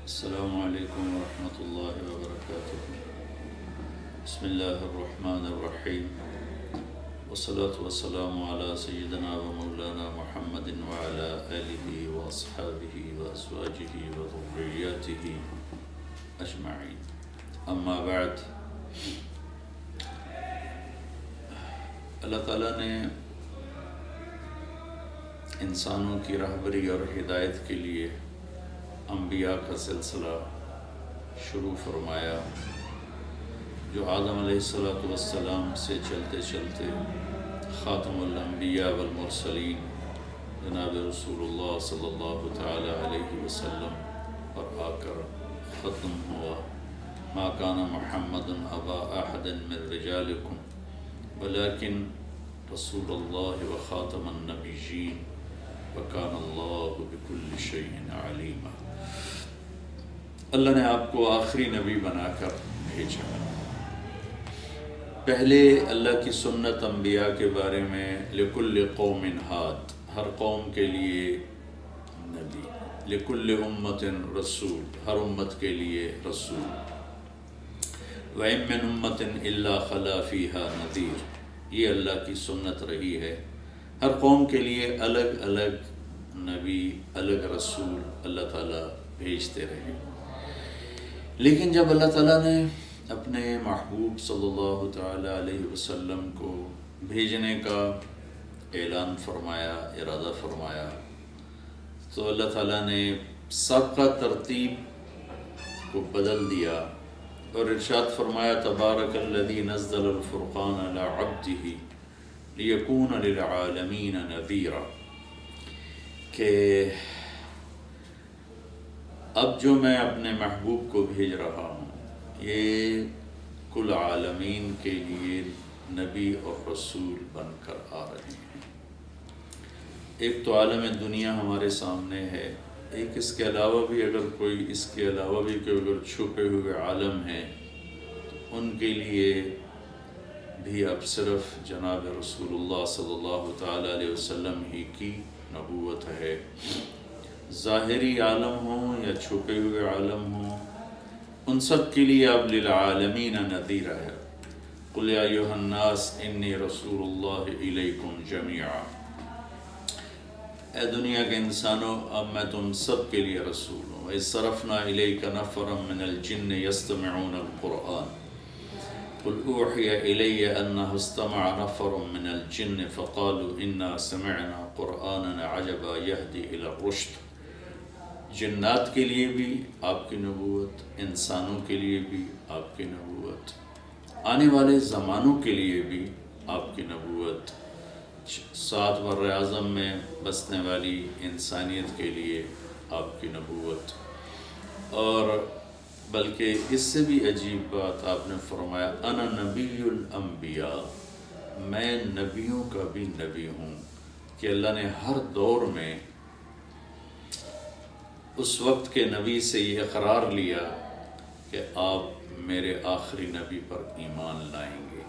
السلام علیکم ورحمۃ اللہ وبرکاتہ۔ بسم اللہ الرحمن الرحیم، والصلاة والسلام علی سیدنا و مولانا محمد وعلی آلہ واصحابہ وازواجہ وذریاتہ اجمعین، اما بعد۔ اللہ تعالیٰ نے انسانوں کی رہبری اور ہدایت کے لیے انبیاء کا سلسلہ شروع فرمایا، جو آدم علیہ السلام سے چلتے چلتے خاتم الانبیاء والمرسلین جناب رسول اللہ صلی اللہ تعالی علیہ وسلم پر آ کر ختم ہوا۔ ما کان محمد ابا احد من رجالکم ولکن رسول اللہ و خاتم النبیین وکان اللہ بکل شیء علیما۔ اللہ نے آپ کو آخری نبی بنا کر بھیجا۔ پہلے اللہ کی سنت انبیاء کے بارے میں لکل قوم ہاد، ہر قوم کے لیے نبی، لکل امت رسول، ہر امت کے لیے رسول، وَإِن مِّنْ أُمَّةٍ إِلَّا خَلَا فِيهَا نَذِيرٌ، یہ اللہ کی سنت رہی ہے۔ ہر قوم کے لیے الگ الگ نبی، الگ رسول اللہ تعالیٰ بھیجتے رہے۔ لیکن جب اللہ تعالیٰ نے اپنے محبوب صلی اللہ تعالیٰ علیہ وسلم کو بھیجنے کا اعلان فرمایا، ارادہ فرمایا، تو اللہ تعالیٰ نے سابقہ ترتیب کو بدل دیا اور ارشاد فرمایا، تبارک الذی نزل الفرقان علی عبدہ لیکون للعالمین نذیرا، کہ اب جو میں اپنے محبوب کو بھیج رہا ہوں، یہ کل عالمین کے لیے نبی اور رسول بن کر آ رہے ہیں۔ ایک تو عالم دنیا ہمارے سامنے ہے، ایک اس کے علاوہ بھی اگر کوئی، اس کے علاوہ بھی کوئی اگر چھپے ہوئے عالم ہیں، ان کے لیے بھی اب صرف جناب رسول اللہ صلی اللہ تعالیٰ علیہ وسلم ہی کی نبوت ہے۔ ظاہری عالم ہوں یا چھپے ہوئے عالم ہوں، ان سب کے لیے اب للعالمین نذیر ہے۔ قل یا ایھا الناس انی رسول اللہ الیکم جمیعا، اے دنیا کے انسانوں، اب میں تم سب کے لیے رسول ہوں۔ وَإِذْ صَرَفْنَا إِلَيْكَ نَفَرًا مِّنَ الْجِنِّ يَسْتَمِعُونَ الْقُرْآنَ قُلْ أُوحِيَ إِلَيَّ أَنَّهُ اسْتَمَعَ نَفَرٌ مِّنَ الْجِنِّ فَقَالُوا إِنَّا سَمِعْنَا قُرْآنًا عَجَبًا يَهْدِي إِلَى الرُّشْدِ۔ جنات کے لیے بھی آپ کی نبوت، انسانوں کے لیے بھی آپ کی نبوت، آنے والے زمانوں کے لیے بھی آپ کی نبوت، 7 بر اعظم میں بسنے والی انسانیت کے لیے آپ کی نبوت۔ اور بلکہ اس سے بھی عجیب بات آپ نے فرمایا، انا نبی الانبیاء، میں نبیوں کا بھی نبی ہوں، کہ اللہ نے ہر دور میں اس وقت کے نبی سے یہ اقرار لیا کہ آپ میرے آخری نبی پر ایمان لائیں گے،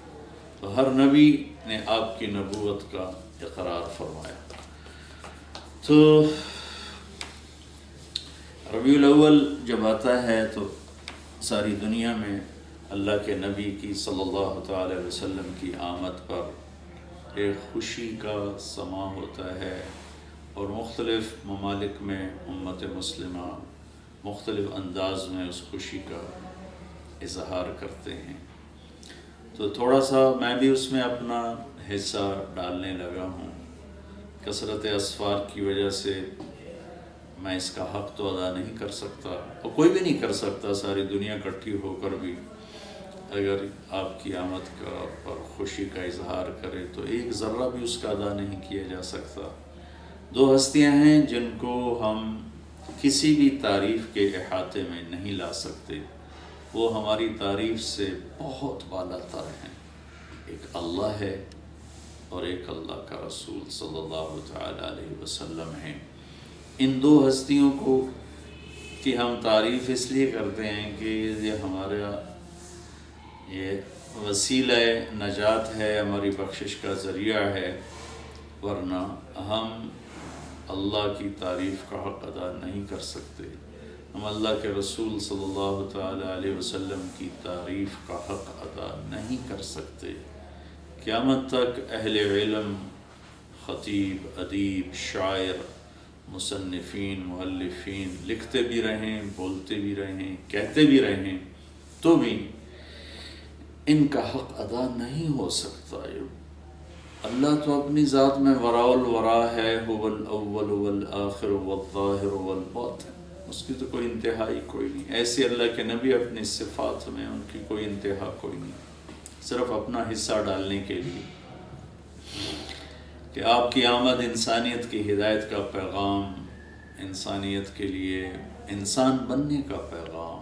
تو ہر نبی نے آپ کی نبوت کا اقرار فرمایا۔ تو ربیع الاول جب آتا ہے تو ساری دنیا میں اللہ کے نبی کی صلی اللہ تعالی علیہ وسلم کی آمد پر ایک خوشی کا سماع ہوتا ہے، اور مختلف ممالک میں امت مسلمہ مختلف انداز میں اس خوشی کا اظہار کرتے ہیں۔ تو تھوڑا سا میں بھی اس میں اپنا حصہ ڈالنے لگا ہوں۔ کثرت اسفار کی وجہ سے میں اس کا حق تو ادا نہیں کر سکتا، اور کوئی بھی نہیں کر سکتا، ساری دنیا اکٹھی ہو کر بھی اگر آپ کی آمد کا پر خوشی کا اظہار کرے تو ایک ذرہ بھی اس کا ادا نہیں کیا جا سکتا۔ 2 ہستیاں ہیں جن کو ہم کسی بھی تعریف کے احاطے میں نہیں لا سکتے، وہ ہماری تعریف سے بہت بالا تر ہیں، ایک اللہ ہے اور ایک اللہ کا رسول صلی اللہ تعالی علیہ وسلم ہیں۔ ان 2 ہستیوں کو کی ہم تعریف اس لیے کرتے ہیں کہ یہ ہمارا یہ وسیلہ نجات ہے، ہماری بخشش کا ذریعہ ہے، ورنہ ہم اللہ کی تعریف کا حق ادا نہیں کر سکتے۔ ہم اللہ کے رسول صلی اللہ تعالیٰ علیہ وسلم کی تعریف کا حق ادا نہیں کر سکتے، قیامت تک اہل علم، خطیب، ادیب، شاعر، مصنفین، مؤلفین لکھتے بھی رہیں، بولتے بھی رہیں، کہتے بھی رہیں، تو بھی ان کا حق ادا نہیں ہو سکتا۔ اللہ تو اپنی ذات میں وراء الورا ہے، هو الاول والآخر والظاہر والباطن، اس کی تو کوئی انتہائی کوئی نہیں۔ ایسے اللہ کے نبی اپنی صفات میں ان کی کوئی انتہا کوئی نہیں، صرف اپنا حصہ ڈالنے کے لیے کہ آپ کی آمد انسانیت کی ہدایت کا پیغام، انسانیت کے لیے انسان بننے کا پیغام،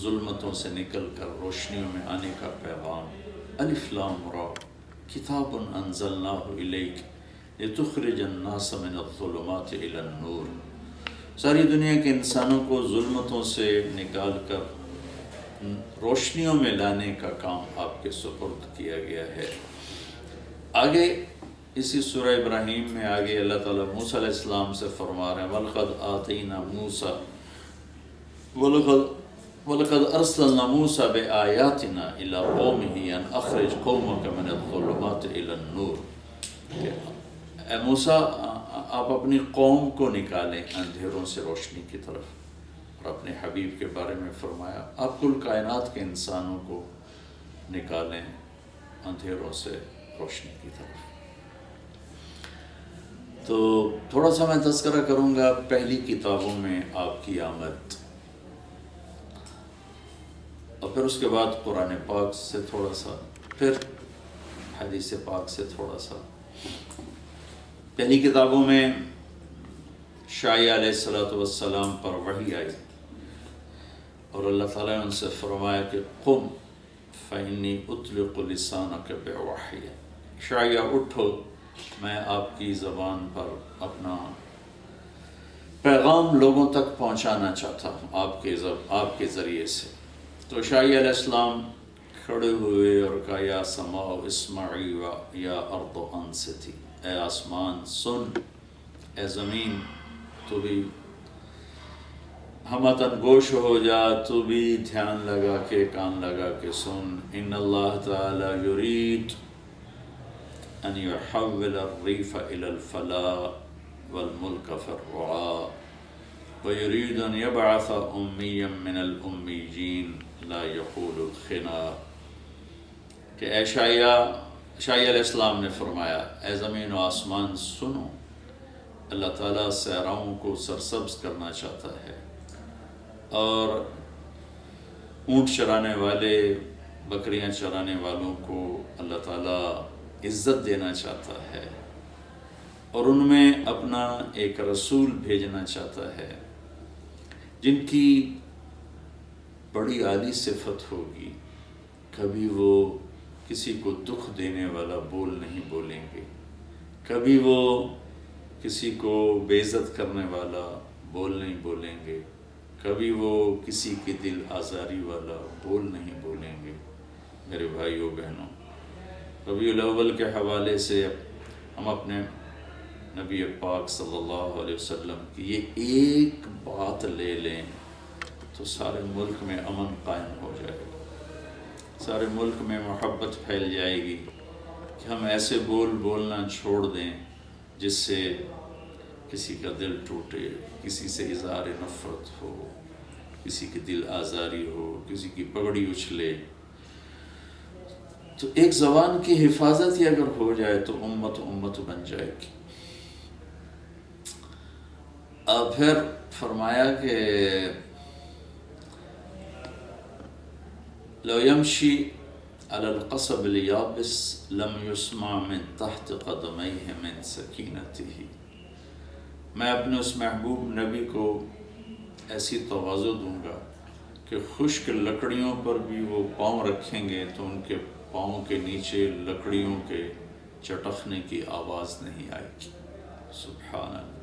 ظلمتوں سے نکل کر روشنیوں میں آنے کا پیغام۔ الف لام را کتاب انزلناہ الیک لتخرج الناس من الظلمات الی النور، ساری دنیا کے انسانوں کو ظلمتوں سے نکال کر روشنیوں میں لانے کا کام آپ کے سپرد کیا گیا ہے۔ آگے اسی سورہ ابراہیم میں آگے اللہ تعالیٰ موسیٰ علیہ السلام سے فرما رہے ہیں وَلَقَدْ آتَيْنَا مُوسَى وَلَقَدْ أَرْسَلْنَا مُوسَى بِآيَاتِنَا إِلَىٰ قَوْمِهِ أَنْ أَخْرِجْ قَوْمَكَ مِنَ الظُّلُمَاتِ إِلَى النُّورِ، اے موسیٰ آپ اپنی قوم کو نکالیں اندھیروں سے روشنی کی طرف، اور اپنے حبیب کے بارے میں فرمایا آپ کل کائنات کے انسانوں کو نکالیں اندھیروں سے روشنی کی طرف۔ تو تھوڑا سا میں تذکرہ کروں گا پہلی کتابوں میں آپ کی آمد، اور پھر اس کے بعد قرآن پاک سے تھوڑا سا، پھر حدیث پاک سے تھوڑا سا۔ پہلی کتابوں میں شعیع علیہ السلام پر وحی آئی اور اللہ تعالیٰ نے ان سے فرمایا کہ قم فإنی اطلق لسانک بوحی، شعیع اٹھو، میں آپ کی زبان پر اپنا پیغام لوگوں تک پہنچانا چاہتا ہوں آپ کے ذریعے سے۔ تو شعیع علیہ السلام کھڑے ہوئے اور کہا یا سماء اسمعی و یا ارض انصتی، اے آسمان سن، اے زمین تو بھی ہمتن گوش ہو جا، تو بھی دھیان لگا کے کان لگا کے سن۔ ان اللہ تعالی یرید ان يحول الریف الى الفلاح والملک فی الرعاء ويريد ان يبعث امیا من الامیین لا یقول الخنا، کہ اے شعیع علیہ السلام نے فرمایا اے زمین و آسمان سنو، اللہ تعالیٰ صحراؤں کو سرسبز کرنا چاہتا ہے اور اونٹ چرانے والے، بکریاں چرانے والوں کو اللہ تعالیٰ عزت دینا چاہتا ہے، اور ان میں اپنا ایک رسول بھیجنا چاہتا ہے جن کی بڑی عالی صفت ہوگی، کبھی وہ کسی کو دکھ دینے والا بول نہیں بولیں گے، کبھی وہ کسی کو بے عزت کرنے والا بول نہیں بولیں گے، کبھی وہ کسی کی دل آزاری والا بول نہیں بولیں گے۔ میرے بھائیوں بہنوں، ربیع الاول کے حوالے سے ہم اپنے نبی پاک صلی اللہ علیہ وسلم کی یہ ایک بات لے لیں تو سارے ملک میں امن قائم ہو جائے گا، سارے ملک میں محبت پھیل جائے گی کہ ہم ایسے بولنا چھوڑ دیں جس سے کسی کا دل ٹوٹے، کسی سے اظہار نفرت ہو، کسی کی دل آزاری ہو، کسی کی پگڑی اچھلے۔ تو ایک زبان کی حفاظت ہی اگر ہو جائے تو امت بن جائے گی۔ اب پھر فرمایا کہ لو یمشی علی القصب الیابس لم یسمع من تحت قدمیہ من سکینتہ، میں اپنے اس محبوب نبی کو ایسی تواضع دوں گا کہ خشک لکڑیوں پر بھی وہ پاؤں رکھیں گے تو ان کے پاؤں کے نیچے لکڑیوں کے چٹخنے کی آواز نہیں آئے گی۔ سبحان اللہ۔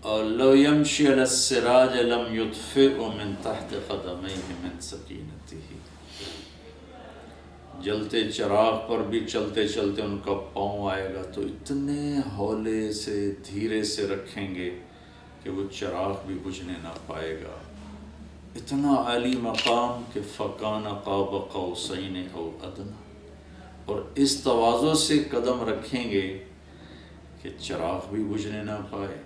اور لو یمشی علی السراج لم یطفئ من تحت قدمیہ من سکینتہ، جلتے چراغ پر بھی چلتے چلتے ان کا پاؤں آئے گا تو اتنے ہولے سے دھیرے سے رکھیں گے کہ وہ چراغ بھی بجھنے نہ پائے گا. اتنا عالی مقام کہ فَكَانَ قَابَ قَوْسَيْنِ أَوْ أَدْنَىٰ. اور اس تواضع سے قدم رکھیں گے کہ چراغ بھی بجھنے نہ پائے،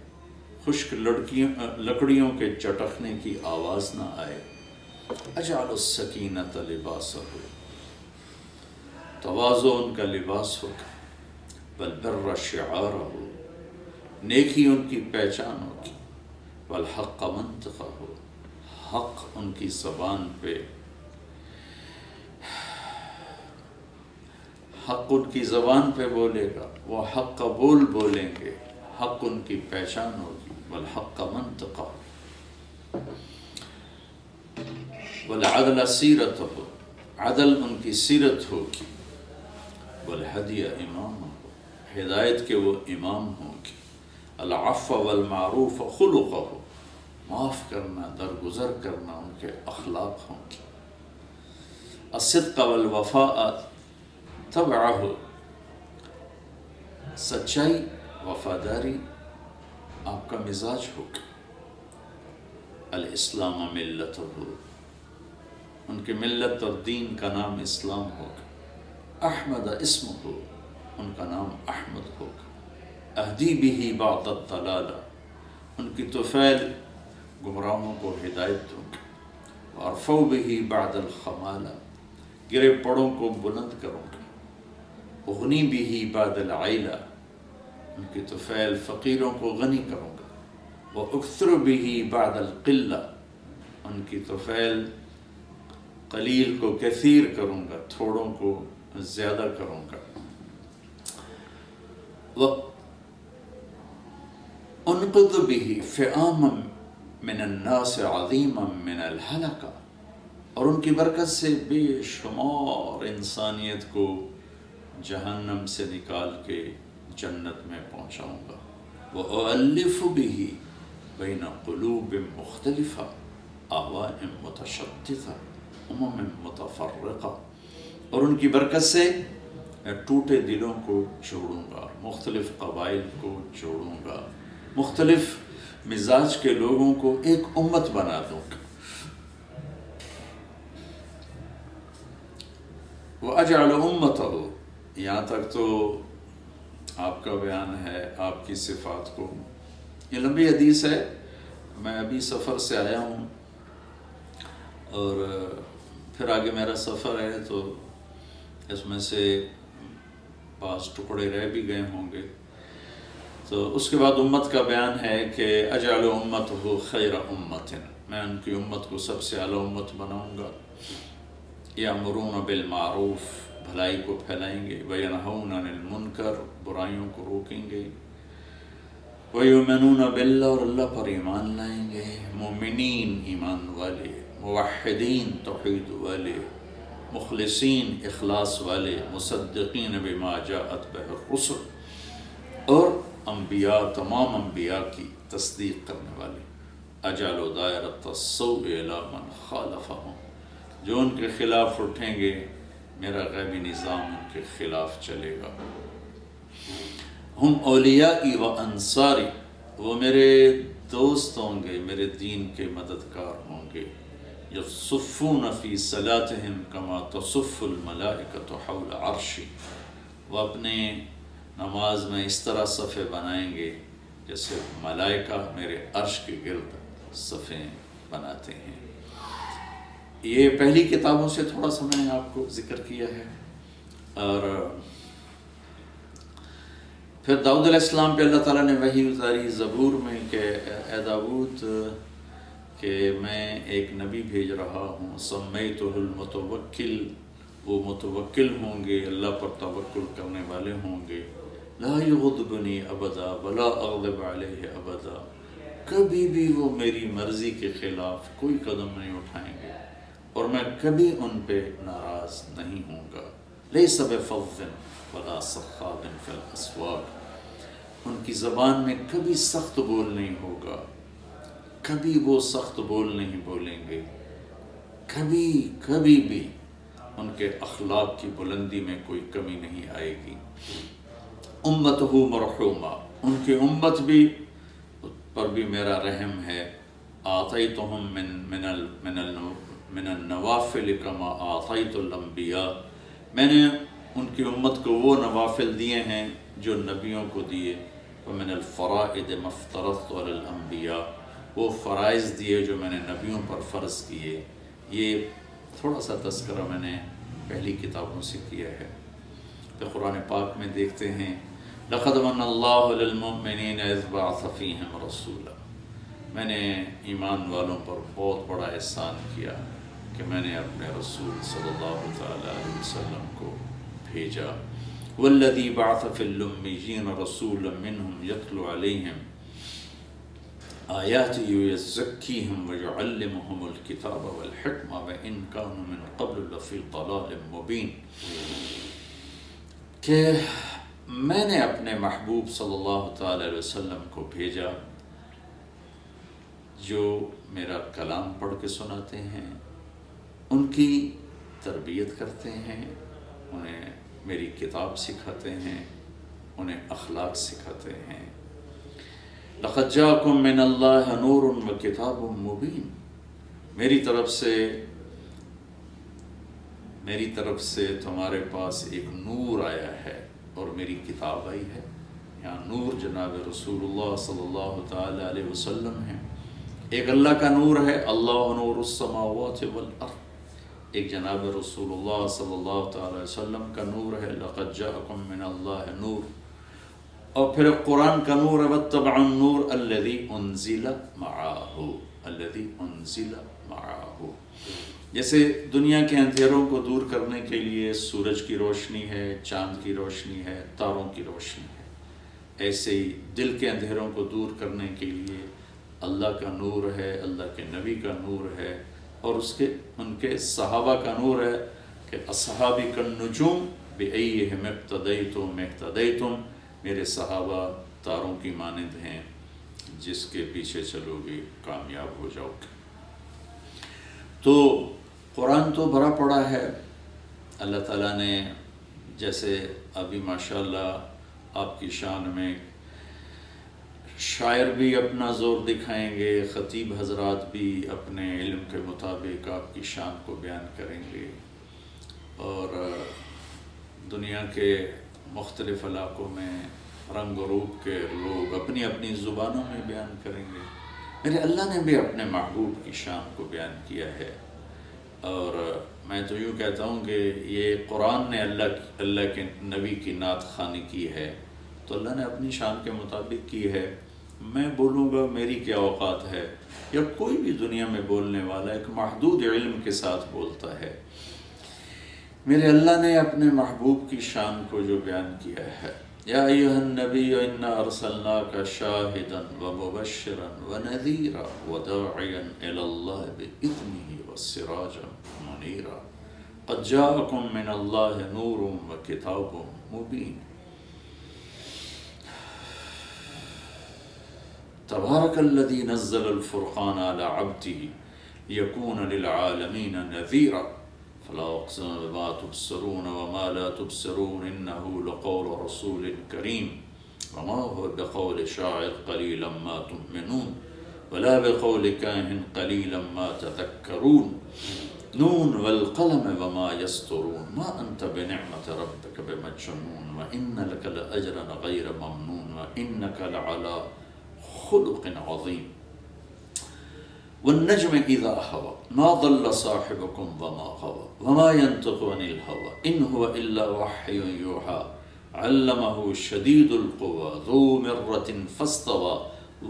خشک لکڑیوں کے چٹکنے کی آواز نہ آئے. اجعل السکینۃ لباسہ، تواضع ان کا لباس ہوگا. والبر شعارہ، نیکی ان کی پہچان ہوگی. والحق منطقہ، حق ان کی زبان پہ، حق ان کی زبان پہ بولے گا. وہ حق کا بول بولیں گے، حق ان کی پہچان ہوگی. والحق منطقہ. والعدل سیرتہ، عدل ان کی سیرت ہوگی. والہدی امامہ، ہدایت کے وہ امام ہوں گے. العفو والمعروف خلقہ، معاف کرنا، درگزر کرنا ان کے اخلاق ہوں گے. الصدق والوفاء تبعہ، سچائی وفاداری آپ کا مزاج ہوگا. الاسلام ملتہ، ان کے ملت اور دین کا نام اسلام ہوگا. احمد اسمہ، ان کا نام احمد ہوگا. اہدی بہ بعد الضلالہ، ان کی طفیل گمراہوں کو ہدایت دوں گا. وارفع بہ بعد الخمالہ، گرے پڑوں کو بلند کروں گا. اغنی بہ بعد العیلہ، ان کی طفیل فقیروں کو غنی کروں گا. واکثر بہ بعد القلہ، ان کی طفیل قلیل کو کثیر کروں گا، تھوڑوں کو زیادہ کروں گا. انقذ بہ فئاما من الناس عظیما من الحلقہ، اور ان کی برکت سے بے شمار انسانیت کو جہنم سے نکال کے جنت میں پہنچاؤں گا. وَأُؤَلِّفُ بِهِ بَيْنَ قُلُوبٍ مُخْتَلِفَةٍ آواءٍ مُتَشَتِّتَةٍ أُمَمٍ مُتَفَرِّقَةٍ، اور ان کی برکت سے میں ٹوٹے دلوں کو جوڑوں گا، مختلف قبائل کو جوڑوں گا، مختلف مزاج کے لوگوں کو ایک امت بنا دوں گا. وَأَجْعَلُ أُمَّتَهُ، یہاں تک تو آپ کا بیان ہے آپ کی صفات کو. یہ لمبی حدیث ہے، میں ابھی سفر سے آیا ہوں اور پھر آگے میرا سفر ہے، تو اس میں سے بعض ٹکڑے رہ بھی گئے ہوں گے. تو اس کے بعد امت کا بیان ہے کہ اجعل امتہ خیر امت، میں ان کی امت کو سب سے اعلیٰ امت بناؤں گا. یامرون بالمعروف، بھلائی کو پھیلائیں گے. وینہون عن المنکر، برائیوں کو روکیں گے. ویؤمنون باللہ، اور اللہ پر ایمان لائیں گے. مومنین ایمان والے، موحدین توحید والے، مخلصین اخلاص والے، مصدقین بما جاءت بہ الرسل، اور انبیاء تمام انبیاء کی تصدیق کرنے والے. اجعل دائرۃ السوء الی من خالفہم، جو ان کے خلاف اٹھیں گے میرا غیبی نظام ان کے خلاف چلے گا. ہم اولیائی و انصاری، وہ میرے دوست ہوں گے، میرے دین کے مددگار ہوں گے. یصفون فی صلاتہم کما تصف الملائکۃ حول عرشی، وہ اپنے نماز میں اس طرح صفیں بنائیں گے جیسے ملائکہ میرے عرش کے گرد صفیں بناتے ہیں. یہ پہلی کتابوں سے تھوڑا سا میں نے آپ کو ذکر کیا ہے. اور پھر داؤد علیہ السلام پہ اللہ تعالیٰ نے وحی اتاری زبور میں کہ اے داؤد، کہ میں ایک نبی بھیج رہا ہوں، سمیتہ المتوکل، وہ متوکل ہوں گے، اللہ پر توکل کرنے والے ہوں گے. لا یغضبنی ابدا ولا اغضب علیہ ابدا، کبھی بھی وہ میری مرضی کے خلاف کوئی قدم نہیں اٹھائیں گے اور میں کبھی ان پہ ناراض نہیں ہوں گا. لیس بفظ ولا صخاب فی الاسواق، ان کی زبان میں کبھی سخت بول نہیں ہوگا، کبھی وہ سخت بول نہیں بولیں گے، کبھی بھی ان کے اخلاق کی بلندی میں کوئی کمی نہیں آئے گی. امتہ مرحومہ، ان کی امت بھی پر بھی میرا رحم ہے۔ آتیتہم من النوافل کما آتیت الانبیاء، میں نے ان کی امت کو وہ نوافل دیے ہیں جو نبیوں کو دیے۔ ومن الفرائض ما افترضت علی الانبیاء، وہ فرائض دیے جو میں نے نبیوں پر فرض کیے۔ یہ تھوڑا سا تذکرہ میں نے پہلی کتابوں سے کیا ہے۔ تو قرآن پاک میں دیکھتے ہیں لقد من اللہ علی المؤمنین اذ بعث فیہم رسولا، میں نے ایمان والوں پر بہت بڑا احسان کیا کہ میں نے اپنے رسول صلی اللہ تعالی علیہ وسلم کو بھیجا۔ والذی بعث فی الامیین رسولا منہم یتلو علیہم آیاتہ ویزکیہم ویعلمہم الکتاب والحکمہ وإن کانوا من قبل لفی ضلال مبین، کہ میں نے اپنے محبوب صلی اللہ تعالی علیہ وسلم کو بھیجا جو میرا کلام پڑھ کے سناتے ہیں، ان کی تربیت کرتے ہیں، انہیں میری کتاب سکھاتے ہیں، انہیں اخلاق سکھاتے ہیں۔ لقد جاءکم من اللہ نور وکتاب مبین، میری طرف سے تمہارے پاس ایک نور آیا ہے اور میری کتاب آئی ہے۔ یہاں نور جناب رسول اللہ صلی اللہ تعالی علیہ وسلم ہیں۔ ایک اللہ کا نور ہے، اللہ نور السماوات والارض، ایک جناب رسول اللہ صلی اللہ تعالی علیہ وسلم کا نور ہے، لقد جاءکم من اللہ نور، اور پھر قرآن کا نور ہے واتبعوا النور الذی انزل معہ، جیسے دنیا کے اندھیروں کو دور کرنے کے لیے سورج کی روشنی ہے، چاند کی روشنی ہے، تاروں کی روشنی ہے، ایسے ہی دل کے اندھیروں کو دور کرنے کے لیے اللہ کا نور ہے، اللہ کے نبی کا نور ہے، اور ان کے صحابہ کا نور ہے کہ اصحابی کالنجوم بأیہم اقتدیتم اہتدیتم، میرے صحابہ تاروں کی مانند ہیں، جس کے پیچھے چلو گے کامیاب ہو جاؤ گے۔ تو قرآن تو بھرا پڑا ہے۔ اللہ تعالیٰ نے جیسے ابھی ماشاءاللہ آپ کی شان میں شاعر بھی اپنا زور دکھائیں گے، خطیب حضرات بھی اپنے علم کے مطابق آپ کی شان کو بیان کریں گے، اور دنیا کے مختلف علاقوں میں رنگ و روپ کے لوگ اپنی اپنی زبانوں میں بیان کریں گے۔ میرے اللہ نے بھی اپنے محبوب کی شان کو بیان کیا ہے، اور میں تو یوں کہتا ہوں کہ یہ قرآن نے اللہ کے نبی کی نعت خوانی کی ہے، تو اللہ نے اپنی شان کے مطابق کی ہے۔ میں بولوں گا میری کیا اوقات ہے، یا کوئی بھی دنیا میں بولنے والا ایک محدود علم کے ساتھ بولتا ہے۔ میرے اللہ نے اپنے محبوب کی شان کو جو بیان کیا ہے، یا ایھا النبی انا ارسلناک شاہدا ومبشرا ونذیرا وداعیا الی اللہ باذنہ وسراجا منیرا قد جاءکم من اللہ نور وکتاب مبین۔ تبارک الذی نزل الفرقان علی عبدہ لیکون للعالمین نذیرا فلا اقسم بما تبصرون وما لا تبصرون انه لقول رسول کریم وما هو بقول شاعر قلیلا ما تؤمنون ولا بقول کاہن قلیلا ما تذکرون نون والقلم وما یسطرون ما انت بنعمت ربک بمجنون وان لک لاجرا غیر ممنون وانک لعلی خلق عظیم والنجم اذا هوى ما ضل صاحبكم وما غوى وما ينطق عن الهوى ان هو الا وحي يوحى علمه شديد القوى ذو مرة فاستوى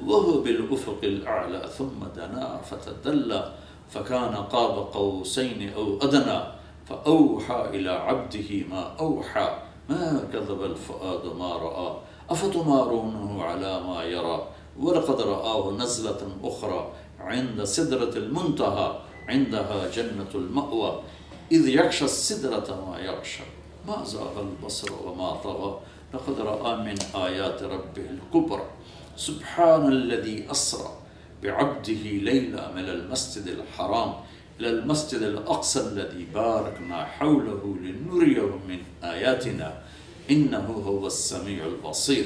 وهو بالافق الاعلى ثم دنا فتدلى فكان قاب قوسين او ادنى فاوحى الى عبده ما اوحى ما كذب الفؤاد ما راى افتمارونه على ما يرى ولقد رآه نزلة أخرى عند سدرة المنتهى عندها جنة المأوى إذ يغشى السدرة ما يغشى ما زاغ البصر وما طغى لقد رأى من آيات ربه الكبرى سبحان الذي أسرى بعبده ليلا من المسجد الحرام إلى المسجد الأقصى الذي باركنا حوله لنريه من آياتنا إنه هو السميع البصير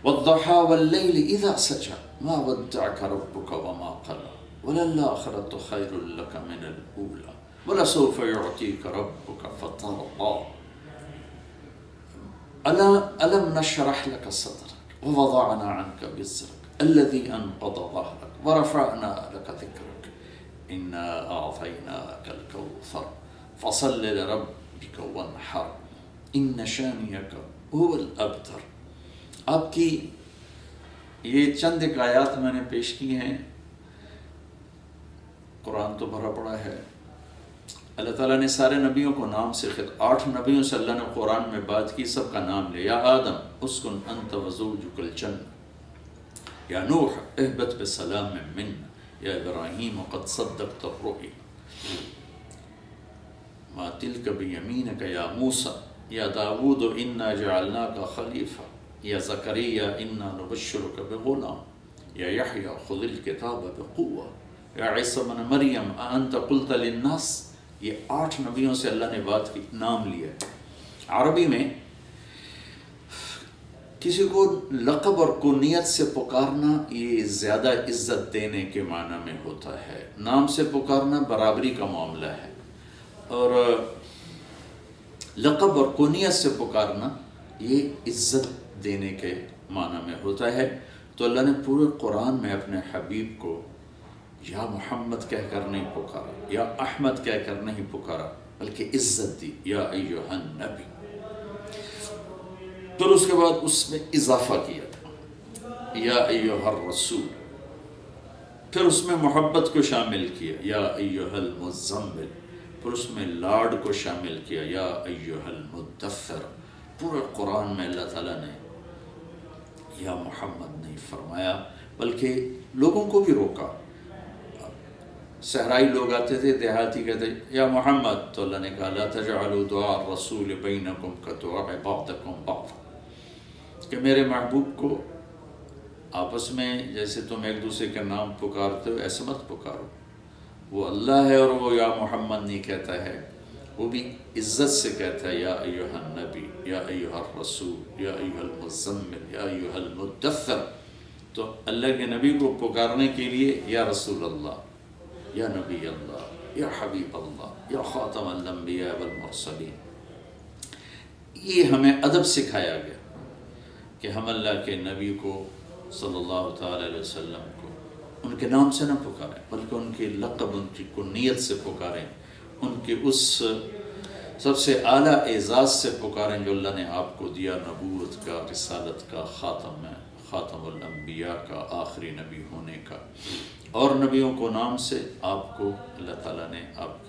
والضحى والليل إذا سجى ما ودعك ربك وما قلى وللآخرة خير لك من الأولى ولسوف يعطيك ربك فترضى ألم نشرح لك صدرك ووضعنا عنك وزرك الذي أنقض ظهرك ورفعنا لك ذكرك إنا أعطيناك الكوثر فصل لربك وانحر إن شانئك هو الأبتر. آپ کی یہ چند ایک آیات میں نے پیش کی ہیں. قرآن تو بھرا پڑا ہے. اللہ تعالیٰ نے سارے نبیوں کو نام سے 8 نبیوں سے اللہ نے قرآن میں بات کی, سب کا نام لے. یا آدم اسکن انت وزوجک الجنہ یا نوح اہبط بسلام منا یا ابراہیم قد صدقت الرؤیا ما تلک بیمینک یا موسیٰ یا داود انا جعلناک خلیفہ یا زکریا انا نبشرک بغلام یا یحییٰ خذ الکتاب بقوہ یا عیسیٰ بن مریم اانت قلت للناس. یہ 8 نبیوں سے اللہ نے بات کی, نام لیا. عربی میں کسی کو لقب اور کنیت سے پکارنا یہ زیادہ عزت دینے کے معنی میں ہوتا ہے. نام سے پکارنا برابری کا معاملہ ہے, اور لقب اور کنیت سے پکارنا یہ عزت دینے کے معنی میں ہوتا ہے. تو اللہ نے پورے قرآن میں اپنے حبیب کو یا محمد کہہ کر نہیں پکارا, یا احمد کہہ کر نہیں پکارا, بلکہ عزت دی, یا ایھا النبی. پھر اس کے بعد اس میں اضافہ کیا تھا, یا ایھا الرسول. پھر اس میں محبت کو شامل کیا, یا ایھا المزمل. پھر اس میں لاڈ کو شامل کیا, یا ایھا المدثر. پورے قرآن میں اللہ تعالیٰ نے یا محمد نہیں فرمایا, بلکہ لوگوں کو بھی روکا. صحرائی لوگ آتے تھے, دیہاتی کہتے یا محمد, تو اللہ نے کہا لا تجعلوا دعاء الرسول بینکم کدعاء بعضکم بعضا, کہ میرے محبوب کو آپس میں جیسے تم ایک دوسرے کے نام پکارتے ہو ایسے مت پکارو. وہ اللہ ہے اور وہ یا محمد نہیں کہتا ہے, وہ بھی عزت سے کہتا ہے یا ایھا النبی, یا ایھا الرسول, یا ایھا المزمل, یا ایھا المدثر. تو اللہ کے نبی کو پکارنے کے لیے یا رسول اللہ, یا نبی اللہ, یا حبیب اللہ, یا خاتم الانبیاء والمرسلین. یہ ہمیں ادب سکھایا گیا کہ ہم اللہ کے نبی کو صلی اللہ تعالی علیہ وسلم کو ان کے نام سے نہ پکاریں, بلکہ ان کے لقب, ان کی کنیت سے پکاریں, ان کے اس سب سے اعلیٰ اعزاز سے پکاریں جو اللہ نے آپ کو دیا, نبوت کا, رسالت کا, خاتم الانبیاء کا, آخری نبی ہونے کا. اور نبیوں کو نام سے آپ کو اللہ تعالیٰ نے آپ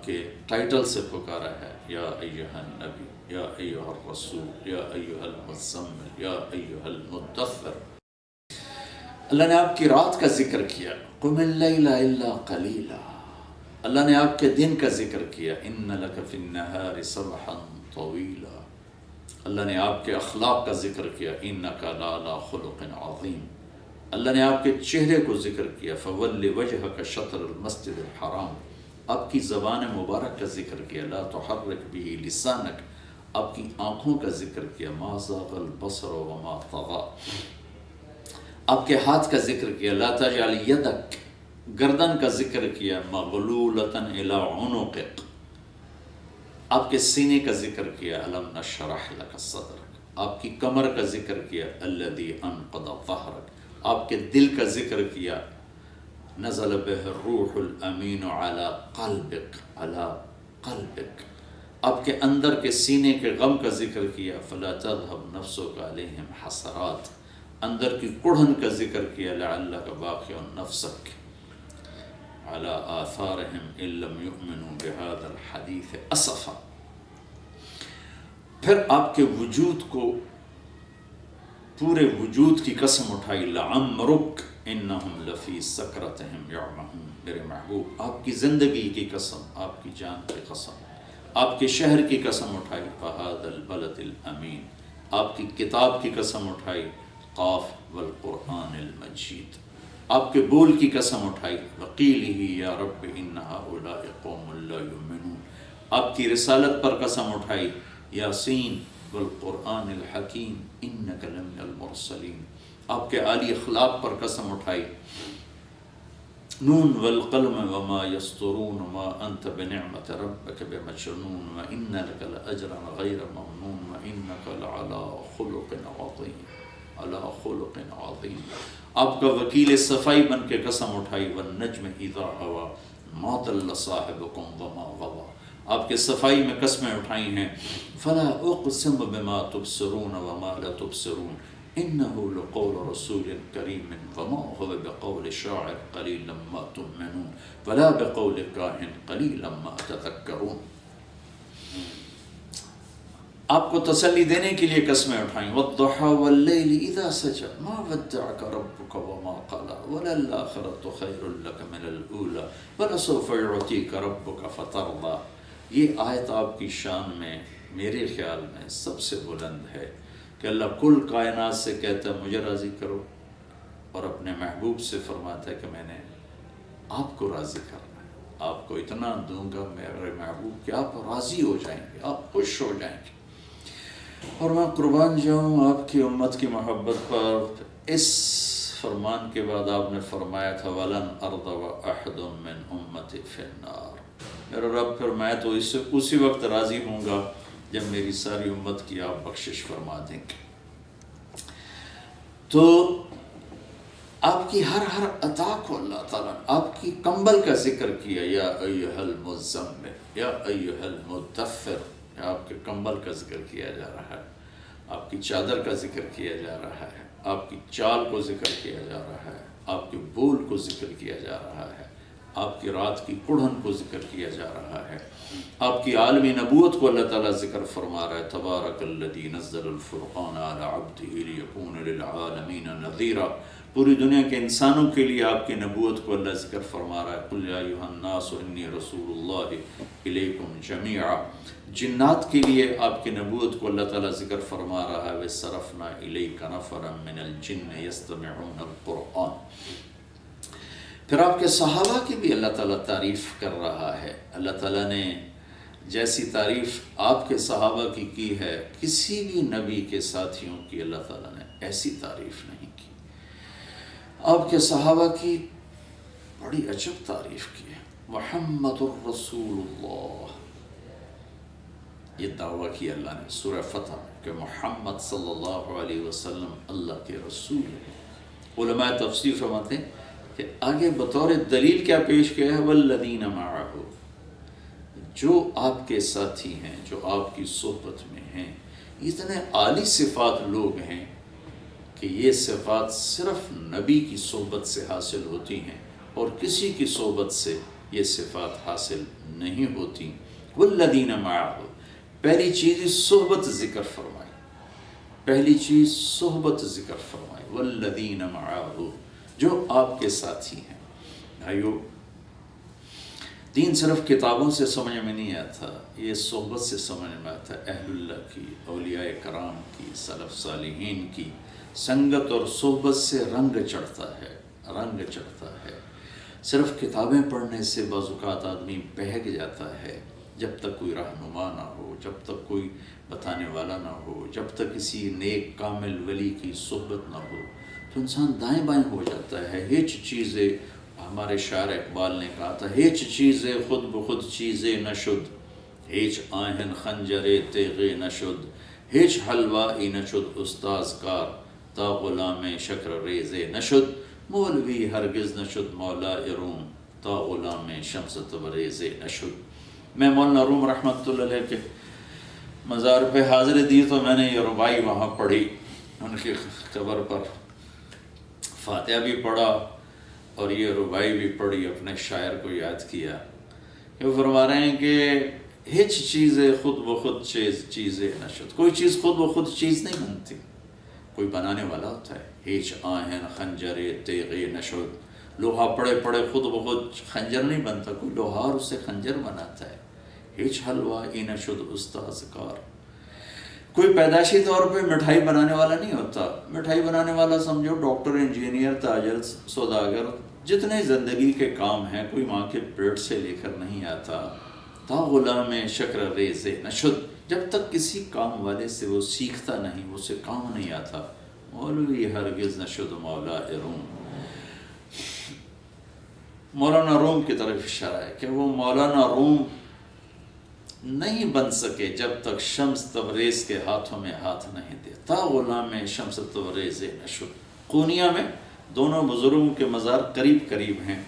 کے ٹائٹل سے پکارا ہے, یا ایھا النبی, یا ایھا الرسول, یا ایھا المزمل, یا ایھا المدثر. اللہ نے آپ کی رات کا ذکر کیا, قم اللیل الا قلیلا. اللہ نے آپ کے دن کا ذکر کیا, ان لک فی النہار سبحا طویلا. اللہ نے آپ کے اخلاق کا ذکر کیا, انک لعلی خلق عظیم. اللہ نے آپ کے چہرے کو ذکر کیا, فول وجہک شطر المسجد الحرام. آپ کی زبان مبارک کا ذکر کیا, لا تحرک بہ لسانک. آپ کی آنکھوں کا ذکر کیا, ما زاغ البصر وما طغى. آپ کے ہاتھ کا ذکر کیا, لا تجعل یدک. گردن کا ذکر کیا, مغلولۃ الی عنقک. آپ کے سینے کا ذکر کیا, الم نشرح لک صدرک. آپ کی کمر کا ذکر کیا, الذی انقض ظہرک. آپ کے دل کا ذکر کیا, نزل بہ الروح الامین علی قلبک. آپ کے اندر کے سینے کے غم کا ذکر کیا, فلا تذهب نفسک علیہم حسرات. اندر کی کڑھن کا ذکر کیا, لعلک باخع نفسک علی آثارہم ان لم یؤمنوا بہذا الحدیث اسفا. پھر آپ کے وجود کو, پورے وجود کی قسم اٹھائی, لعمرک انہم لفی سکرتہم یعمہون. میرے محبوب آپ کی زندگی کی قسم, آپ کی جان کی قسم, آپ کے شہر کی قسم اٹھائی, فہذا البلد الامین. آپ کی کتاب کی قسم اٹھائی, قاف والقرآن المجید. آپ کے بول کی قسم اٹھائی, وقیلہ یا رب ان ہؤلاء قوم لا یؤمنون. آپ کی رسالت پر قسم اٹھائی, یاسین والقرآن الحکیم انک لمن المرسلین، آپ کے عالی اخلاق پر قسم اٹھائی، نون والقلم وما یسطرون ما انت بنعمت ربک بمجنون وان لک لاجرا غیر ممنون وانک لعلی خلق عظیم، علی خلق عظیم۔ آپ کا وکیل صفائی بن کے قسم اٹھائی، والنجم اذا ہوا ما ضل صاحبکم وما غوی، آپ کے صفائی میں قسمیں اٹھائی ہیں، فلا اقسم بما تبصرون وما لا تبصرون انه لقول رسول کریم وما هو بقول شاعر قلیلا ما تؤمنون ولا بقول کاہن قلیلا ما تذکرون۔ آپ کو تسلی دینے کے لیے قسمیں اٹھائیں، والضحى واللیل اذا سجى ما ودعك ربك وما قلى وللآخرة خیر لك من الاولى ولسوف يعطيك ربك فترضى۔ یہ آیت آپ کی شان میں میرے خیال میں سب سے بلند ہے کہ اللہ کل کائنات سے کہتا ہے مجھے راضی کرو، اور اپنے محبوب سے فرماتا ہے کہ میں نے آپ کو راضی کرنا ہے، آپ کو اتنا دوں گا میرے محبوب کہ آپ راضی ہو جائیں گے، آپ خوش ہو جائیں گے۔ اور میں قربان جاؤں آپ کی امت کی محبت پر۔ اس فرمان کے بعد آپ نے فرمایا تھا وَلَنْ أَرْضَ وَأَحَدٌ مِّنْ أُمَّتِي فِي النَّارِ، میرا رب فرمایا تو اسی وقت راضی ہوں گا جب میری ساری امت کی آپ بخشش فرما دیں گے۔ تو آپ کی ہر عطا کو اللہ تعالیٰ نے آپ کی کمبل کا ذکر کیا، یا ایھا المزمل یا ایھا المدثر، آپ کے کمبل کا ذکر کیا جا رہا ہے، آپ کی چادر کا ذکر کیا جا رہا ہے، آپ کی چال کو ذکر کیا جا رہا ہے، آپ کے بول کو ذکر کیا جا رہا ہے، آپ کی رات کی کڑھن کو ذکر کیا جا رہا ہے، آپ کی عالمی نبوت کو اللہ تعالیٰ ذکر فرما رہا ہے، تبارک الذی نزل الفرقان علی عبدہ لیکون للعالمین نذیرا۔ پوری دنیا کے انسانوں کے لیے آپ کی نبوت کو اللہ ذکر فرما رہا ہے، قل یا ایھا الناس انی رسول اللہ الیکم جمیعا۔ جنات کے لیے آپ کی نبوت کو اللہ تعالیٰ ذکر فرما رہا ہے، وَصَرَفْنَا إِلَيْكَ نَفَرًا مِّنَ الْجِنِّ يَسْتَمِعُونَ الْقُرْآنَ۔ پھر آپ کے صحابہ کی بھی اللہ تعالیٰ تعریف کر رہا ہے۔ اللہ تعالیٰ نے جیسی تعریف آپ کے صحابہ کی ہے، کسی بھی نبی کے ساتھیوں کی اللہ تعالیٰ نے ایسی تعریف نہیں کی۔ آپ کے صحابہ کی بڑی عجب تعریف کی ہے، محمد الرسول اللہ، یہ دعویٰ کیا اللہ نے سورہ فتح میں کہ محمد صلی اللہ علیہ وسلم اللہ کے رسول ہیں۔ علماء تفسیر فرماتے ہیں کہ آگے بطور دلیل کیا پیش کیا ہے، والذین معہ، جو آپ کے ساتھی ہیں، جو آپ کی صحبت میں ہیں، اتنے عالی صفات لوگ ہیں کہ یہ صفات صرف نبی کی صحبت سے حاصل ہوتی ہیں اور کسی کی صحبت سے یہ صفات حاصل نہیں ہوتی۔ والذین معہ، پہلی چیز صحبت ذکر فرمائی، پہلی چیز صحبت ذکر فرمائی، والذین معہ، جو آپ کے ساتھی ہیں۔ بھائیو، دین صرف کتابوں سے سمجھ میں نہیں آتا، یہ صحبت سے سمجھ میں آتا ہے، اہل اللہ کی، اولیاء کرام کی، سلف صالحین کی سنگت اور صحبت سے رنگ چڑھتا ہے، رنگ چڑھتا ہے۔ صرف کتابیں پڑھنے سے بعض اوقات آدمی بہک جاتا ہے، جب تک کوئی رہنما نہ ہو، جب تک کوئی بتانے والا نہ ہو، جب تک کسی نیک کامل ولی کی صحبت نہ ہو تو انسان دائیں بائیں ہو جاتا ہے۔ ہیچ چیزیں، ہمارے شاعر اقبال نے کہا تھا، ہیچ چیزیں خود بخود چیزیں نشد، ہیچ آہن خنجر تیغے نشد، ہیچ حلوائی نشد استاذ کار، تا غلام شکر ریزے نشد، مولوی ہرگز نشد مولا روم، تا غلام شمس تبریزے نشد۔ میں مولانا روم رحمۃ اللہ علیہ کے مزار پہ حاضری دی تو میں نے یہ ربائی وہاں پڑھی، ان کی قبر پر فاتحہ بھی پڑھا اور یہ ربائی بھی پڑھی، اپنے شاعر کو یاد کیا۔ یہ فرما رہے ہیں کہ ہیچ چیزیں خود بخود چیزیں نشد، کوئی چیز خود بخود چیز نہیں بنتی، کوئی بنانے والا ہوتا ہے۔ ہیچ آہن خنجر تیغ نشد، لوہا پڑے پڑے خود بخود خنجر نہیں بنتا، کوئی لوہار اسے خنجر بناتا ہے۔ ہیچ حلوہ نشد استاذ کار، کوئی پیدائشی طور پہ مٹھائی بنانے والا نہیں ہوتا۔ مٹھائی بنانے والا سمجھو ڈاکٹر، انجینئر، تاجر، سوداگر، جتنے زندگی کے کام ہیں، کوئی ماں کے پیٹ سے لے کر نہیں آتا۔ تا غلام شکر ریز نشد، جب تک کسی کام والے سے وہ سیکھتا نہیں، اسے کام نہیں آتا، مولوی ہرگز نشد مولا روم. مولانا روم کی طرف اشارہ ہے کہ وہ مولانا روم نہیں بن سکے جب تک شمس تبریز کے ہاتھوں میں ہاتھ نہیں دیتا. غلام شمس تبریز نشد. قونیہ میں دونوں بزرگوں کے مزار قریب قریب ہیں.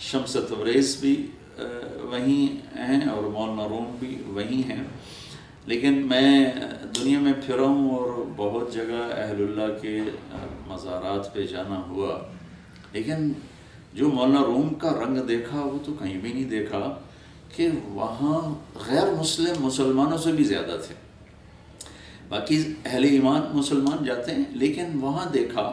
شمس تبریز بھی وہیں ہیں اور مولانا روم بھی وہیں ہیں. لیکن میں دنیا میں پھرا ہوں اور بہت جگہ اہل اللہ کے مزارات پہ جانا ہوا، لیکن جو مولانا روم کا رنگ دیکھا وہ تو کہیں بھی نہیں دیکھا کہ وہاں غیر مسلم مسلمانوں سے بھی زیادہ تھے. باقی اہل ایمان مسلمان جاتے ہیں، لیکن وہاں دیکھا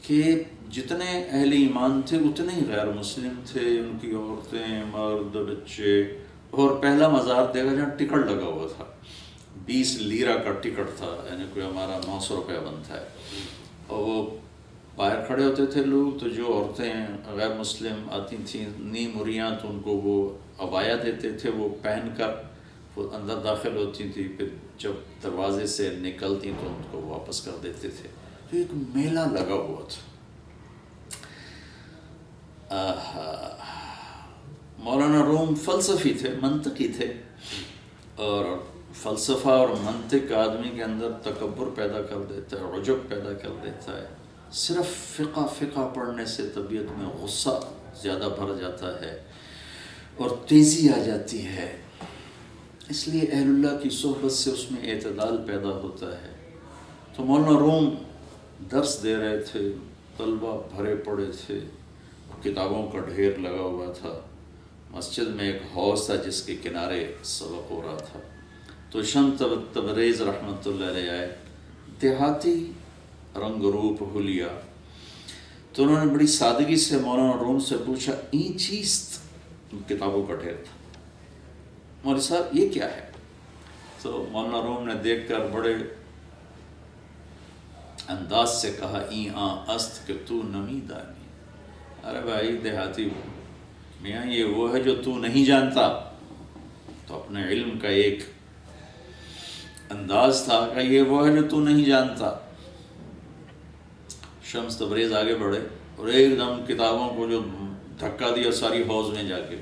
کہ جتنے اہل ایمان تھے اتنے ہی غیر مسلم تھے. ان کی عورتیں، مرد، بچے. اور پہلا مزار دیکھا جہاں ٹکٹ لگا ہوا تھا، 20 لیرہ کا ٹکٹ تھا، یعنی کوئی ہمارا 900 روپیہ بنتا ہے. اور وہ باہر کھڑے ہوتے تھے لوگ، تو جو عورتیں غیر مسلم آتی تھیں نیم عریاں، تو ان کو وہ عبایا دیتے تھے، وہ پہن کر وہ اندر داخل ہوتی تھی. پھر جب دروازے سے نکلتی تو ان کو واپس کر دیتے تھے. تو ایک میلہ لگا ہوا تھا. مولانا روم فلسفی تھے، منطقی تھے، اور فلسفہ اور منطق آدمی کے اندر تکبر پیدا کر دیتا ہے، عجب پیدا کر دیتا ہے. صرف فقہ پڑھنے سے طبیعت میں غصہ زیادہ بھر جاتا ہے اور تیزی آ جاتی ہے. اس لیے اہل اللہ کی صحبت سے اس میں اعتدال پیدا ہوتا ہے. تو مولانا روم درس دے رہے تھے، طلبہ بھرے پڑے تھے، کتابوں کا ڈھیر لگا ہوا تھا. مسجد میں ایک حوض تھا جس کے کنارے سبق ہو رہا تھا. تو شمس تبریز رحمۃ اللہ علیہ آئے، دیہاتی رنگ روپ حلیہ. تو انہوں نے بڑی سادگی سے مولانا روم سے پوچھا، این چیست؟ کتابوں کا ڈھیر تھا. مولوی صاحب یہ کیا ہے؟ تو مولانا روم نے دیکھ کر بڑے انداز سے کہا، این است کہ تو نمی دانی. ارے بھائی دیہاتی میاں، یہ وہ ہے جو تو نہیں جانتا. تو اپنے علم کا ایک انداز تھا کہ یہ وہ ہے جو تو نہیں جانتا. شمس تبریز آگے بڑھے اور ایک دم کتابوں کو جو دھکا دیا ساری حوض میں جا کے.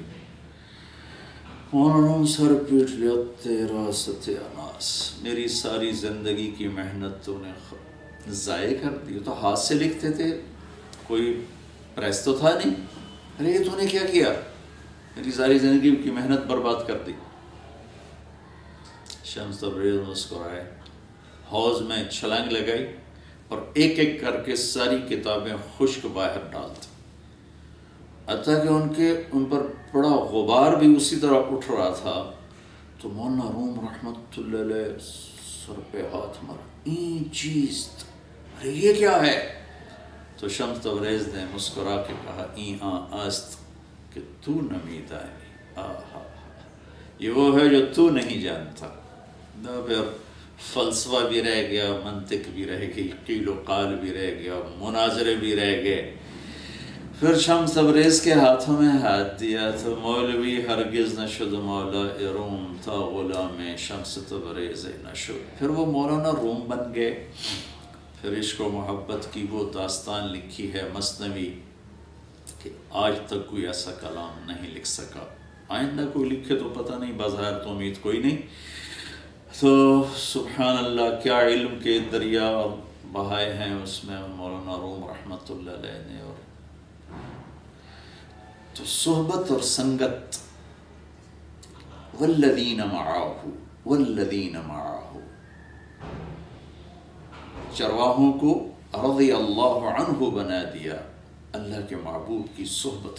مولانا سر پیٹ لیا، تیرا ستیہ ناس، میری ساری زندگی کی محنت تو نے ضائع کر دی. تو ہاتھ سے لکھتے تھے، کوئی پریس تو تھا نہیں. ارے یہ تو نے کیا کیا؟ میری ساری زندگی کی محنت برباد کر دی. شمس تبریز مسکرائے، حوض میں چھلانگ لگائی اور ایک ایک کر کے ساری کتابیں خشک باہر ڈالتی، حتیٰ کہ ان پر بڑا غبار بھی اسی طرح اٹھ رہا تھا. تو مولانا روم رحمت اللہ علیہ سر پہ ہاتھ مارا، این چیز، ارے یہ کیا ہے؟ تو شمس تبریز نے مسکرا کے کہا، این است کہ تو نمی دانی. یہ وہ ہے جو تو نہیں جانتا. پھر فلسفہ بھی رہ گیا، منطق بھی رہ گئی، قیل و قال بھی رہ گیا، مناظرے بھی رہ گئے. پھر شمس تبریز کے ہاتھوں میں ہاتھ دیا تو مولوی ہرگز نشد مولا روم تھا غلام شمس تبریز نشد. پھر وہ مولانا روم بن گئے. پھر عشق و محبت کی وہ داستان لکھی ہے مثنوی کہ آج تک کوئی ایسا کلام نہیں لکھ سکا. آئندہ کوئی لکھے تو پتہ نہیں، بظاہر تو امید کوئی نہیں. تو سبحان اللہ، کیا علم کے دریا بہائے ہیں اس میں مولانا روم رحمۃ اللہ علیہ نے. اور تو صحبت اور سنگت، والذین معاہ، چرواہوں کو رضی اللہ عنہ بنا دیا، اللہ کے محبوب کی صحبت.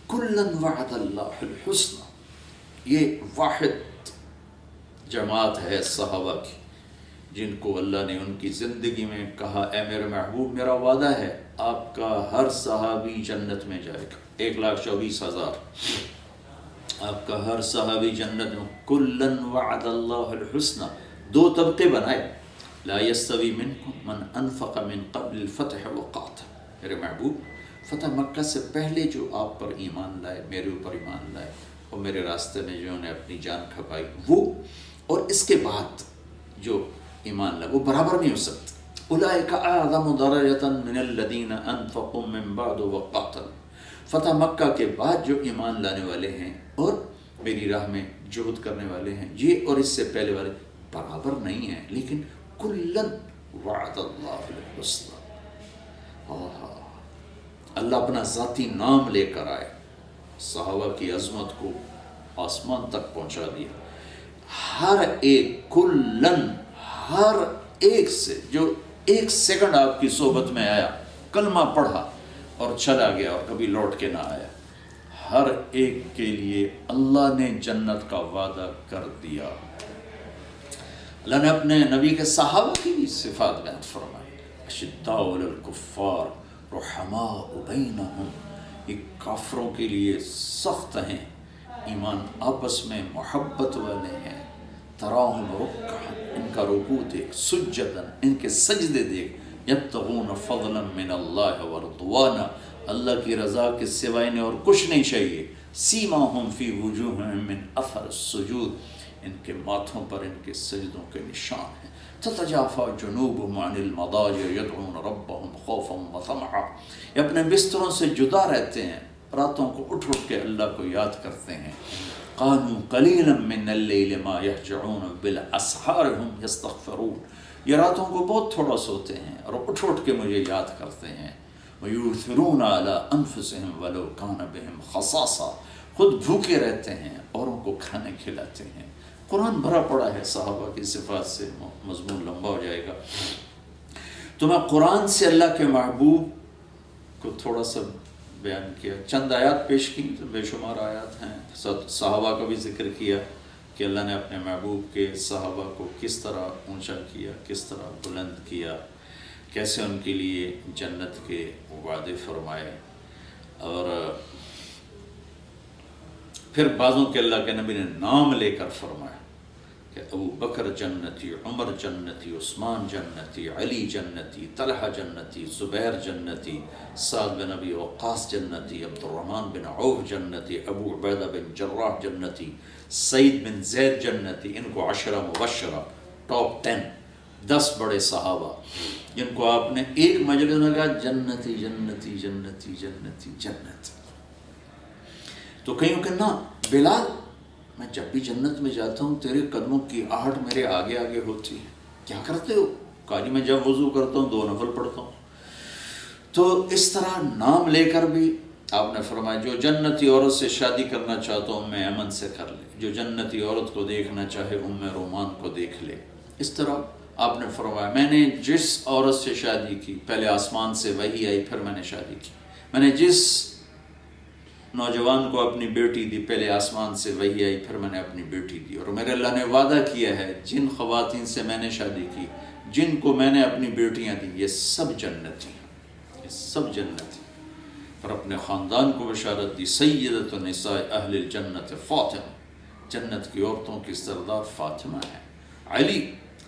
کلن وعد اللہ الحسنى، یہ واحد جماعت ہے صحابہ کی جن کو اللہ نے ان کی زندگی میں کہا، اے میرے محبوب، میرا وعدہ ہے آپ کا ہر صحابی جنت میں جائے گا. 1,24,000 آپ کا ہر صحابی جنت میں. کلن وعد اللہ الحسنى، 2 طبقے بنائے، لا یستوی منکم من انفق من قبل الفتح وقاتل. میرے محبوب، فتح مکہ سے پہلے جو آپ پر ایمان لائے، میرے اوپر ایمان لائے اور میرے راستے میں جنہوں نے اپنی جان کھپائی، وہ اور اس کے بعد جو ایمان لائے وہ برابر نہیں ہو سکتے. اولئک اعظم درجۃ من الذین انفقوا من بعد وقاتلوا. فتح مکہ کے بعد جو ایمان لانے والے ہیں اور میری راہ میں جہد کرنے والے ہیں، یہ اور اس سے پہلے والے برابر نہیں ہیں، لیکن کلن وعد اللہ الحسنی. اللہ اپنا ذاتی نام لے کر آئے، صحابہ کی عظمت کو آسمان تک پہنچا دیا. ہر ایک کلن، ہر ایک سے جو ایک سیکنڈ آپ کی صحبت میں آیا، کلمہ پڑھا اور چلا گیا اور کبھی لوٹ کے نہ آیا، ہر ایک کے لیے اللہ نے جنت کا وعدہ کر دیا. اللہ نے اپنے نبی کے صحابہ کی بھی صفات بیان فرمائی. اشداء علی الکفار رحماء بینہم، یہ کافروں کے لیے سخت ہیں، ایمان آپس میں محبت والے ہیں. تراہم رکعا، ان کا رکوع دیکھ، سجدن، ان کے سجدے دیکھ، یبتغون فضلا من اللہ ورضوانا، اللہ کی رضا کے سوائے انہیں اور کچھ نہیں چاہیے. سیماہم فی وجوہہم من اثر السجود، ان کے ماتھوں پر ان کے سجدوں کے نشان ہیں. تتجافی جنوبہم عن المضاجع یدعون ربہم خوفا وطمعا، یہ اپنے بستروں سے جدا رہتے ہیں، راتوں کو اٹھ کے اللہ کو یاد کرتے ہیں. قالوا قلیلا من اللیل ما یہجعون بالاسحار ہم یستغفرون، یہ راتوں کو بہت تھوڑا سوتے ہیں اور اٹھ کے مجھے یاد کرتے ہیں. وَيُؤْثِرُونَ عَلَىٰ أَنفُسِهِمْ وَلَوْ كَانَ بِهِمْ خَصَاصَةٌ، خود بھوکے رہتے ہیں، اوروں کو کھانے کھلاتے ہیں. قرآن بھرا پڑا ہے صحابہ کی صفات سے، مضمون لمبا ہو جائے گا. تو میں قرآن سے اللہ کے محبوب کو تھوڑا سا بیان کیا، چند آیات پیش کی، تو بے شمار آیات ہیں. صحابہ کا بھی ذکر کیا کہ اللہ نے اپنے محبوب کے صحابہ کو کس طرح اونچا کیا، کس طرح بلند کیا، کیسے ان کے لیے جنت کے وعدے فرمائے. اور پھر بعضوں کے اللہ کے نبی نے نام لے کر فرمایا کہ ابو بکر جنتی، عمر جنتی، عثمان جنتی، علی جنتی، طلحہ جنتی، زبیر جنتی، سعد بن ابی وقاص جنتی، عبد الرحمن بن عوف جنتی، ابو عبیدہ بن جراح جنتی، سعید بن زید جنتی. ان کو عشرہ مبشرہ، ٹاپ 10 بڑے صحابہ جن کو آپ نے ایک مجلس میں کہا جنتی جنتی جنتی جنتی جنت. تو کہیں کہ نہ بلال، میں جب بھی جنت میں جاتا ہوں تیرے قدموں کی آہٹ میرے آگے آگے ہوتی ہے. کیا کرتے ہو؟ کہا جی میں جب وضو کرتا ہوں 2 نفل پڑھتا ہوں. تو اس طرح نام لے کر بھی آپ نے فرمایا جو جنتی عورت سے شادی کرنا چاہتا ہوں میں امن سے کر لے، جو جنتی عورت کو دیکھنا چاہے رومان کو دیکھ لے. اس طرح آپ نے فرمایا میں نے جس عورت سے شادی کی، پہلے آسمان سے وحی آئی پھر میں نے شادی کی. میں نے جس نوجوان کو اپنی بیٹی دی، پہلے آسمان سے وحی آئی پھر میں نے اپنی بیٹی دی. اور میرے اللہ نے وعدہ کیا ہے جن خواتین سے میں نے شادی کی، جن کو میں نے اپنی بیٹیاں دی، یہ سب جنتی ہیں، یہ سب جنتی. اور اپنے خاندان کو بشارت دی، سیدۃ النساء اہل الجنت فاطمہ، جنت کی عورتوں کی سردار فاطمہ ہے. علی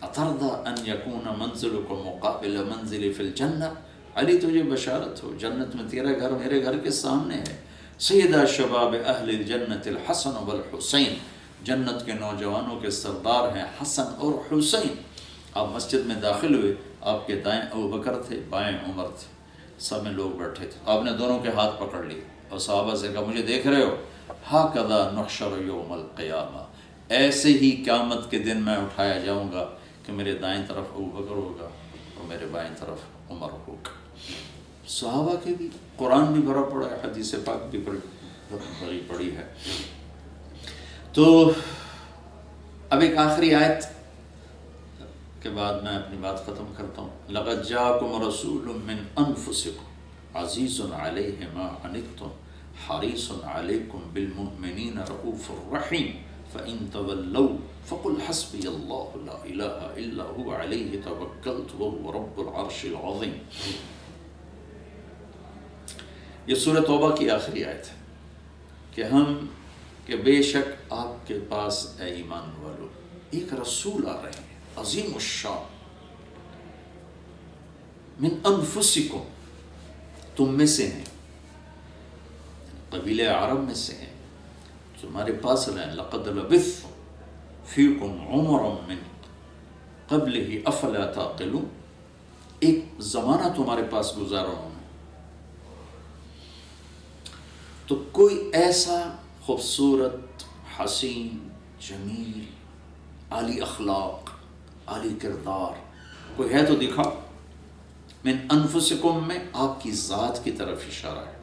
اترضی ان یکون منزلک مقابل منزلی فی الجنہ، علی تجھے بشارت ہو جنت میں تیرا گھر میرے گھر کے سامنے ہے. سیدہ شباب اہل الجنت الحسن والحسین، جنت کے نوجوانوں کے سردار ہیں حسن اور حسین. آپ مسجد میں داخل ہوئے، آپ کے دائیں ابو بکر تھے، بائیں عمر تھے، سب میں لوگ بیٹھے تھے. آپ نے دونوں کے ہاتھ پکڑ لیے اور صحابہ سے کہا مجھے دیکھ رہے ہو، ھاکذا نحشر یوم القیامہ، ایسے ہی قیامت کے دن میں اٹھایا جاؤں گا کہ میرے دائیں طرف ابو بکر ہوگا اور میرے بائیں طرف عمر ہوگا. صحابہ کے بھی قرآن بھی بھرا پڑا ہے، حدیث پاک بھی بھری پڑی ہے. تو اب ایک آخری آیت کے بعد میں اپنی بات ختم کرتا ہوں. لقد جاءکم رسول من انفسکم عزیز علیہ ما عنتم حریص علیکم بالمؤمنین رؤوف رحیم فإن تولوا فقل حسبی اللہ لا الہ الا هو علیہ توکلت وهو رب العرش العظیم. یہ سورہ توبہ کی آخری آیت ہے کہ بے شک آپ کے پاس اے ایمان والو ایک رسول آ رہے ہیں عظیم الشان، من انفسکم، تم میں سے ہیں، قبیلہ عرب میں سے ہیں، تمہارے پاس رہے. لقد لبثتم فیکم عمر من قبلہ افلا تعقلون، ایک زمانہ تمہارے پاس گزارا ہوں میں، تو کوئی ایسا خوبصورت، حسین، جمیل، عالی اخلاق، عالی کردار کوئی ہے تو دکھاؤ۔ من انفسکم میں آپ کی ذات کی طرف اشارہ ہے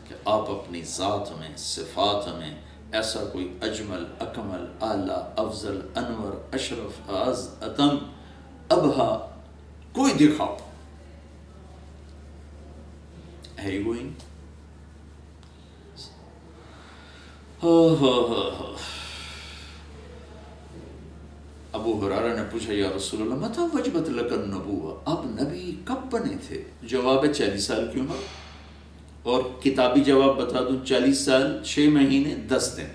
کہ آپ اپنی ذات میں، صفات میں ایسا کوئی اجمل، اکمل، اعلیٰ، افضل، انور، اشرف، اعز، اتم، ابہا کوئی دکھاؤ۔ ہے ہی کوئی نہیں۔ ابو ہریرہ نے پوچھا یا رسول اللہ متی وجبت لک النبوہ، آپ نبی کب بنے تھے؟ جواب ہے 40 سال کی عمر، اور کتابی جواب بتا دوں 40 سال 6 مہینے 10 دن۔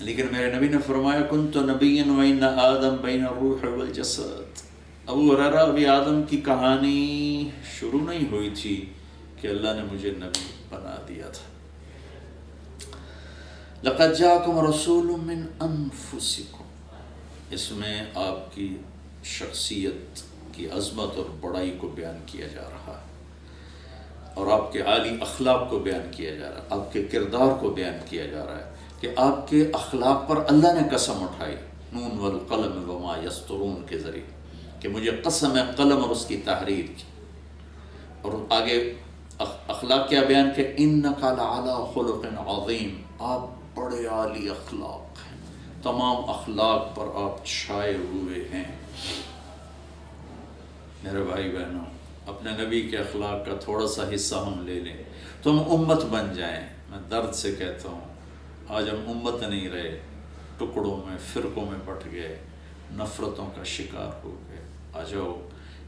لیکن میرے نبی نے فرمایا کنت نبیا وان آدم بین الروح والجسد۔ ابو ہریرہ ابھی آدم کی کہانی شروع نہیں ہوئی تھی کہ اللہ نے مجھے نبی بنا دیا تھا۔ لقد جاءکم رسول من انفسکم، اس میں آپ کی شخصیت کی عظمت اور بڑائی کو بیان کیا جا رہا ہے، اور آپ کے عالی اخلاق کو بیان کیا جا رہا ہے، آپ کے کردار کو بیان کیا جا رہا ہے کہ آپ کے اخلاق پر اللہ نے قسم اٹھائی، نون والقلم وما یسطرون کے ذریعے، کہ مجھے قسم ہے قلم اور اس کی تحریر کی۔ اور آگے اخلاق کیا بیان کہ انک لعلی خلق عظیم، آپ بڑے عالی اخلاق ہیں، تمام اخلاق پر آپ چھائے ہوئے ہیں۔ میرے بھائی بہنوں، اپنے نبی کے اخلاق کا تھوڑا سا حصہ ہم لے لیں تو ہم امت بن جائیں۔ میں درد سے کہتا ہوں آج ہم امت نہیں رہے، ٹکڑوں میں، فرقوں میں بٹ گئے، نفرتوں کا شکار ہو گئے۔ آ جاؤ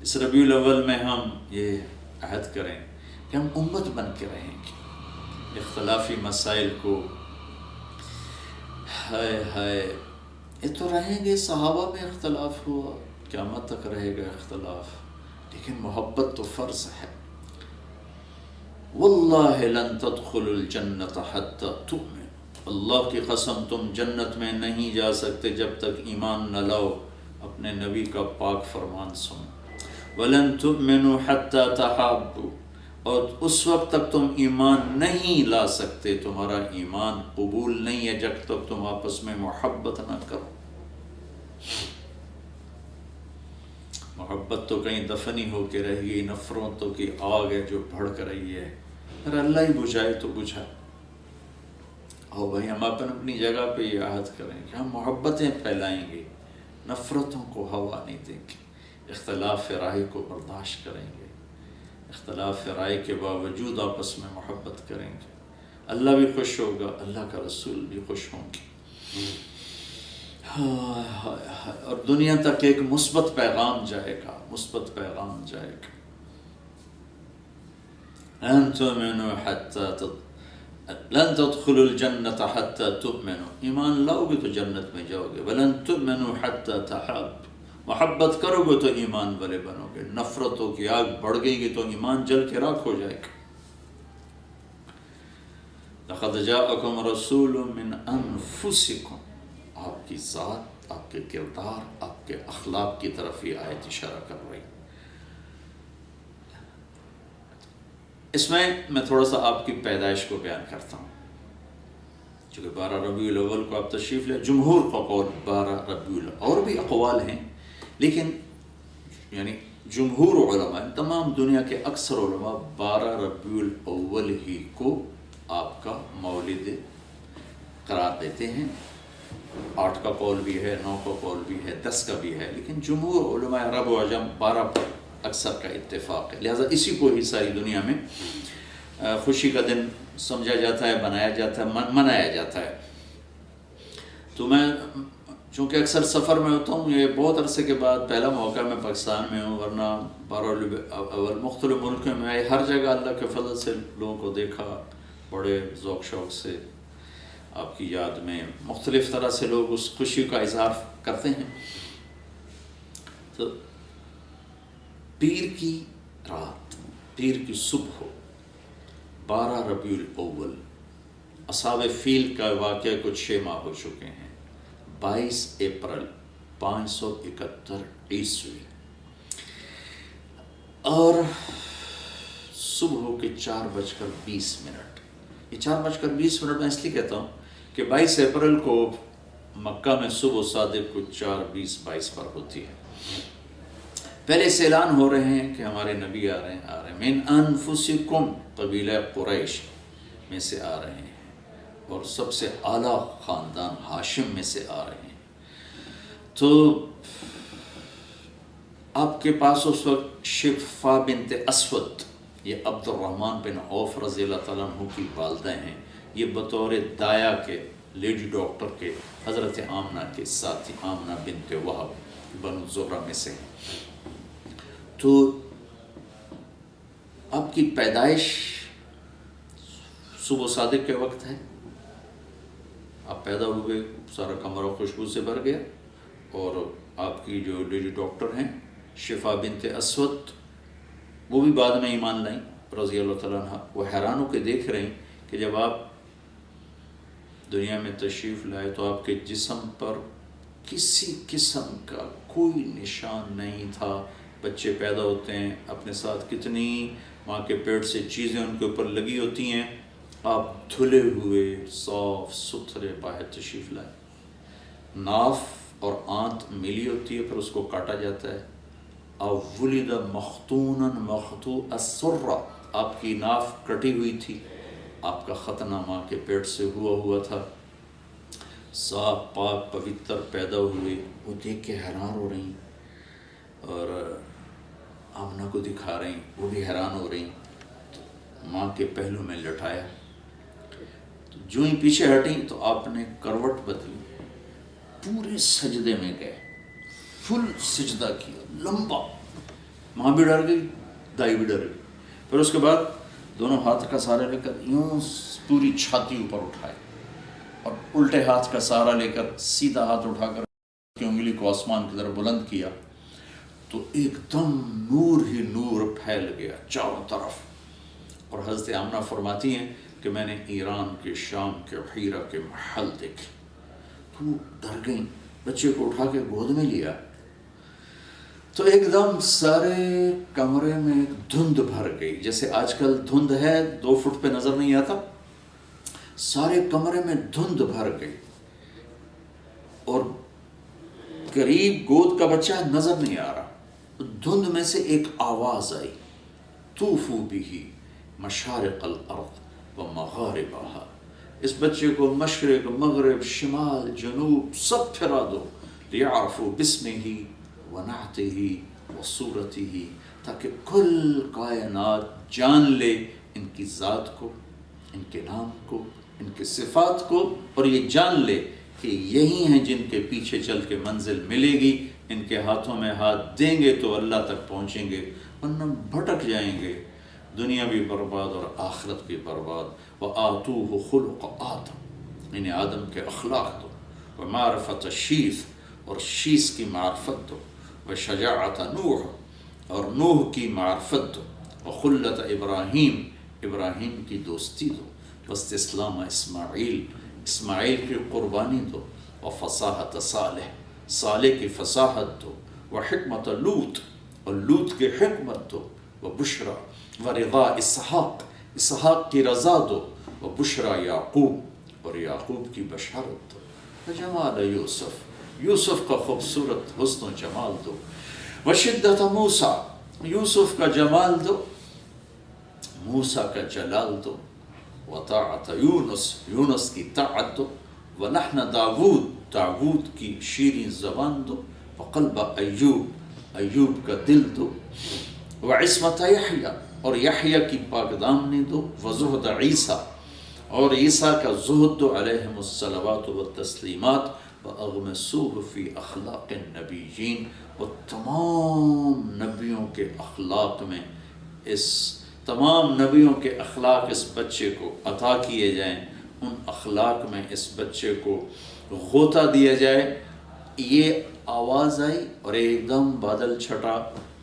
اس ربیع الاول میں ہم یہ عہد کریں کہ ہم امت بن کے رہیں گے، اختلافی مسائل کو ہائے یہ تو رہیں گے، صحابہ میں اختلاف ہوا، قیامت تک رہے گا اختلاف، لیکن محبت تو فرض ہے۔ واللہ لن تدخلوا الجنت حتی تؤمنوا، اللہ کی قسم تم جنت میں نہیں جا سکتے جب تک ایمان نہ لاؤ، اپنے نبی کا پاک فرمان سنو۔ وَلَن تُؤْمِنُوا حَتَّى تَحَابُّوا، اور اس وقت تک تم ایمان نہیں لا سکتے، تمہارا ایمان قبول نہیں ہے جب تک تم آپس میں محبت نہ کرو۔ محبت تو کہیں دفنی ہو کے رہ گئی، نفرتوں کی آگ ہے جو بھڑک رہی ہے، اگر اللہ ہی بجھائے تو بجھا۔ اور بھائی ہم اپنی جگہ پہ یہ عہد کریں کہ ہم محبتیں پھیلائیں گے، نفرتوں کو ہوا نہیں دیں گے، اختلاف رائے کو برداشت کریں گے، اختلاف رائے کے باوجود آپس میں محبت کریں گے، اللہ بھی خوش ہوگا، اللہ کا رسول بھی خوش ہوں گے، اور دنیا تک ایک مثبت پیغام جائے گا، مثبت پیغام جائے گا۔ لن تدخلوا الجنت حتی تؤمنوا، ایمان لاؤ گے تو جنت میں جاؤ گے۔ ولن تؤمنوا حتی تحابوا، محبت کرو گے تو ایمان والے بنو گے، نفرتوں کی آگ بڑھ گئی گی تو ایمان جل کے راکھ ہو جائے گا۔ لقد جاءکم رسول من انفسکم، آپ کی ذات، آپ کے کردار، آپ کے اخلاق کی طرف یہ آیت اشارہ کر رہی۔ اس میں تھوڑا سا آپ کی پیدائش کو بیان کرتا ہوں، چونکہ 12 ربیع الاول کو آپ تشریف لے، جمہور کا قول 12 ربیع الاول، اور بھی اقوال ہیں لیکن یعنی جمہور علماء، تمام دنیا کے اکثر علماء 12 ربیع الاول ہی کو آپ کا مولد قرار دیتے ہیں۔ 8 کا قول بھی ہے، 9 کا قول بھی ہے، 10 کا بھی ہے، لیکن جمہور علماء عرب و عجم 12 پر اکثر کا اتفاق ہے، لہٰذا اسی کو ہی ساری دنیا میں خوشی کا دن سمجھا جاتا ہے، بنایا جاتا ہے، منایا جاتا ہے۔ تو میں چونکہ اکثر سفر میں ہوتا ہوں، یہ بہت عرصے کے بعد پہلا موقع میں پاکستان میں ہوں، ورنہ 12 اول مختلف ملکوں میں ہر جگہ اللہ کے فضل سے لوگوں کو دیکھا، بڑے ذوق شوق سے آپ کی یاد میں مختلف طرح سے لوگ اس خوشی کا اظہار کرتے ہیں۔ تو پیر کی رات، پیر کی صبح، 12 ربیع الاول اصحاب فیل کا واقعہ کچھ 6 ماہ ہو چکے ہیں. 22 اپریل 571 عیسوی اور صبح کے 4:20. یہ 4:20 میں اس لیے کہتا ہوں کہ 22 اپریل کو مکہ میں صبح صادق کو 4:20-22 پر ہوتی ہے. پہلے سے اعلان ہو رہے ہیں کہ ہمارے نبی آ رہے ہیں. من انفسکم، قبیلہ قریش میں سے آ رہے ہیں اور سب سے اعلیٰ خاندان ہاشم میں سے آ رہے ہیں. تو آپ کے پاس اس وقت شفا بنت اسود، یہ عبد الرحمن بن عوف رضی اللہ تعالیٰ عنہ کی والدہ ہیں. یہ بطور دایا کے، لیڈی ڈاکٹر کے، حضرت آمنہ کے ساتھی، آمنہ بنت وہب بنو زہرہ میں سے ہیں. تو آپ کی پیدائش صبح صادق کے وقت ہے. آپ پیدا ہوئے، سارا کمرہ خوشبو سے بھر گیا. اور آپ کی جو لیڈی ڈاکٹر ہیں شفا بنت اسود، وہ بھی بعد میں ایمان لائیں رضی اللہ تعالیٰ عنہ. وہ حیران ہو کے دیکھ رہی کہ جب آپ دنیا میں تشریف لائے تو آپ کے جسم پر کسی قسم کا کوئی نشان نہیں تھا. بچے پیدا ہوتے ہیں، اپنے ساتھ کتنی ماں کے پیٹ سے چیزیں ان کے اوپر لگی ہوتی ہیں. آپ دھلے ہوئے صاف ستھرے باہر تشریف لائے. ناف اور آنت ملی ہوتی ہے، پھر اس کو کاٹا جاتا ہے. ولد مختونا مخطوع السرہ، آپ کی ناف کٹی ہوئی تھی. آپ کا ختنہ ماں کے پیٹ سے ہوا تھا. صاف پاک پوتر پیدا ہوئے. وہ دیکھ کے حیران ہو رہی اور آمنہ کو دکھا رہی، وہ بھی حیران ہو رہی. ماں کے پہلو میں لٹایا. تو جو ہی پیچھے ہٹی تو آپ نے کروٹ بدلی، پورے سجدے میں گئے، فل سجدہ کیا لمبا. ماں بھی ڈر گئی، دائی بھی ڈر گئی. پھر اس کے بعد دونوں ہاتھ کا سہارا لے کر یوں پوری چھاتی اوپر اٹھائے اور الٹے ہاتھ کا سہارا لے کر سیدھا ہاتھ اٹھا کر کی انگلی کو آسمان کی طرف بلند کیا. تو ایک دم نور ہی نور پھیل گیا چاروں طرف. اور حضرت آمنہ فرماتی ہیں کہ میں نے ایران کے، شام کے، حیرہ کے محل دیکھے. تو ڈر گئیں، بچے کو اٹھا کے گود میں لیا. تو ایک دم سارے کمرے میں دھند بھر گئی. جیسے آج کل دھند ہے 2 فٹ پہ نظر نہیں آتا، سارے کمرے میں دھند بھر گئی. اور قریب گود کا بچہ نظر نہیں آ رہا. دھند میں سے ایک آواز آئی، طوفوا بہ مشارق الارض و مغاربہا. اس بچے کو مشرق، مغرب، شمال، جنوب سب پھرا دو. لیعرفوا باسمہ ونعتہ وصورتہ، تاکہ کل کائنات جان لے ان کی ذات کو، ان کے نام کو، ان کے صفات کو، اور یہ جان لے کہ یہی ہیں جن کے پیچھے چل کے منزل ملے گی. ان کے ہاتھوں میں ہاتھ دیں گے تو اللہ تک پہنچیں گے، ورنہ بھٹک جائیں گے. دنیا بھی برباد اور آخرت بھی برباد. وآتوہ خلق آدم، انہیں آدم کے اخلاق دو. ومعرفت شیث، اور شیث کی معرفت دو. وشجاعت نوح، اور نوح کی معرفت دو. وخلت ابراہیم، ابراہیم کی دوستی دو. واستسلام اسماعیل، اسماعیل کی قربانی دو. وفصاحت صالح، صالح کی فصاحت دو. وحکمت لوط، اور لوط کی حکمت دو. وبشرا ورضا اسحاق، اسحاق کی رضا دو. وبشرا یعقوب، اور یعقوب کی بشارت دو. وجمال یوسف، یوسف کا خوبصورت حسن و جمال دو. وشدت موسیٰ، یوسف کا جمال دو، موسیٰ کا جلال دو. وطاعت یونس، یونس کی طاعت دو. ولحن داود، داود کی شیریں زبان دو. وقلب ایوب، ایوب کا دل دو. وعصمت یحییٰ، اور یحییٰ کی پاک دامنی دو. وزہد عیسیٰ، اور عیسیٰ کا زہد دو علیہم الصلوات والتسلیمات. وَأَغْمَسُوهُ فِي أَخْلَاقِ النَّبِيِّينَ، اور تمام نبیوں کے اخلاق میں، اس تمام نبیوں کے اخلاق اس بچے کو عطا کیے جائیں. ان اخلاق میں اس بچے کو غوطہ دیا جائے. یہ آواز آئی اور ایک دم بادل چھٹا.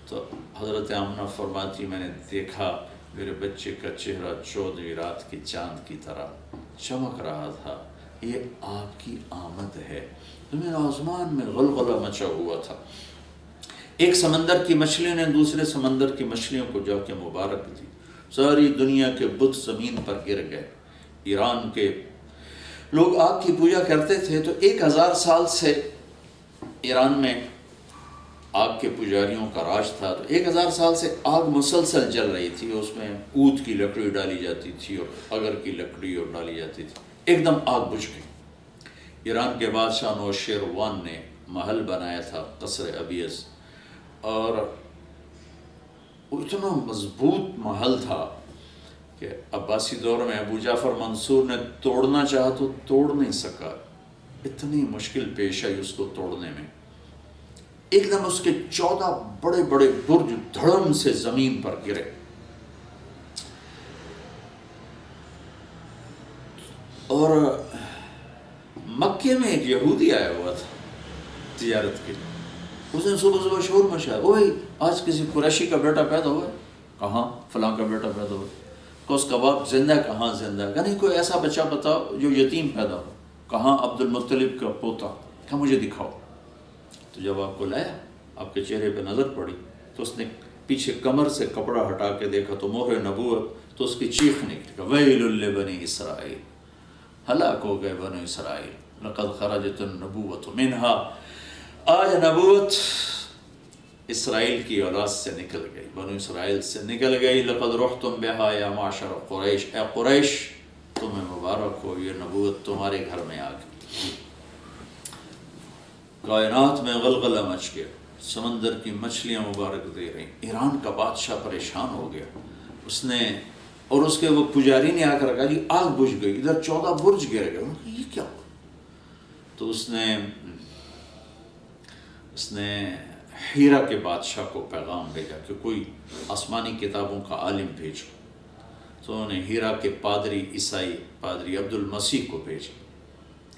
تو حضرت آمنہ فرماتی میں نے دیکھا میرے بچے کا چہرہ 14ویں رات کی چاند کی طرح چمک رہا تھا، یہ آپ کی آمد ہے۔ زمین آسمان میں غلغلہ مچا ہوا تھا۔ ایک سمندر کی مچھلیوں نے دوسرے سمندر کی مچھلیوں کو جا کے مبارک دی، ساری دنیا کے بت زمین پر گر گئے۔ ایران کے لوگ آگ کی پوجا کرتے تھے، تو 1000 سال سے ایران میں آگ کے پجاریوں کا راج تھا، تو 1000 سال سے آگ مسلسل جل رہی تھی، اس میں اود کی لکڑی ڈالی جاتی تھی اور اگر کی لکڑی اور ڈالی جاتی تھی، ایک دم آگ بجھ گئی۔ ایران کے بادشاہ نوشیروان نے محل بنایا تھا قصر ابیض، اور وہ اتنا مضبوط محل تھا کہ عباسی دور میں ابو جعفر منصور نے توڑنا چاہا تو توڑ نہیں سکا، اتنی مشکل پیش آئی اس کو توڑنے میں۔ ایک دم اس کے 14 بڑے بڑے برج دھڑم سے زمین پر گرے، اور مکے میں ایک یہودی آیا ہوا تھا تجارت کے لیے، اس نے صبح صبح شور مچایا، اوہ آج کسی قریشی کا بیٹا پیدا ہوا ہے؟ کہاں؟ فلاں کا بیٹا پیدا ہوا ہے۔ کوس کباب زندہ؟ کہاں زندہ؟ کہ نہیں کوئی ایسا بچہ بتاؤ جو یتیم پیدا ہو۔ کہاں؟ عبد المطلب کا پوتا۔ کہا مجھے دکھاؤ۔ تو جب آپ کو لایا، آپ کے چہرے پہ نظر پڑی، تو اس نے پیچھے کمر سے کپڑا ہٹا کے دیکھا تو مہر نبوت، تو اس کی چیخ نکلی، ویل لبنی اسرائیل، ہلاک ہو گئے بنو اسرائیل، لقد خرجت النبوۃ منہا، آج نبوت اسرائیل کی اولاد سے نکل گئی، بنو اسرائیل سے نکل گئی۔ لقد رحتم بہا یا معشر قریش، اے قریش تمہیں مبارک ہو، یہ نبوت تمہارے گھر میں آ گئی۔ کائنات میں غلغلہ مچ گیا، سمندر کی مچھلیاں مبارک دے رہی۔ ایران کا بادشاہ پریشان ہو گیا، اس نے اور اس کے وہ پجاری نے آ کر کہا جی آگ بجھ گئی، ادھر 14 برج گر گئے۔ انہوں نے کہا یہ کیا ہوا؟ تو اس نے ہیرا کے بادشاہ کو پیغام بھیجا کہ کوئی آسمانی کتابوں کا عالم بھیجو۔ تو انہوں نے ہیرا کے پادری، عیسائی پادری عبد المسیح کو بھیجا۔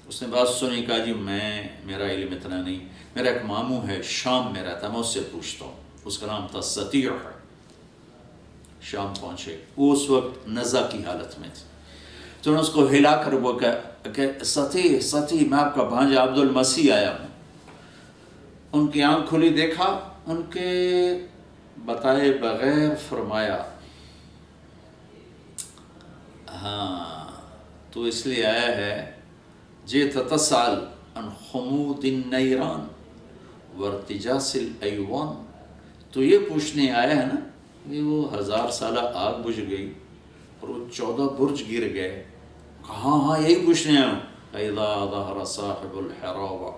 اس نے بات سنی، کہا جی میرا علم اتنا نہیں، میرا ایک ماموں ہے شام میں رہتا، میں اس سے پوچھتا ہوں۔ اس کا نام تھا ستیع۔ شام پہنچے، وہ اس وقت نزا کی حالت میں تھے، تو انہوں نے اس کو ہلا کر وہ کہ ستیع میں آپ کا بھانجا عبد المسیح آیا ہوں۔ ان کی آنکھ کھلی، دیکھا، ان کے بتائے بغیر فرمایا ہاں تو اس لیے آیا ہے جیت تسأل عن خمود النیران وارتجاس الایوان، تو یہ پوچھنے آیا ہے نا کہ وہ 1000 سالہ آگ بجھ گئی اور وہ 14 برج گر گئے، کہاں؟ ہاں یہی پوچھنے آیا ہوں۔ اذا ظہر صاحب الحراوہ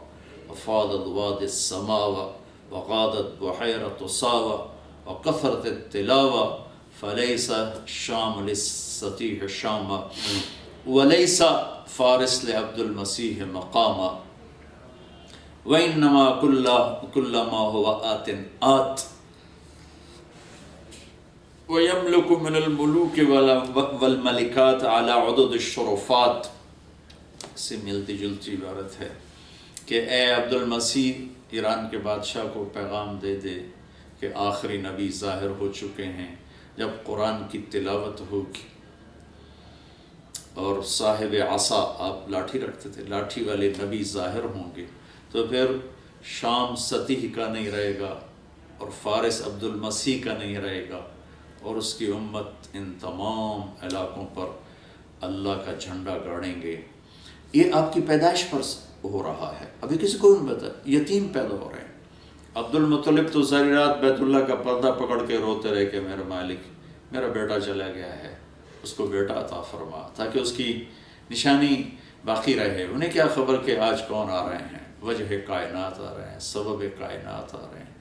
وفاضت واد السماوہ وغادت بحیرۃ صاوہ وکثرت التلاوہ فلیس شام للستیح شامہ ولیس فارس لعبد المسیح مقامہ وإنما كل ما هو آت آت وَيَمْلُكُ مِنَ الْمُلُوكِ وَالْمَلِكَاتِ عَلَى عُدُدِ الشُّرُفَاتِ، اس سے ملتی جلتی عبارت ہے کہ اے عبد المسیح ایران کے بادشاہ کو پیغام دے دے کہ آخری نبی ظاہر ہو چکے ہیں۔ جب قرآن کی تلاوت ہوگی اور صاحب عصا، آپ لاٹھی رکھتے تھے، لاٹھی والے نبی ظاہر ہوں گے، تو پھر شام ستیح کا نہیں رہے گا اور فارس عبد المسیح کا نہیں رہے گا، اور اس کی امت ان تمام علاقوں پر اللہ کا جھنڈا گاڑیں گے۔ یہ آپ کی پیدائش پر ہو رہا ہے، ابھی کسی کو نہیں پتا، یتیم پیدا ہو رہے ہیں۔ عبد المطلب تو ساری رات بیت اللہ کا پردہ پکڑ کے روتے رہے کہ میرا مالک، میرا بیٹا چلا گیا ہے، اس کو بیٹا عطا فرما، تاکہ اس کی نشانی باقی رہے۔ انہیں کیا خبر کہ آج کون آ رہے ہیں، وجہ کائنات آ رہے ہیں، سبب کائنات آ رہے ہیں،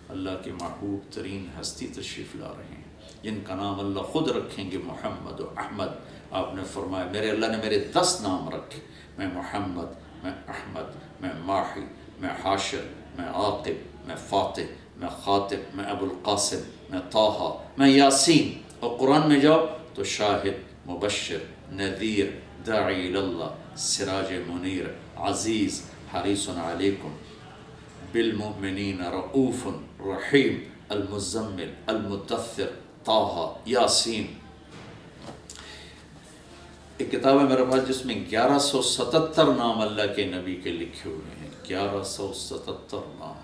اللہ کی محبوب ترین ہستی تشریف لا رہے ہیں، جن کا نام اللہ خود رکھیں گے، محمد و احمد۔ آپ نے فرمایا میرے اللہ نے میرے 10 نام رکھے، میں محمد، میں احمد، میں ماحی، میں حاشر، میں عاقب، میں فاتح، میں خاتم، میں ابو القاسم، میں طٰہٰ، میں یاسین۔ اور قرآن میں جاؤ تو شاہد، مبشر، نذیر، داعی اللہ، سراج منیر، عزیز، حریص علیکم بالمؤمنین رؤوف رحیم، المزمل، المدثر، طٰہٰ، یاسین۔ ایک کتاب ہے میرے پاس جس میں 1177 نام اللہ کے نبی کے لکھے ہوئے ہیں، 1177 نام۔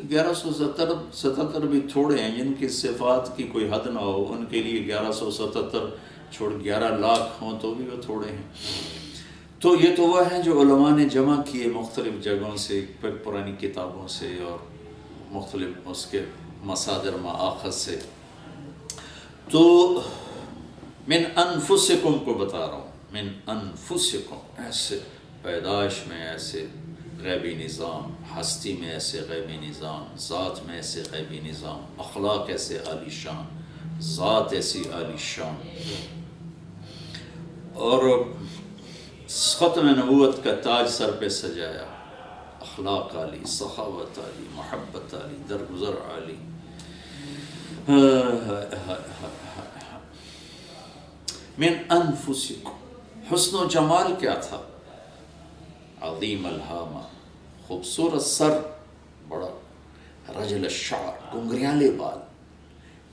1177 بھی تھوڑے ہیں، جن کی صفات کی کوئی حد نہ ہو ان کے لیے 1177 چھوڑ 11 لاکھ ہوں تو بھی وہ تھوڑے ہیں۔ تو یہ تو وہ ہیں جو علماء نے جمع کیے مختلف جگہوں سے، پرانی کتابوں سے اور مختلف اس کے مصادر مآخذ سے۔ تو من انفسکم کو بتا رہا ہوں، من انفسکم، ایسے پیدائش میں ایسے غیبی نظام، ہستی میں ایسے غیبی نظام، ذات میں ایسے غیبی نظام، اخلاق ایسے عالی شان، ذات ایسی عالی شان، اور ختم نبوت کا تاج سر پہ سجایا، اخلاق عالی، سخاوت عالی، محبت عالی، درگزر عالی۔ من انفسکم، حسن و جمال کیا تھا؟ عظیم الہامہ، خوبصورت سر، بڑا رجل الشعر، گنگریالے بال،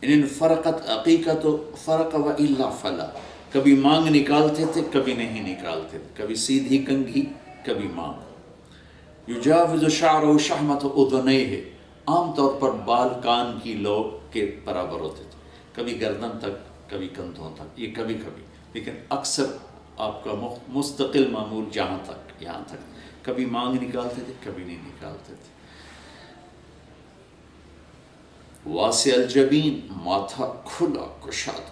ان فرقت عقیقت فرق و الا فلا، کبھی مانگ نکالتے تھے کبھی نہیں نکالتے تھے، کبھی سیدھی کنگھی کبھی مانگ۔ یجاوز شعرہ شحمۃ اذنیہ، عام طور پر بال کان کی لو کے برابر ہوتے تھے، کبھی گردن تک کبھی کندھوں تک، یہ کبھی کبھی، لیکن اکثر آپ کا مستقل معمول جہاں تک، یہاں تک، کبھی مانگ نکالتے تھے کبھی نہیں نکالتے تھے۔ واسع الجبین، ماتھا کھلا کشاد،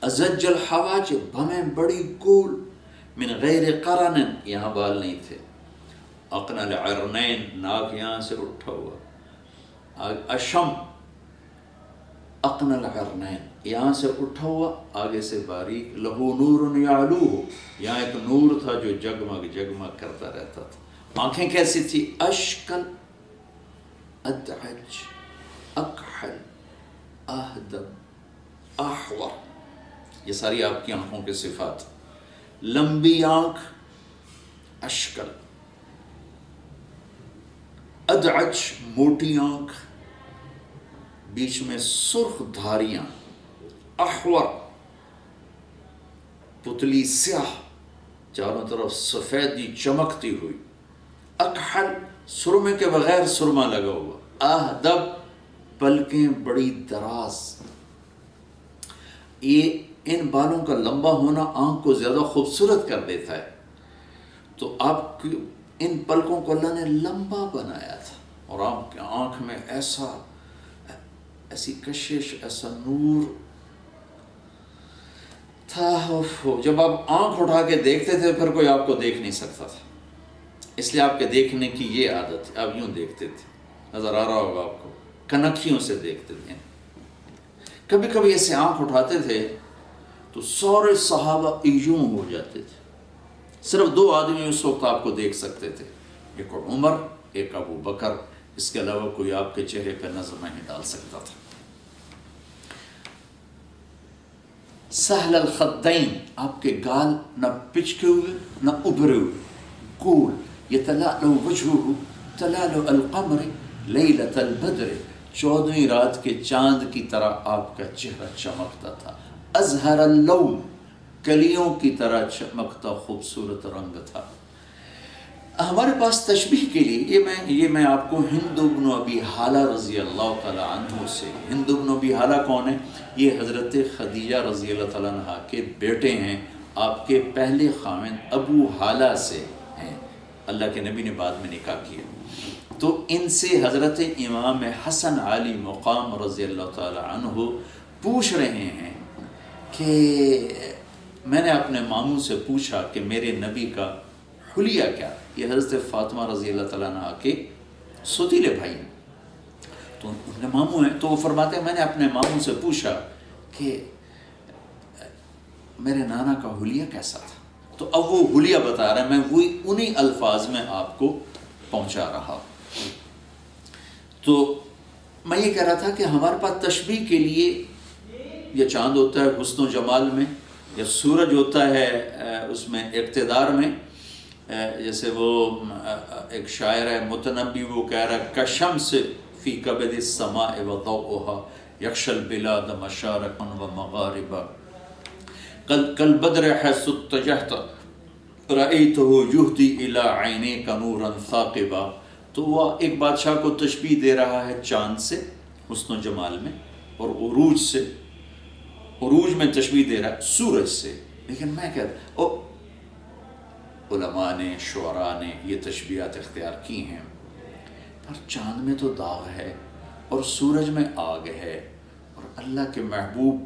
ازج الحواجب، بھمیں بڑی گول، من غیر قرن، یہاں بال نہیں تھے، اقن العرنین، ناک یہاں سے اٹھا ہوا، اشم، اقن العرنین، یہاں سے اٹھا ہوا آگے سے باریک، لہو نور یعلوہ، یہاں ایک نور تھا جو جگمگ جگمگ کرتا رہتا تھا۔ آنکھیں کیسی تھی؟ اشکل، ادعج، اکحل، اہدب، احور، یہ ساری آپ کی آنکھوں کے صفات۔ لمبی آنکھ، اشکل، ادعج، موٹی آنکھ، بیچ میں سرخ دھاریاں، احور، پتلی سیاہ، چاروں طرف سفیدی چمکتی ہوئی، اکحل، سرمے کے بغیر سرما لگا ہوا، اہدب، پلکیں بڑی دراز۔ یہ ان بالوں کا لمبا ہونا آنکھ کو زیادہ خوبصورت کر دیتا ہے، تو آپ کی ان پلکوں کو اللہ نے لمبا بنایا تھا، اور آپ کی آنکھ میں ایسی کشش، ایسا نور تھا، جب آپ آنکھ اٹھا کے دیکھتے تھے پھر کوئی آپ کو دیکھ نہیں سکتا تھا، اس لیے آپ کے دیکھنے کی یہ عادت ہے، آپ یوں دیکھتے تھے، نظر آ رہا ہوگا آپ کو، کنکھیوں سے دیکھتے تھے۔ کبھی کبھی ایسے آنکھ اٹھاتے تھے تو سارے صحابہ یوں ہو جاتے تھے، صرف 2 آدمی اس وقت آپ کو دیکھ سکتے تھے، ایک عمر، ایک ابو بکر، اس کے علاوہ کوئی آپ کے چہرے پہ نظر نہیں ڈال سکتا تھا۔ سہل الخدین، آپ کے گال نہ پچکے ہوئے نہ ابھرے ہوئے، گول، یتلألؤ وجہہ تلألؤ القمر لیلۃ البدر، 14ویں رات کے چاند کی طرح آپ کا چہرہ چمکتا تھا، ازہر اللون، کلیوں کی طرح چمکتا خوبصورت رنگ تھا۔ ہمارے پاس تشبیہ کے لیے یہ میں آپ کو ہند بن ابی حالہ رضی اللہ تعالیٰ عنہ سے، ہند بن ابی حالہ کون ہے؟ یہ حضرت خدیجہ رضی اللہ تعالیٰ عنہ کے بیٹے ہیں، آپ کے پہلے خاوند ابو حالہ سے ہیں، اللہ کے نبی نے بعد میں نکاح کیا، تو ان سے حضرت امام حسن علی مقام رضی اللہ تعالیٰ عنہ پوچھ رہے ہیں کہ میں نے اپنے ماموں سے پوچھا کہ میرے نبی کا حلیہ کیا؟ یہ حضرت فاطمہ رضی اللہ تعالیٰ عنہ کے سوتیلے بھائی ہیں، تو ان کے ماموں ہیں، تو وہ فرماتے ہیں میں نے اپنے ماموں سے پوچھا کہ میرے نانا کا حلیہ کیسا تھا، تو اب وہ حلیہ بتا رہا ہے، میں وہی انہی الفاظ میں آپ کو پہنچا رہا۔ تو میں یہ کہہ رہا تھا کہ ہمارے پاس تشبیہ کے لیے یہ چاند ہوتا ہے حسن و جمال میں، یا سورج ہوتا ہے اس میں اقتدار میں، جیسے وہ ایک شاعر ہے متنبی، وہ کہہ رہا ہے کشمس فی کبد السماء وضوءها یخشی البلاد مشارقا و مغاربا، کل بدر حیث اتجہت رأیتہ یہدی الی عینیک نورا ثاقبا. تو وہ ایک بادشاہ کو تشبیہ دے رہا ہے چاند سے حسن و جمال میں، اور عروج سے، عروج میں تشبیہ دے رہا ہے سورج سے. لیکن میں کہتا علماء نے، شعراء نے یہ تشبیہات اختیار کی ہیں، پر چاند میں تو داغ ہے اور سورج میں آگ ہے، اور اللہ کے محبوب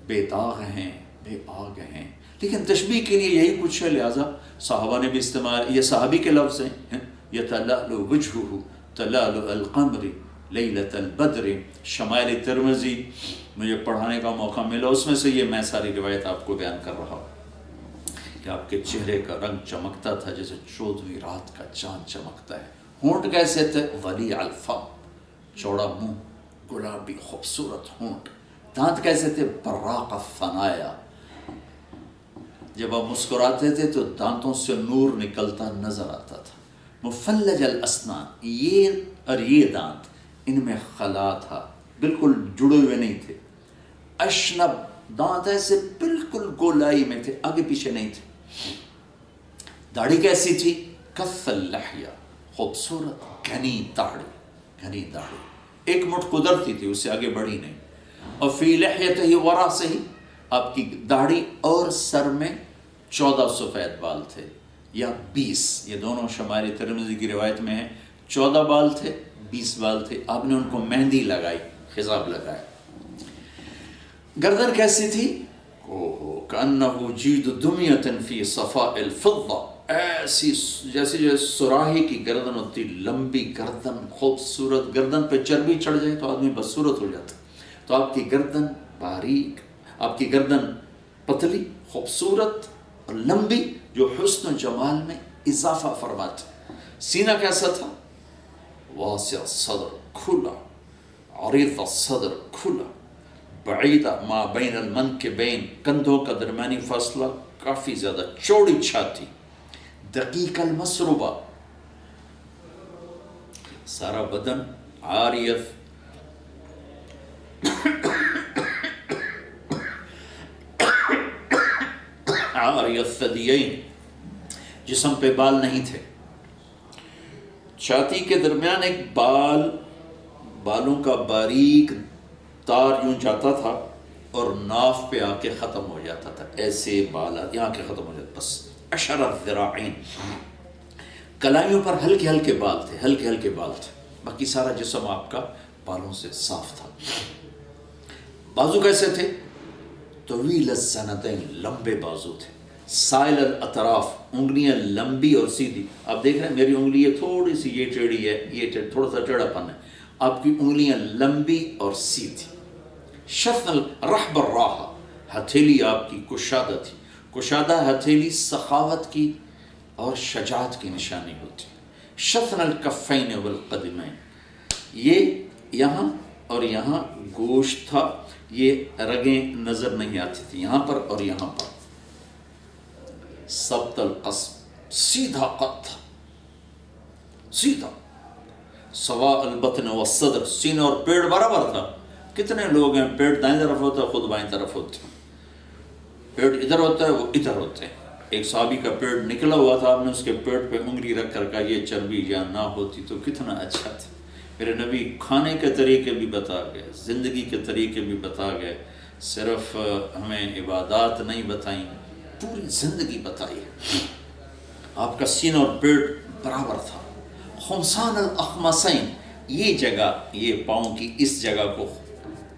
بے داغ ہیں، بے آگ ہیں. لیکن تشبیہ کے لیے یہی کچھ ہے، لہٰذا صحابہ نے بھی استعمال، یہ صحابی کے لفظ ہیں. یتلألؤ وجهه تلألؤ القمر لیلۃ البدر. شمائل ترمذی مجھے پڑھانے کا موقع ملا، اس میں سے یہ میں ساری روایت آپ کو بیان کر رہا ہوں کہ آپ کے چہرے کا رنگ چمکتا تھا جیسے 14ویں رات کا چاند چمکتا ہے. ہونٹ کیسے تھے؟ ولیع الفم، چوڑا منہ، گلابی خوبصورت ہونٹ. دانت کیسے تھے؟ براق الثنایا، جب آپ مسکراتے تھے تو دانتوں سے نور نکلتا نظر آتا تھا. مفلج الاسنان، یہ اور یہ دانت، ان میں خلا تھا، بالکل جڑے ہوئے نہیں تھے. اشنب، دانت ایسے بالکل گولائی میں تھے، آگے پیچھے نہیں تھے. داڑھی کیسی تھی؟ کث اللحیہ، خوبصورت گھنی داڑھی، گھنی داڑھی ایک مٹھ قدرتی تھی، اس سے آگے بڑھی نہیں. اور فی لحیتہ ورا سے ہی، آپ کی داڑھی اور سر میں 14 سفید بال تھے یا 20، یہ دونوں شمائل ترمذی کی روایت میں ہیں. 14 بال تھے، 20 بال تھے. آپ نے ان کو مہندی لگائی، خضاب لگایا. گردن کیسی تھی؟ کأنہ جید دمیۃ فی صفاء الفضہ، ایسی جیسے سراہی کی گردن ہوتی، لمبی گردن، خوبصورت. گردن پہ چربی چڑھ جائے تو آدمی بدصورت ہو جاتا. تو آپ کی گردن باریک، آپ کی گردن پتلی، خوبصورت اور لمبی، جو حسن و جمال میں اضافہ فرماتے. سینہ کیسا تھا؟ واسع صدر، کھلا، عریض الصدر، کھلا، بعید ما بین المنکبین، کندھوں کا درمیانی فاصلہ کافی زیادہ، چوڑی چھاتی. دقیق المسربہ، سارا بدن عاریت، عاریت الثدیین، جسم پہ بال نہیں تھے. چھاتی کے درمیان ایک بالوں کا باریک تار یوں جاتا تھا اور ناف پہ آ کے ختم ہو جاتا تھا. ایسے بال یہاں کے ختم ہو جاتے بس. اشر الذراعین، کلائیوں پر ہلکے ہلکے بال تھے، ہلکے ہلکے بال تھے. باقی سارا جسم آپ کا بالوں سے صاف تھا. بازو کیسے تھے؟ طویل الزنتین، لمبے بازو تھے. سائل الاطراف، انگلیاں لمبی اور سیدھی. آپ دیکھ رہے ہیں میری انگلی یہ تھوڑی سی یہ ٹیڑھی ہے، یہ تھوڑا سا ٹیڑھا پن ہے. آپ کی انگلیاں لمبی اور سیدھی. شفن رحب الراحہ، ہتھیلی آپ کی کشادہ تھی. کشادہ ہتھیلی سخاوت کی اور شجاعت کی نشانی ہوتی. شفن الکفین والقدمین، یہ یہاں اور یہاں گوشت تھا، یہ رگیں نظر نہیں آتی تھی یہاں پر اور یہاں پر. سبط القصب، سیدھا قد تھا، سیدھا. سواء البطن والصدر، سینہ اور پیٹ برابر تھا. کتنے لوگ ہیں پیٹ دائیں طرف ہوتا ہے، خود بائیں طرف ہوتے ہیں. پیٹ ادھر ہوتا ہے، وہ ادھر ہوتے ہیں. ایک صحابی کا پیٹ نکلا ہوا تھا، آپ نے اس کے پیٹ پہ انگلی رکھ کر کہا یہ چربی یا نہ ہوتی تو کتنا اچھا تھا. میرے نبی کھانے کے طریقے بھی بتا گئے، زندگی کے طریقے بھی بتا گئے. صرف ہمیں عبادات نہیں بتائیں، پوری زندگی بتائی. آپ کا سینہ اور پیٹ برابر تھا. خمسان الاخمصین، یہ جگہ، یہ پاؤں کی اس جگہ کو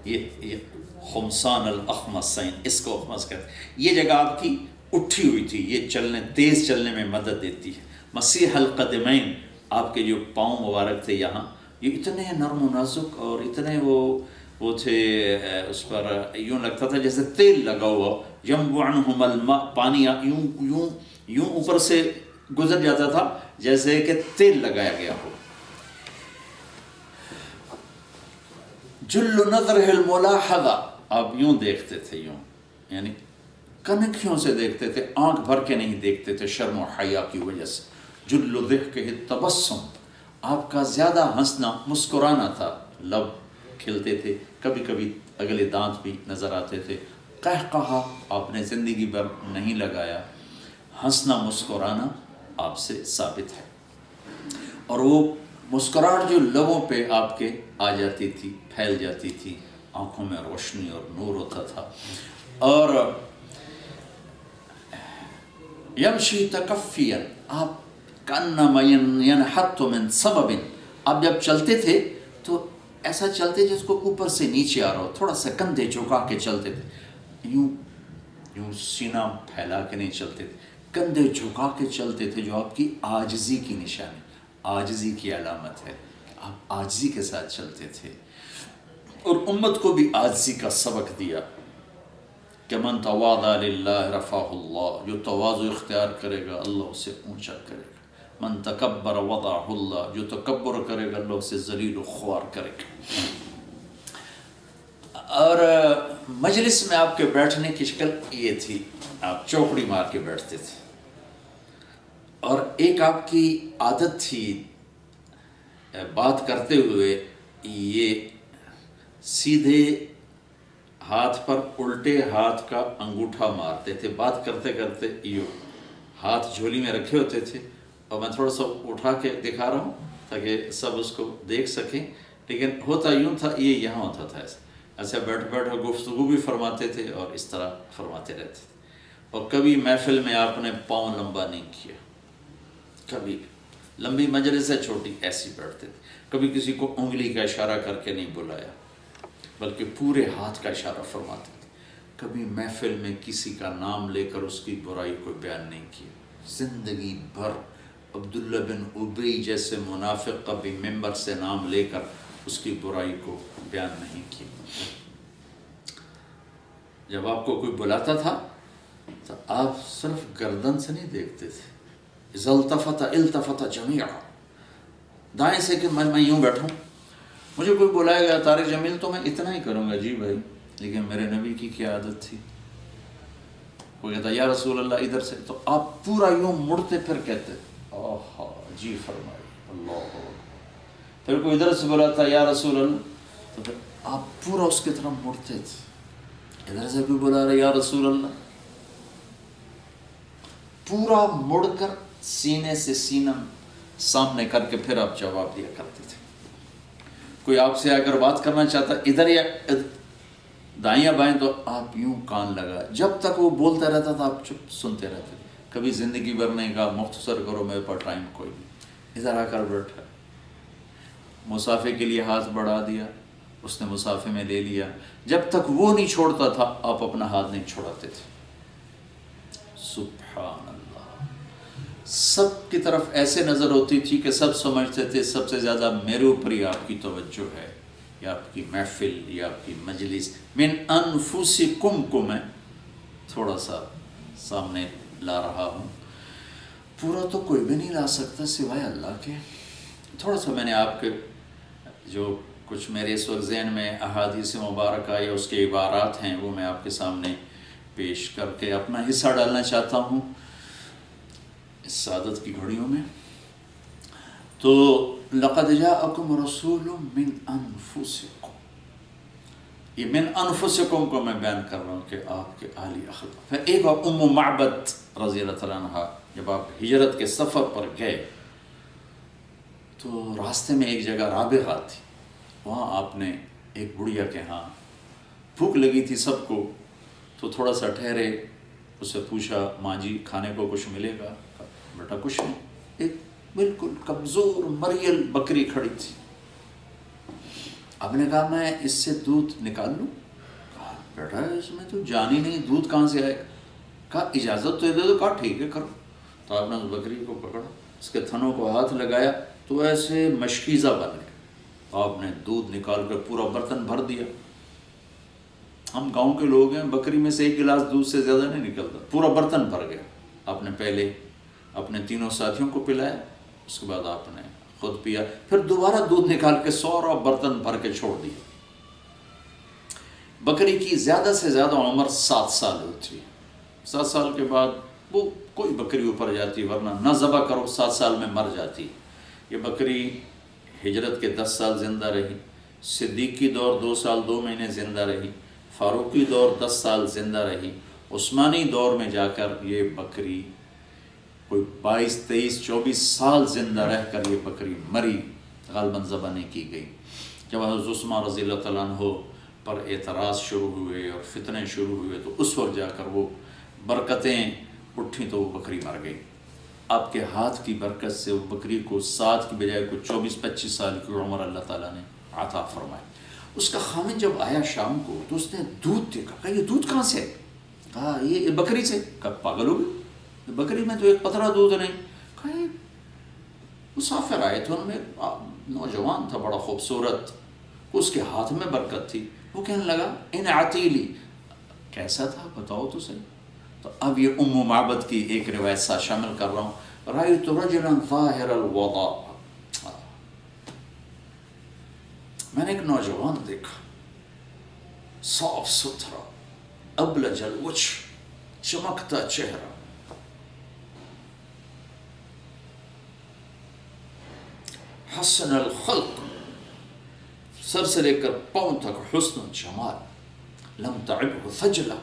یہ خمسان الاخمصین، اس کو اخمص کہتے ہیں. یہ جگہ آپ کی اٹھی ہوئی تھی، یہ چلنے، تیز چلنے میں مدد دیتی ہے. مسیح القدمین، آپ کے جو پاؤں مبارک تھے یہاں، یہ اتنے نرم و نازک اور اتنے وہ تھے، اس پر یوں لگتا تھا جیسے تیل لگا ہوا. ينبع عنہم الماء، پانی یوں اوپر سے گزر جاتا تھا جیسے کہ تیل لگایا گیا ہو. جل نظرہ الملاحظہ، آپ یوں دیکھتے تھے، یوں یعنی کنکھیوں سے دیکھتے تھے، آنکھ بھر کے نہیں دیکھتے تھے شرم و حیا کی وجہ سے. جل ضحکہ التبسم، آپ کا زیادہ ہنسنا، مسکرانا تھا. لب کھلتے تھے، کبھی کبھی اگلے دانت بھی نظر آتے تھے. قہقہا آپ نے زندگی بھر نہیں لگایا، ہنسنا مسکرانا آپ سے ثابت ہے۔ اور وہ مسکراہٹ جو لبوں پہ آپ کے آ جاتی تھی، پھیل جاتی تھی، آنکھوں میں روشنی اور نور ہوتا تھا۔ اور یمشی تکفیا، آپ کانما ینحط من سبب، آپ جب چلتے تھے تو ایسا چلتے جس کو اوپر سے نیچے آ رہا ہو، تھوڑا سا کندھے جھکا کے چلتے تھے، یوں سینہ پھیلا کے نہیں چلتے تھے، کندھے جھکا کے چلتے تھے، جو آپ کی عاجزی کی نشانی، عاجزی کی علامت ہے، آپ عاجزی کے ساتھ چلتے تھے۔ اور امت کو بھی عاجزی کا سبق دیا کہ من تواضع للہ رفعہ اللہ، جو تواضع اختیار کرے گا اللہ اسے اونچا کرے گا، من تکبر وضعہ اللہ، جو تکبر کرے گا اللہ اسے ذلیل و خوار کرے گا۔ اور مجلس میں آپ کے بیٹھنے کی شکل یہ تھی، آپ چوکڑی مار کے بیٹھتے تھے، اور ایک آپ کی عادت تھی بات کرتے ہوئے یہ سیدھے ہاتھ پر الٹے ہاتھ کا انگوٹھا مارتے تھے، بات کرتے کرتے یہ ہاتھ جھولی میں رکھے ہوتے تھے، اور میں تھوڑا سا اٹھا کے دکھا رہا ہوں تاکہ سب اس کو دیکھ سکیں، لیکن ہوتا یوں تھا، یہ یہاں ہوتا تھا، ایسے بیٹھ بیٹھ گفتگو بھی فرماتے تھے اور اس طرح فرماتے رہتے تھے۔ اور کبھی محفل میں آپ نے پاؤں لمبا نہیں کیا، کبھی لمبی مجلس ہے چھوٹی ایسی بیٹھتے تھے، کبھی کسی کو انگلی کا اشارہ کر کے نہیں بلایا بلکہ پورے ہاتھ کا اشارہ فرماتے تھے، کبھی محفل میں کسی کا نام لے کر اس کی برائی کو بیان نہیں کیا، زندگی بھر عبداللہ بن ابی جیسے منافق کا بھی ممبر سے نام لے کر اس کی برائی کو بیان نہیں کیا۔ جب آپ کو کوئی بلاتا تھا تو آپ صرف گردن سے نہیں دیکھتے تھے، اذا التفت جمیعا، دائیں سے کہ میں یوں بیٹھوں، مجھے کوئی بلائے گا طارق جمیل تو میں اتنا ہی کروں گا جی بھائی، لیکن میرے نبی کی کیا عادت تھی، کوئی کہتا یا رسول اللہ ادھر سے، تو آپ پورا یوں مڑتے پھر کہتے آہا جی فرمائے اللہ، پھر کوئی ادھر سے بلاتا یا رسول اللہ تو پھر آپ پورا اس کی طرف مڑتے تھے، ادھر سے کوئی بلا رہا یا رسول اللہ، پورا مڑ کر سینے سے سینہ سامنے کر کے پھر آپ جواب دیا کرتے تھے۔ کوئی آپ سے اگر بات کرنا چاہتا ادھر یا دائیں یا بائیں تو آپ یوں کان لگا، جب تک وہ بولتا رہتا تھا آپ چپ سنتے رہتے، کبھی زندگی بھر نہیں کہا مختصر کرو میرے پاس ٹائم کوئی نہیں، ادھر آ کر بیٹھا، مسافے کے لیے ہاتھ بڑھا دیا، اس نے مسافے میں لے لیا، جب تک وہ نہیں چھوڑتا تھا آپ اپنا ہاتھ نہیں چھوڑاتے تھے۔ سبحان اللہ، سب کی طرف ایسے نظر ہوتی تھی کہ سب سمجھتے تھے سب سے زیادہ میرے اوپر ہی آپ کی توجہ ہے، یا آپ کی محفل یا آپ کی مجلس، من انفسکم کو میں تھوڑا سا سامنے لا رہا ہوں، پورا تو کوئی بھی نہیں لا سکتا سوائے اللہ کے، تھوڑا سا میں نے آپ کے جو کچھ میرے اس وقت ذہن میں احادیث مبارکہ یا اس کے عبارات ہیں وہ میں آپ کے سامنے پیش کر کے اپنا حصہ ڈالنا چاہتا ہوں اس سعادت کی گھڑیوں میں۔ تو لقد جاءکم رسول من انفسکم، یہ من انفسکم کو میں بیان کر رہا ہوں کہ آپ کے اعلی اخلاق۔ پھر ایک اور ام معبد رضی اللہ تعالیٰ عنہ، جب آپ ہجرت کے سفر پر گئے تو راستے میں ایک جگہ رابغہ تھی، وہاں آپ نے ایک بڑھیا کے ہاں بھوک لگی تھی سب کو، تو تھوڑا سا ٹھہرے، اس سے پوچھا ماں جی کھانے کو کچھ ملے گا؟ بیٹا کچھ نہیں، ایک بالکل کمزور مریل بکری کھڑی تھی، آپ نے کہا میں اس سے دودھ نکال لوں؟ کہا بیٹا اس میں تو جان ہی نہیں، دودھ کہاں سے آئے گا؟ کہا اجازت تو دے دو، کہا ٹھیک ہے کرو۔ تو آپ نے اس بکری کو پکڑا، اس کے تھنوں کو ہاتھ لگایا تو ایسے مشکیزہ بن گیا، آپ نے دودھ نکال کر پورا برتن بھر دیا۔ ہم گاؤں کے لوگ ہیں، بکری میں سے ایک گلاس دودھ سے زیادہ نہیں نکلتا، پورا برتن بھر گیا۔ آپ نے پہلے اپنے تینوں ساتھیوں کو پلایا، اس کے بعد آپ نے خود پیا، پھر دوبارہ دودھ نکال کے سورا برتن بھر کے چھوڑ دیا۔ بکری کی زیادہ سے زیادہ عمر 7 سال ہوتی ہے، 7 سال کے بعد وہ کوئی بکری اوپر جاتی، ورنہ نہ ذبح کرو 7 سال میں مر جاتی۔ یہ بکری ہجرت کے 10 سال زندہ رہی، صدیق کی دور 2 سال 2 مہینے زندہ رہی، فاروقی دور 10 سال زندہ رہی، عثمانی دور میں جا کر یہ بکری کوئی 22 23 24 سال زندہ رہ کر یہ بکری مری، غالباً ذبح نہیں کی گئی۔ جب حضرت عثمان رضی اللہ تعالیٰ عنہ پر اعتراض شروع ہوئے اور فتنے شروع ہوئے تو اس وقت جا کر وہ برکتیں اٹھیں تو وہ بکری مر گئی۔ آپ کے ہاتھ کی برکت سے وہ بکری کو 7 کی بجائے کو 24-25 سال کی عمر اللہ تعالیٰ نے عطا فرمائی۔ اس کا خامن جب آیا شام کو تو اس نے دودھ دیکھا، کہا یہ دودھ کہاں سے ہے؟ کہا یہ بکری سے۔ کہا پاگل ہو گئی، بکری میں تو ایک قطرہ دودھ نہیں۔ کہا یہ مسافر آئے تھے، ان میں نوجوان تھا بڑا خوبصورت، اس کے ہاتھ میں برکت تھی۔ وہ کہنے لگا ان عتیلی، کیسا تھا بتاؤ تو صحیح۔ تو اب یہ ام معبد کی ایک روایت ساتھ شامل کر رہا ہوں۔ رأیت رجلا ظاہر الوضاء، میں نے ایک نوجوان دیکھا، صاف ستھرا، ابلج الوجه، چمکتا چہرہ، حسن الخلق، سر سے لے کر پاؤں تک حسن و جمال، لم تعبه فجلہ،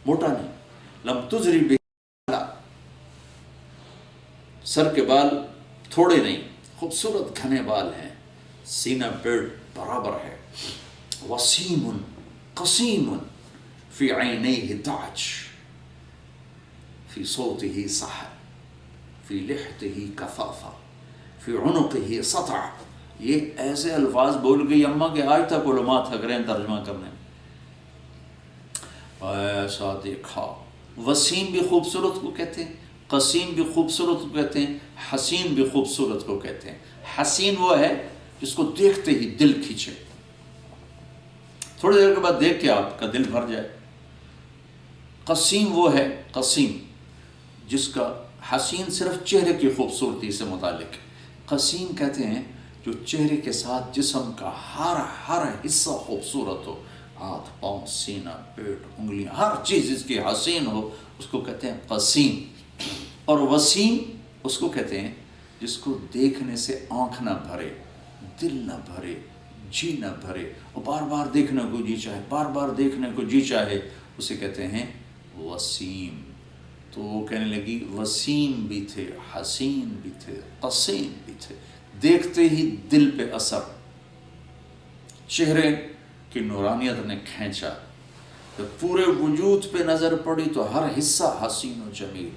موٹا نہیں، لم تزری بہ، سر کے بال تھوڑے نہیں، خوبصورت گھنے بال ہیں، سینہ پیڑ برابر ہے، وسیم قسیم، فی عینیہ تاج، فی صوتہ سحر، فی لحتہ کفافہ، فی عنقہ سطع۔ یہ ایسے الفاظ بول گئی اماں کہ آج تک علماء تھک رہے ہیں ترجمہ کرنے میں۔ ایسا دیکھا، وسیم بھی خوبصورت کو کہتے ہیں، قسیم بھی خوبصورت کو کہتے ہیں، حسین بھی خوبصورت کو کہتے ہیں۔ حسین وہ ہے جس کو دیکھتے ہی دل کھینچے، تھوڑی دیر کے بعد دیکھ کے آپ کا دل بھر جائے۔ قسیم وہ ہے، قسیم جس کا، حسین صرف چہرے کی خوبصورتی سے متعلق ہے، قسیم کہتے ہیں جو چہرے کے ساتھ جسم کا ہر حصہ خوبصورت ہو، ہاتھ پاؤں سینہ پیٹ انگلیاں ہر چیز اس کی حسین ہو، اس کو کہتے ہیں قسیم۔ اور وسیم اس کو کہتے ہیں جس کو دیکھنے سے آنکھ نہ بھرے، دل نہ بھرے، جی نہ بھرے، اور بار بار دیکھنے کو جی چاہے، بار بار دیکھنے کو جی چاہے، اسے کہتے ہیں وسیم۔ تو وہ کہنے لگی وسیم بھی تھے، حسین بھی تھے، قسیم بھی تھے، دیکھتے ہی دل پہ اثر، چہرے کی نورانیت نے کھینچا، جب پورے وجود پہ نظر پڑی تو ہر حصہ حسین و جمیل،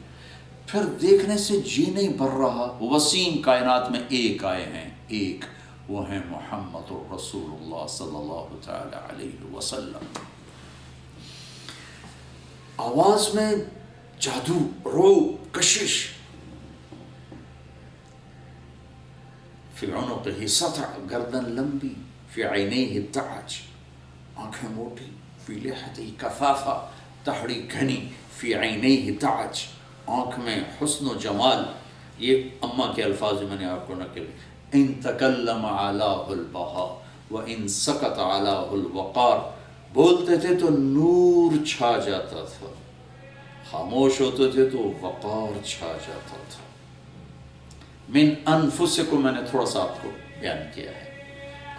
پھر دیکھنے سے جی نہیں بھر رہا۔ وسیم کائنات میں ایک آئے ہیں، ایک، وہ ہیں محمد الرسول اللہ صلی اللہ تعالی علیہ وسلم۔ آواز میں جادو، رو، کشش، فی عنقہ سطع، گردن لمبی، فی عینیہ تاج، آنکھیں موٹی، فی لحیہ کفافہ، تہڑی گھنی، فی عینیہ تاج، آنکھ میں حسن و جمال۔ یہ اماں کے الفاظ میں نے آپ کو نقل، ان تکلم علاہ البہا و ان سکت علاہ الوقار، بولتے تھے تو نور چھا جاتا تھا، خاموش ہوتے تھے تو وقار چھا جاتا تھا۔ من انفسکم، میں نے تھوڑا سا آپ کو بیان کیا ہے،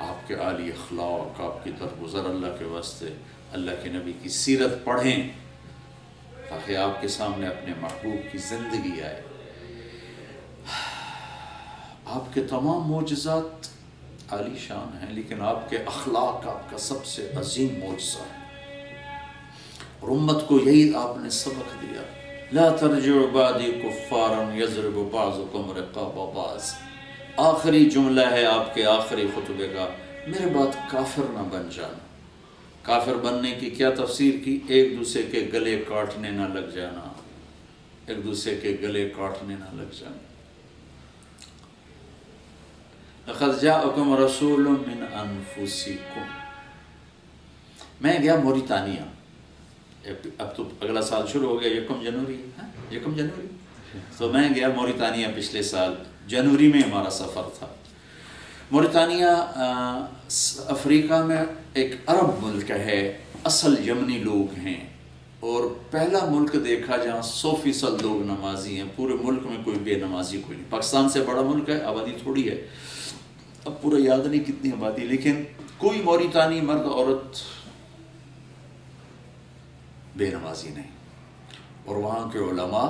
آپ کے عالی اخلاق، آپ کی درگزر اللہ کے واسطے اللہ کے نبی کی سیرت پڑھیں تاکہ آپ کے سامنے اپنے محبوب کی زندگی آئے۔ آپ کے تمام معجزات عالی شان ہیں، لیکن آپ کے اخلاق آپ کا سب سے عظیم معجزہ ہے، اور امت کو یہی آپ نے سبق دیا، لا ترجعوا بعدی کفارا یضرب بعضکم رقاب بعض۔ آخری جملہ ہے آپ کے آخری خطبے کا، میرے بعد کافر نہ بن جانا۔ کافر بننے کی کیا تفسیر کی؟ ایک دوسرے کے گلے کاٹنے نہ لگ جانا، ایک دوسرے کے گلے کاٹنے نہ لگ جانا۔ لقد جاءکم رسول من انفسکم۔ میں گیا موریتانیہ، اب تو اگلا سال شروع ہو گیا، 1 جنوری، 1 جنوری، تو میں گیا موریتانیہ پچھلے سال جنوری میں ہمارا سفر تھا۔ موریتانیہ افریقہ میں ایک عرب ملک ہے، اصل یمنی لوگ ہیں، اور پہلا ملک دیکھا جہاں 100% لوگ نمازی ہیں، پورے ملک میں کوئی بے نمازی کوئی نہیں۔ پاکستان سے بڑا ملک ہے، آبادی تھوڑی ہے، اب پورا یاد نہیں کتنی آبادی، لیکن کوئی موریتانی مرد عورت بے نمازی نہیں. اور وہاں کے علماء،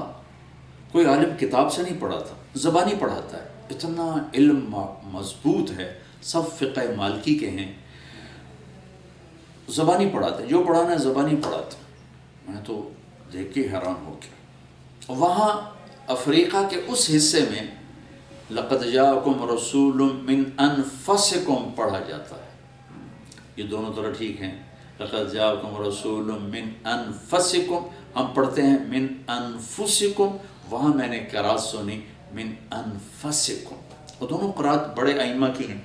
کوئی عالم کتاب سے نہیں پڑھا تھا، زبانی پڑھاتا ہے. اتنا علم مضبوط ہے، سب فقہ مالکی کے ہیں، زبانی پڑھاتے ہیں، جو پڑھانا ہے زبانی پڑھاتے ہیں. میں تو دیکھ کے حیران ہو گیا. وہاں افریقہ کے اس حصے میں لقد جاءکم رسول من انفسکم پڑھا جاتا ہے. یہ دونوں طرح ٹھیک ہیں. لقد جاءکم رسول من انفسکم، ہم پڑھتے ہیں من انفسکم. وہاں میں نے قرات سنی من انفسکم. وہ دونوں قرات بڑے ائمہ کی ہیں.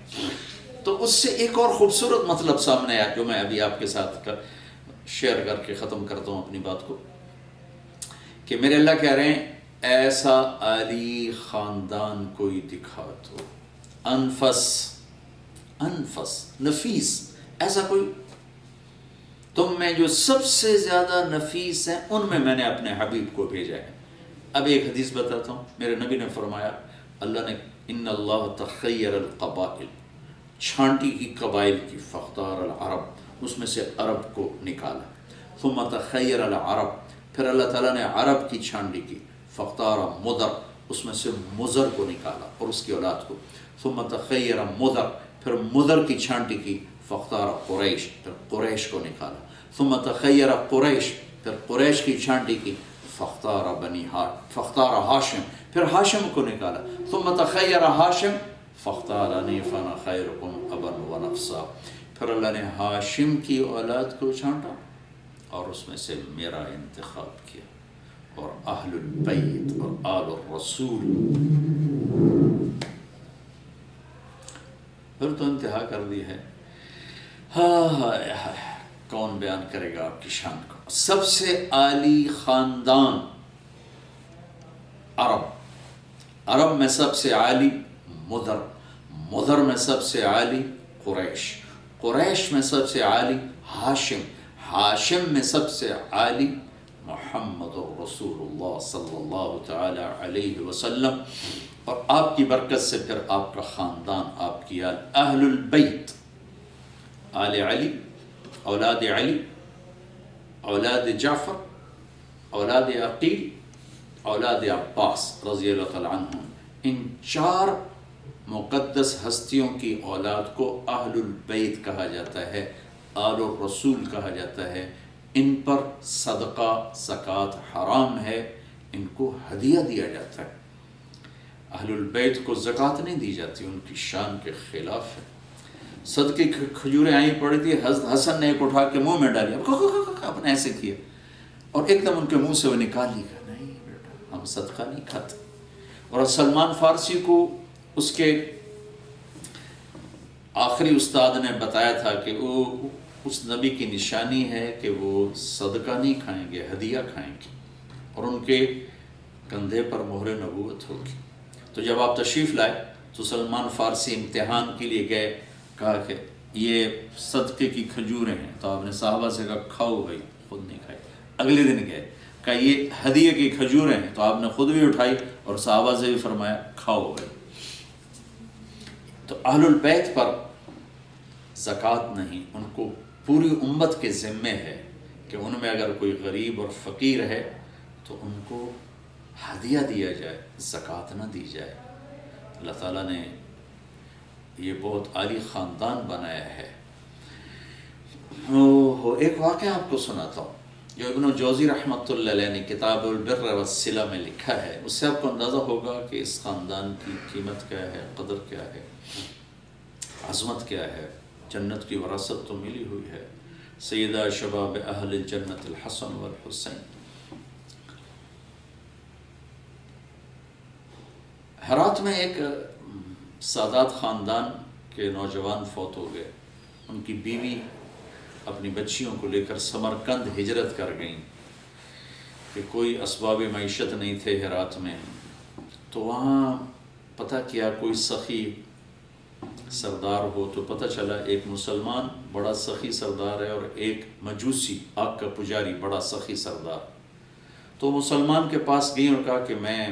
تو اس سے ایک اور خوبصورت مطلب سامنے آیا جو میں ابھی آپ کے ساتھ شیئر کر کے ختم کرتا ہوں اپنی بات کو، کہ میرے اللہ کہہ رہے ہیں ایسا عالی خاندان کوئی دکھا دو. انفس، انفس نفیس، ایسا کوئی تم میں جو سب سے زیادہ نفیس ہیں ان میں نے اپنے حبیب کو بھیجا ہے. اب ایک حدیث بتاتا ہوں. میرے نبی نے فرمایا، اللہ نے ان اللہ تخیر القبائل، چھانٹی کی قبائل کی، فاختار العرب، اس میں سے عرب کو نکالا. ثم تخیر العرب، پھر اللہ تعالیٰ نے عرب کی چھانٹی کی، فاختار مدر، اس میں سے مزر کو نکالا اور اس کی اولاد کو. ثم تخیر مدر، پھر مدر کی چھانٹی کی، فاختار قریش، پھر قریش کو نکالا. ثم تخیر قریش، پھر قریش کی چھانٹی کی، فاختار ہاشم، پھر ہاشم کو نکالا. ثم تخیر ہاشم فاختارنی فانا خیرکم ابا و نفسا، پھر اللہ نے ہاشم کی اولاد کو چھانٹا اور اس میں سے میرا انتخاب کیا، اور اہل البیت اور آل الرسول. پھر تو انتہا کر دی ہے. کون بیان کرے گا آپ کی شان کو. سب سے عالی خاندان عرب، عرب میں سب سے عالی مدر، مدر میں سب سے عالی قریش، قریش میں سب سے عالی ہاشم، ہاشم میں سب سے عالی محمد رسول اللہ صلی اللہ تعالی علیہ وسلم. اور آپ کی برکت سے پھر آپ کا خاندان، آپ کی اہل البیت، آل علی، اولاد علی، اولاد جعفر، اولاد عقیل، اولاد عباس رضی اللہ تعالیٰ عنہم. ان چار مقدس ہستیوں کی اولاد کو اہل البیت کہا جاتا ہے، آل الرسول کہا جاتا ہے. ان پر صدقہ زکوٰۃ حرام ہے، ان کو ہدیہ دیا جاتا ہے. اہل البیت کو زکوٰۃ نہیں دی جاتی، ان کی شان کے خلاف ہے. صدقے کی کھجوریں آئی پڑی تھی، حسن نے ایک اٹھا کے منہ میں ڈالی، اپنے ایسے کیا اور ایک دم ان کے منہ سے وہ نکال لی. نہیں بیٹا، ہم صدقہ نہیں کھاتے. اور سلمان فارسی کو اس کے آخری استاد نے بتایا تھا کہ وہ اس نبی کی نشانی ہے کہ وہ صدقہ نہیں کھائیں گے، ہدیہ کھائیں گے، اور ان کے کندھے پر مہر نبوت ہوگی. تو جب آپ تشریف لائے تو سلمان فارسی امتحان کے لیے گئے، کہا کہ یہ صدقے کی کھجوریں ہیں. تو آپ نے صحابہ سے کہا کھاؤ بھائی، خود نہیں کھائی. اگلے دن گئے، کہا یہ ہدیے کی کھجوریں ہیں. تو آپ نے خود بھی اٹھائی اور صحابہ سے بھی فرمایا کھاؤ بھائی. تو اہل البیت پر زکوٰۃ نہیں، ان کو پوری امت کے ذمے ہے کہ ان میں اگر کوئی غریب اور فقیر ہے تو ان کو ہدیہ دیا جائے، زکوٰۃ نہ دی جائے. اللہ تعالیٰ نے یہ بہت عالی خاندان بنایا ہے. ایک واقعہ آپ کو سناتا ہوں جو ابن جوزی رحمۃ اللہ علیہ نے کتاب البر والصلہ میں لکھا ہے. اس سے آپ کو اندازہ ہوگا کہ اس خاندان کی قیمت کیا ہے، قدر کیا ہے، عظمت کیا ہے. جنت کی وراثت تو ملی ہوئی ہے. سیدہ شباب اہل الجنت الحسن والحسین. ہرات میں ایک سادات خاندان کے نوجوان فوت ہو گئے. ان کی بیوی اپنی بچیوں کو لے کر سمرقند ہجرت کر گئیں کہ کوئی اسباب معیشت نہیں تھے ہرات میں. تو وہاں پتہ کیا کوئی سخی سردار ہو. تو پتہ چلا ایک مسلمان بڑا سخی سردار ہے اور ایک مجوسی آگ کا پجاری بڑا سخی سردار. تو مسلمان کے پاس گئی اور کہا کہ میں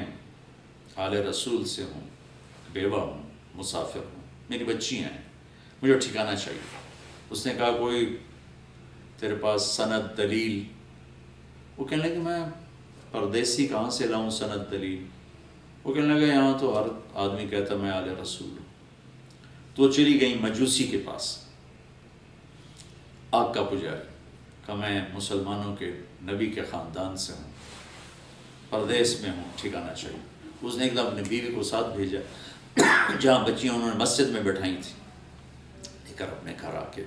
آل رسول سے ہوں، بیوہ ہوں، مسافر ہوں، میری بچیاں ہیں، مجھے ٹھکانا چاہیے. اس نے کہا کوئی تیرے پاس سند دلیل وہ کہنے لگے میں پردیسی کہاں سے لاؤں سند دلیل؟ وہ کہنے لگا یہاں تو ہر آدمی کہتا میں آل رسول ہوں۔ تو چلی گئی مجوسی کے پاس، آگ کا پجاری، کہ میں مسلمانوں کے نبی کے خاندان سے ہوں، پردیس میں ہوں، ٹھکانا چاہیے۔ اس نے ایک دم اپنی بیوی کو ساتھ بھیجا، جہاں بچیاں انہوں نے مسجد میں بٹھائی تھیں، لے کر اپنے گھر آ کے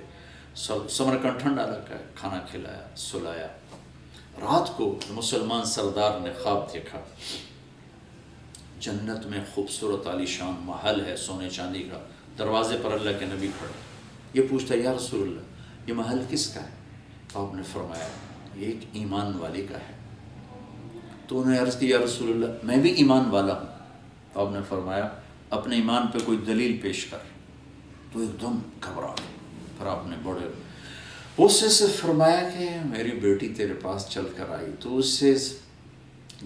سمرقند ٹھنڈا علاقہ ہے، کھانا کھلایا، سلایا۔ رات کو مسلمان سردار نے خواب دیکھا، جنت میں خوبصورت عالی شان محل ہے سونے چاندی کا، دروازے پر اللہ کے نبی کھڑے۔ یہ پوچھتا یا رسول اللہ یہ محل کس کا ہے؟ تو آپ نے فرمایا یہ ایک ایمان والے کا ہے۔ تو انہوں نے عرض کی یا رسول اللہ میں بھی ایمان والا ہوں۔ تو آپ نے فرمایا اپنے ایمان پہ کوئی دلیل پیش کر۔ تو ایک دم گھبرا گئے۔ پھر آپ نے بڑے غصے سے فرمایا کہ میری بیٹی تیرے پاس چل کر آئی، تو اس سے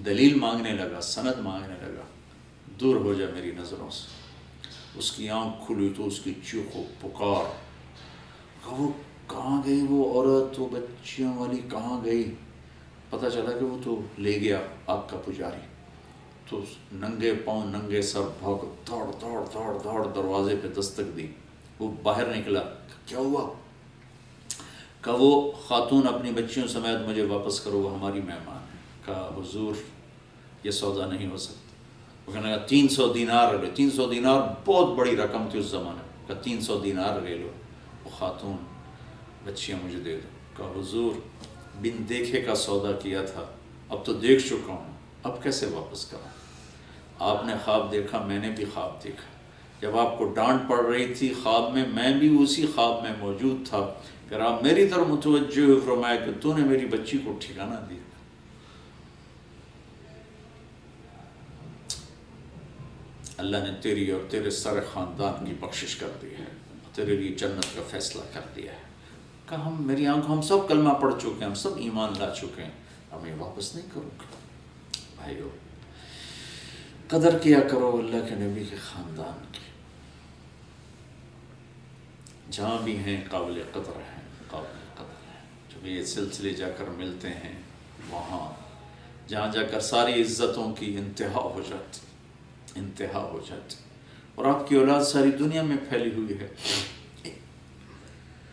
دلیل مانگنے لگا، سند مانگنے لگا، دور ہو جا میری نظروں سے۔ اس کی آنکھ کھلی تو اس کی چیخ و پکار، وہ کہاں گئی وہ عورت، وہ بچیوں والی کہاں گئی؟ پتہ چلا کہ وہ تو لے گیا آگ کا پجاری۔ تو ننگے پاؤں ننگے سر بھاگ دوڑ دوڑ دوڑ دوڑ دروازے پہ دستک دی۔ وہ باہر نکلا، کیا ہوا؟ کہ وہ خاتون اپنی بچیوں سمیت مجھے واپس کرو، وہ ہماری مہمان ہے۔ کہا حضور یہ سودا نہیں ہو سکتا۔ وہ کہنے لگا 300 دینار لے۔ 300 دینار بہت بڑی رقم تھی اس زمانے میں۔ کہا 300 دینار لے لو، وہ خاتون بچیاں مجھے دے دو۔ کہا حضور بن دیکھے کا سودا کیا تھا، اب تو دیکھ چکا ہوں، اب کیسے واپس کروں؟ آپ نے خواب دیکھا، میں نے بھی خواب دیکھا، جب آپ کو ڈانٹ پڑ رہی تھی خواب میں بھی اسی خواب میں موجود تھا۔ پھر آپ میری طرف متوجہ ہوئے، فرمایا کہ تو نے میری بچی کو ٹھکانہ دیا۔ اللہ نے تیری اور تیرے سارے خاندان کی بخشش کر دی ہے، تیرے لیے جنت کا فیصلہ کر دیا ہے۔ کہ میری آنکھوں ہم سب کلمہ پڑھ چکے ہیں، ہم سب ایمان لا چکے ہیں، اب میں واپس نہیں کروں گا۔ بھائیو قدر کیا کرو اللہ کے نبی کے خاندان کی، جہاں بھی ہیں قابل قدر ہیں، قابل قدر ہیں۔ جب یہ سلسلے جا کر ملتے ہیں وہاں جہاں جا کر ساری عزتوں کی انتہا ہو جاتی، انتہا ہو جاتی، اور آپ کی اولاد ساری دنیا میں پھیلی ہوئی ہے۔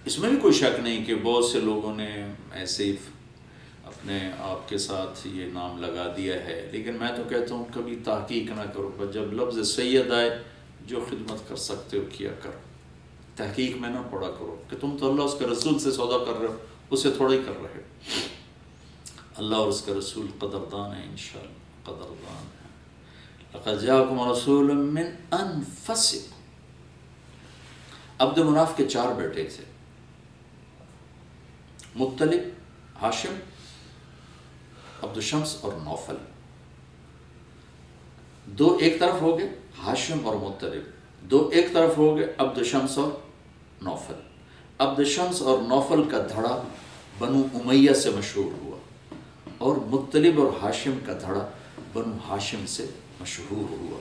اس میں بھی کوئی شک نہیں کہ بہت سے لوگوں نے ایسے ہی اپنے آپ کے ساتھ یہ نام لگا دیا ہے، لیکن میں تو کہتا ہوں کبھی تحقیق نہ کرو، جب لفظ سید آئے جو خدمت کر سکتے ہو کیا کرو، تحقیق میں نہ پڑا کرو کہ تم تو اللہ اس کے رسول سے سودا کر رہے ہو، اسے تھوڑا ہی کر رہے ہو۔ اللہ اور اس کا رسول قدردان ہے، انشاءاللہ قدردان ہے۔ لقد جاءکم رسول من انفسکم۔ عبد مناف کے 4 بیٹے تھے، مطلب، ہاشم، عبد الشمس اور نوفل۔ 2 ایک طرف ہو گئے، ہاشم اور مطلب، 2 ایک طرف ہو گئے، عبد الشمس اور نوفل۔ عبد الشمس اور نوفل کا دھڑا بنو امیہ سے مشہور ہوا، اور مطلب اور ہاشم کا دھڑا بنو ہاشم سے مشہور ہوا۔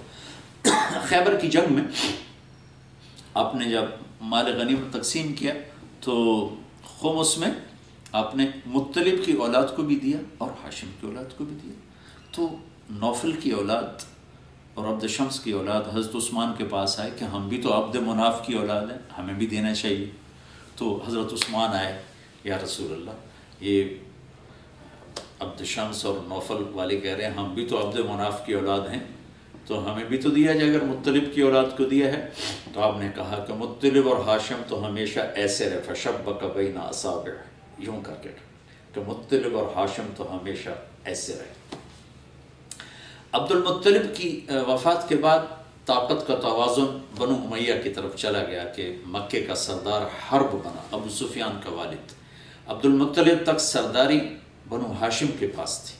خیبر کی جنگ میں آپ نے جب مال غنیمت تقسیم کیا تو خمس میں آپ نے مطلب کی اولاد کو بھی دیا اور ہاشم کی اولاد کو بھی دیا۔ تو نوفل کی اولاد اور عبد شمس کی اولاد حضرت عثمان کے پاس آئے کہ ہم بھی تو عبد مناف کی اولاد ہیں، ہمیں بھی دینا چاہیے۔ تو حضرت عثمان آئے، یا رسول اللہ یہ عبد شمس اور نوفل والے کہہ رہے ہیں ہم بھی تو عبد مناف کی اولاد ہیں، تو ہمیں بھی تو دیا جائے اگر مطلب کی اولاد کو دیا ہے۔ تو آپ نے کہا کہ مطلب اور ہاشم تو ہمیشہ ایسے رہے، فشبک بین اصابع، یوں کر کے کہ مطلب اور ہاشم تو ہمیشہ ایسے رہے۔ عبد المطلب کی وفات کے بعد طاقت کا توازن بنو امیہ کی طرف چلا گیا کہ مکے کا سردار حرب بنا ابو سفیان کا والد۔ عبد المطلب تک سرداری بنو ہاشم کے پاس تھی،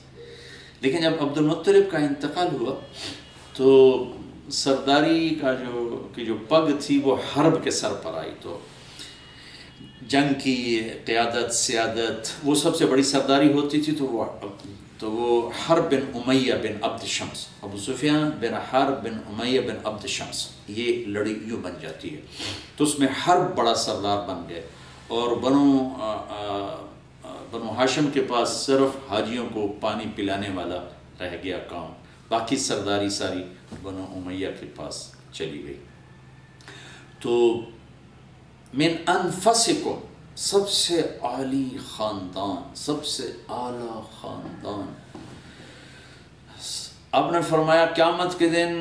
لیکن جب عبد المطلب کا انتقال ہوا تو سرداری کا جو پگ تھی وہ حرب کے سر پر آئی۔ تو جنگ کی قیادت، سیادت، وہ سب سے بڑی سرداری ہوتی تھی، تو وہ حرب بن امیہ بن عبد شمس، ابو سفیان بن حرب بن امیہ بن عبد شمس، یہ لڑی یوں بن جاتی ہے۔ تو اس میں حرب بڑا سردار بن گئے، اور بنو بنو ہاشم کے پاس صرف حاجیوں کو پانی پلانے والا رہ گیا کام، باقی سرداری ساری بنو امیہ کے پاس چلی گئی۔ تو من انفسکم، سب سے عالی خاندان، سب سے اعلیٰ خاندان۔ آپ نے فرمایا قیامت کے دن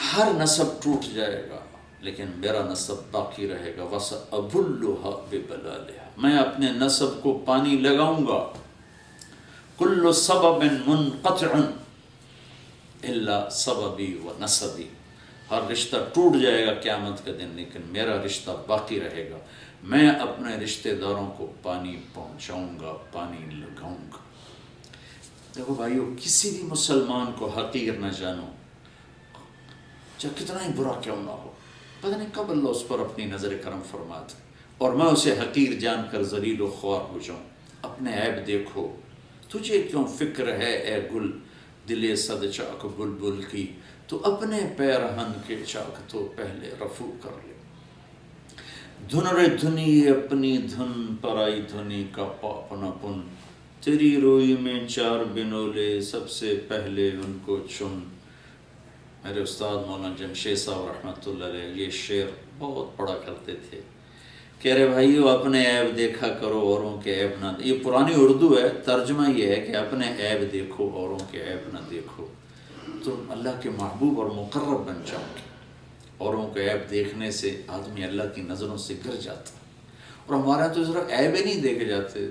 ہر نسب ٹوٹ جائے گا لیکن میرا نسب باقی رہے گا۔ وَسَأَبُلُّهَا بِبَلَالِهَا، میں اپنے نسب کو پانی لگاؤں گا۔ كُلُّ سَبَبٍ مُنْقَطِعٌ إِلَّا سَبَبِي وَنَسَبِي، ہر رشتہ ٹوٹ جائے گا قیامت کے دن لیکن میرا رشتہ باقی رہے گا، میں اپنے رشتہ داروں کو پانی پہنچاؤں گا، پانی لگاؤں گا۔ دیکھو بھائیو، کسی بھی مسلمان کو حقیر نہ جانو، چاہے کتنا ہی برا کیوں نہ ہو، پتہ نہیں کب اللہ اس پر اپنی نظر کرم فرماتا اور میں اسے حقیر جان کر ذلیل و خوار ہو جاؤں۔ اپنے عیب دیکھو، تجھے کیوں فکر ہے اے گل دل صد چاک بلبل کی، تو اپنے پیرہن کے چاک تو پہلے رفو کر لے۔ دھن رے دھنی اپنی دھن پرائی دھنی کا پاپنا پن، تیری روئی میں چار بنولے سب سے پہلے ان کو چن۔ میرے استاد مولانا جمشید صاحب رحمۃ اللہ علیہ یہ شعر بہت پڑھا کرتے تھے، کہہ رہے بھائیو اپنے عیب دیکھا کرو اوروں کے عیب نہ، یہ پرانی اردو ہے، ترجمہ یہ ہے کہ اپنے عیب دیکھو اوروں کے عیب نہ دیکھو، تو اللہ کے محبوب اور مقرب بن جاؤ گے۔ اوروں کے عیب دیکھنے سے آدمی اللہ کی نظروں سے گر جاتا، اور ہمارے یہاں تو صرف عیب ہی نہیں دیکھے جاتے،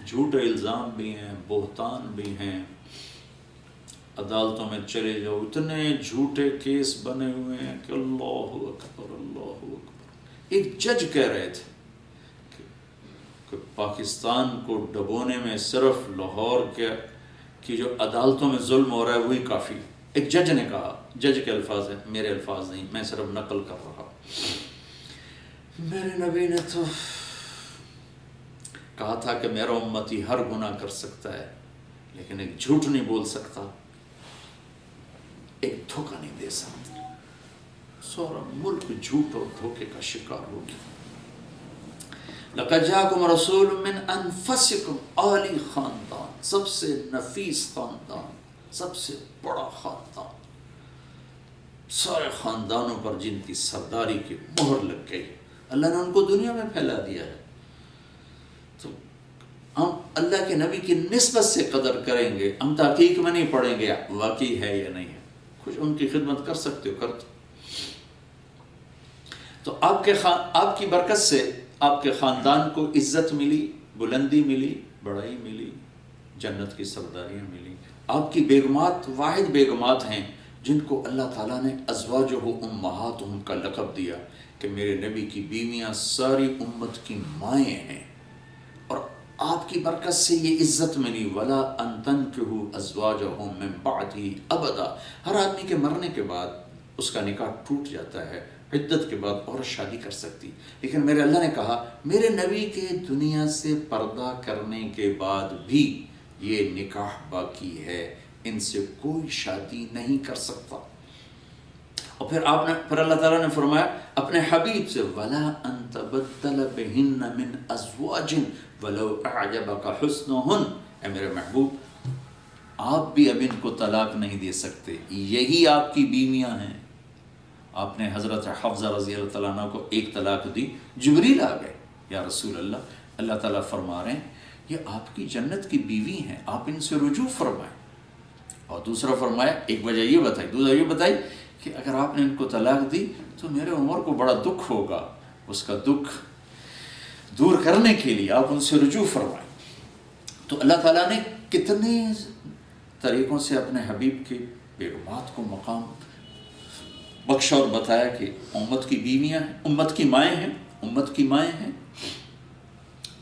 جھوٹے الزام بھی ہیں، بہتان بھی ہیں۔ عدالتوں میں چلے جاؤ، اتنے جھوٹے کیس بنے ہوئے ہیں کہ اللہ اکبر اللہ اکبر۔ ایک جج کہہ رہے تھے کہ پاکستان کو ڈبونے میں صرف لاہور کی جو عدالتوں میں ظلم ہو رہا ہے وہی کافی۔ ایک جج نے کہا، جج کے الفاظ ہیں، میرے الفاظ نہیں، میں صرف نقل کر رہا ہوں۔ میرے نبی نے تو کہا تھا کہ میرا امتی ہر گناہ کر سکتا ہے لیکن ایک جھوٹ نہیں بول سکتا، ایک دھوکہ نہیں دے سکتا۔ سورا ملک جھوٹ اور دھوکے کا شکار ہو گیا۔ لَقَدْ جَاءَكُمْ رَسُولٌ مِّنْ أَنفُسِكُمْ، عالی خاندان، سب سے نفیس خاندان، سب سے بڑا خاندان، سارے خاندانوں پر جن کی سرداری کی مہر لگ گئی، اللہ نے ان کو دنیا میں پھیلا دیا ہے۔ تو ہم اللہ کے نبی کی نسبت سے قدر کریں گے، ہم تحقیق میں نہیں پڑھیں گے واقعی ہے یا نہیں ہے، کچھ ان کی خدمت کر سکتے ہو کرتے۔ تو آپ کی برکت سے آپ کے خاندان کو عزت ملی، بلندی ملی، بڑائی ملی، جنت کی سرداریاں ملی۔ آپ کی بیگمات واحد بیگمات ہیں جن کو اللہ تعالیٰ نے ازواجہ امہاتہم کا لقب دیا کہ میرے نبی کی بیویاں ساری امت کی مائیں ہیں، اور آپ کی برکت سے یہ عزت ملی۔ وَلَا أَن تَنكِحُوا أَزْوَاجَهُم مِّن بَعْدِهِ أَبَدًا، ہر آدمی کے مرنے کے بعد اس کا نکاح ٹوٹ جاتا ہے، عدت کے بعد عورت شادی کر سکتی، لیکن میرے اللہ نے کہا میرے نبی کے دنیا سے پردہ کرنے کے بعد بھی یہ نکاح باقی ہے، ان سے کوئی شادی نہیں کر سکتا۔ اور پھر اللہ تعالیٰ نے فرمایا اپنے حبیب سے وَلَا أَن تَبَدَّلَ بِهِنَّ مِنْ أَزْوَاجٍ وَلَوْ أَعْجَبَكَ حُسْنُهُنَّ، اے میرے محبوب آپ بھی اب ان کو طلاق نہیں دے سکتے، یہی آپ کی بیویاں ہیں۔ آپ نے حضرت حفصہ رضی اللہ تعالیٰ عنہ کو ایک طلاق دی، جبریل آ گئے، یا رسول اللہ، اللہ تعالیٰ فرما رہے ہیں یہ آپ کی جنت کی بیوی ہیں، آپ ان سے رجوع فرمائیں۔ اور دوسرا فرمایا، ایک وجہ یہ بتائی، دوسرا یہ بتائی کہ اگر آپ نے ان کو طلاق دی تو میرے عمر کو بڑا دکھ ہوگا، اس کا دکھ دور کرنے کے لیے آپ ان سے رجوع فرمائیں۔ تو اللہ تعالیٰ نے کتنے طریقوں سے اپنے حبیب کی بیگمات کو مقام بخشا اور بتایا کہ امت کی بیویاں ہیں، امت کی مائیں ہیں، امت کی مائیں ہیں،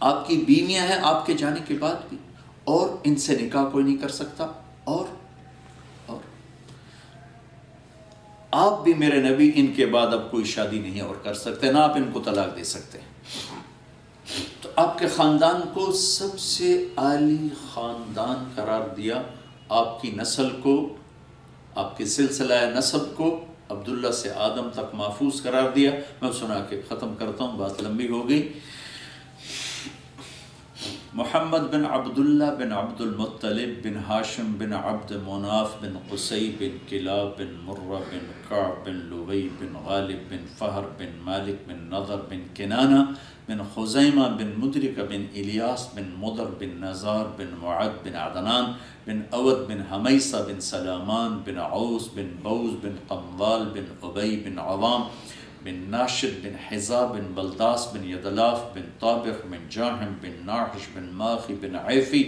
آپ کی بیویاں ہیں آپ کے جانے کے بعد بھی، اور ان سے نکاح کوئی نہیں کر سکتا، اور آپ بھی میرے نبی ان کے بعد اب کوئی شادی نہیں اور کر سکتے، نہ آپ ان کو طلاق دے سکتے۔ تو آپ کے خاندان کو سب سے عالی خاندان قرار دیا، آپ کی نسل کو، آپ کے سلسلہ نسب کو عبداللہ سے آدم تک محفوظ قرار دیا۔ میں سنا کے ختم کرتا ہوں، بات لمبی ہو گئی۔ محمد بن عبداللہ بن عبد المطلب بن ہاشم بن عبد مناف بن قصی بن کلاب بن مرہ بن کعب بن لوی بن غالب بن فہر بن مالک بن نضر بن کنانہ بن خزیمہ بن مدرک بن الیاس بن مضر بن نزار بن معد بن عدنان بن اود بن حمیصہ بن سلامان بن عوس بن بوز بن قموال بن عبی بن عوام بن ناشد بن حزا بن بلداس بن یدلاف بن طابق بن جاہم بن ناحش بن ماخی بن عیفی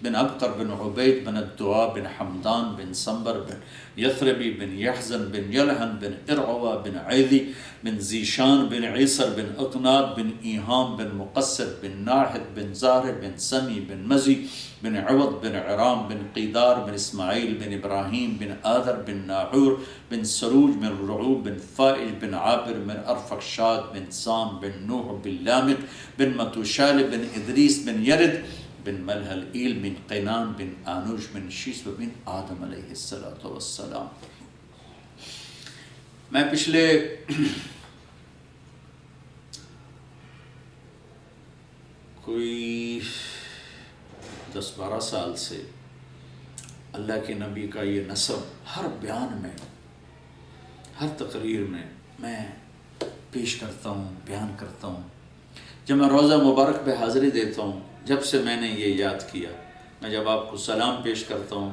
بن ابقر بن عبید بن الدعا بن حمدان بن سنبر بن یثربی بن یحزن بن یلحن بن ارعوہ بن عیدی بن زیشان بن عیسر بن اقناد بن ایہام بن مقصر بن ناحد بن زہر بن سمی بن مزی بن عوض بن عرام بن قیدار بن اسماعیل بن ابراہیم بن آذر بن ناحور بن سروج بن رعوب بن فائج بن عابر بن ارفقشاد بن سام بن نوح بن لامق بن متوشال بن ادریس بن یرد بن ملحل ایل بن قینان بن آنوش بن شیس بن آدم علیہ السلام۔ میں پچھلے کوئی 10-12 سال سے اللہ کے نبی کا یہ نسب ہر بیان میں، ہر تقریر میں پیش کرتا ہوں، بیان کرتا ہوں۔ جب میں روضہ مبارک پہ حاضری دیتا ہوں، جب سے میں نے یہ یاد کیا، میں جب آپ کو سلام پیش کرتا ہوں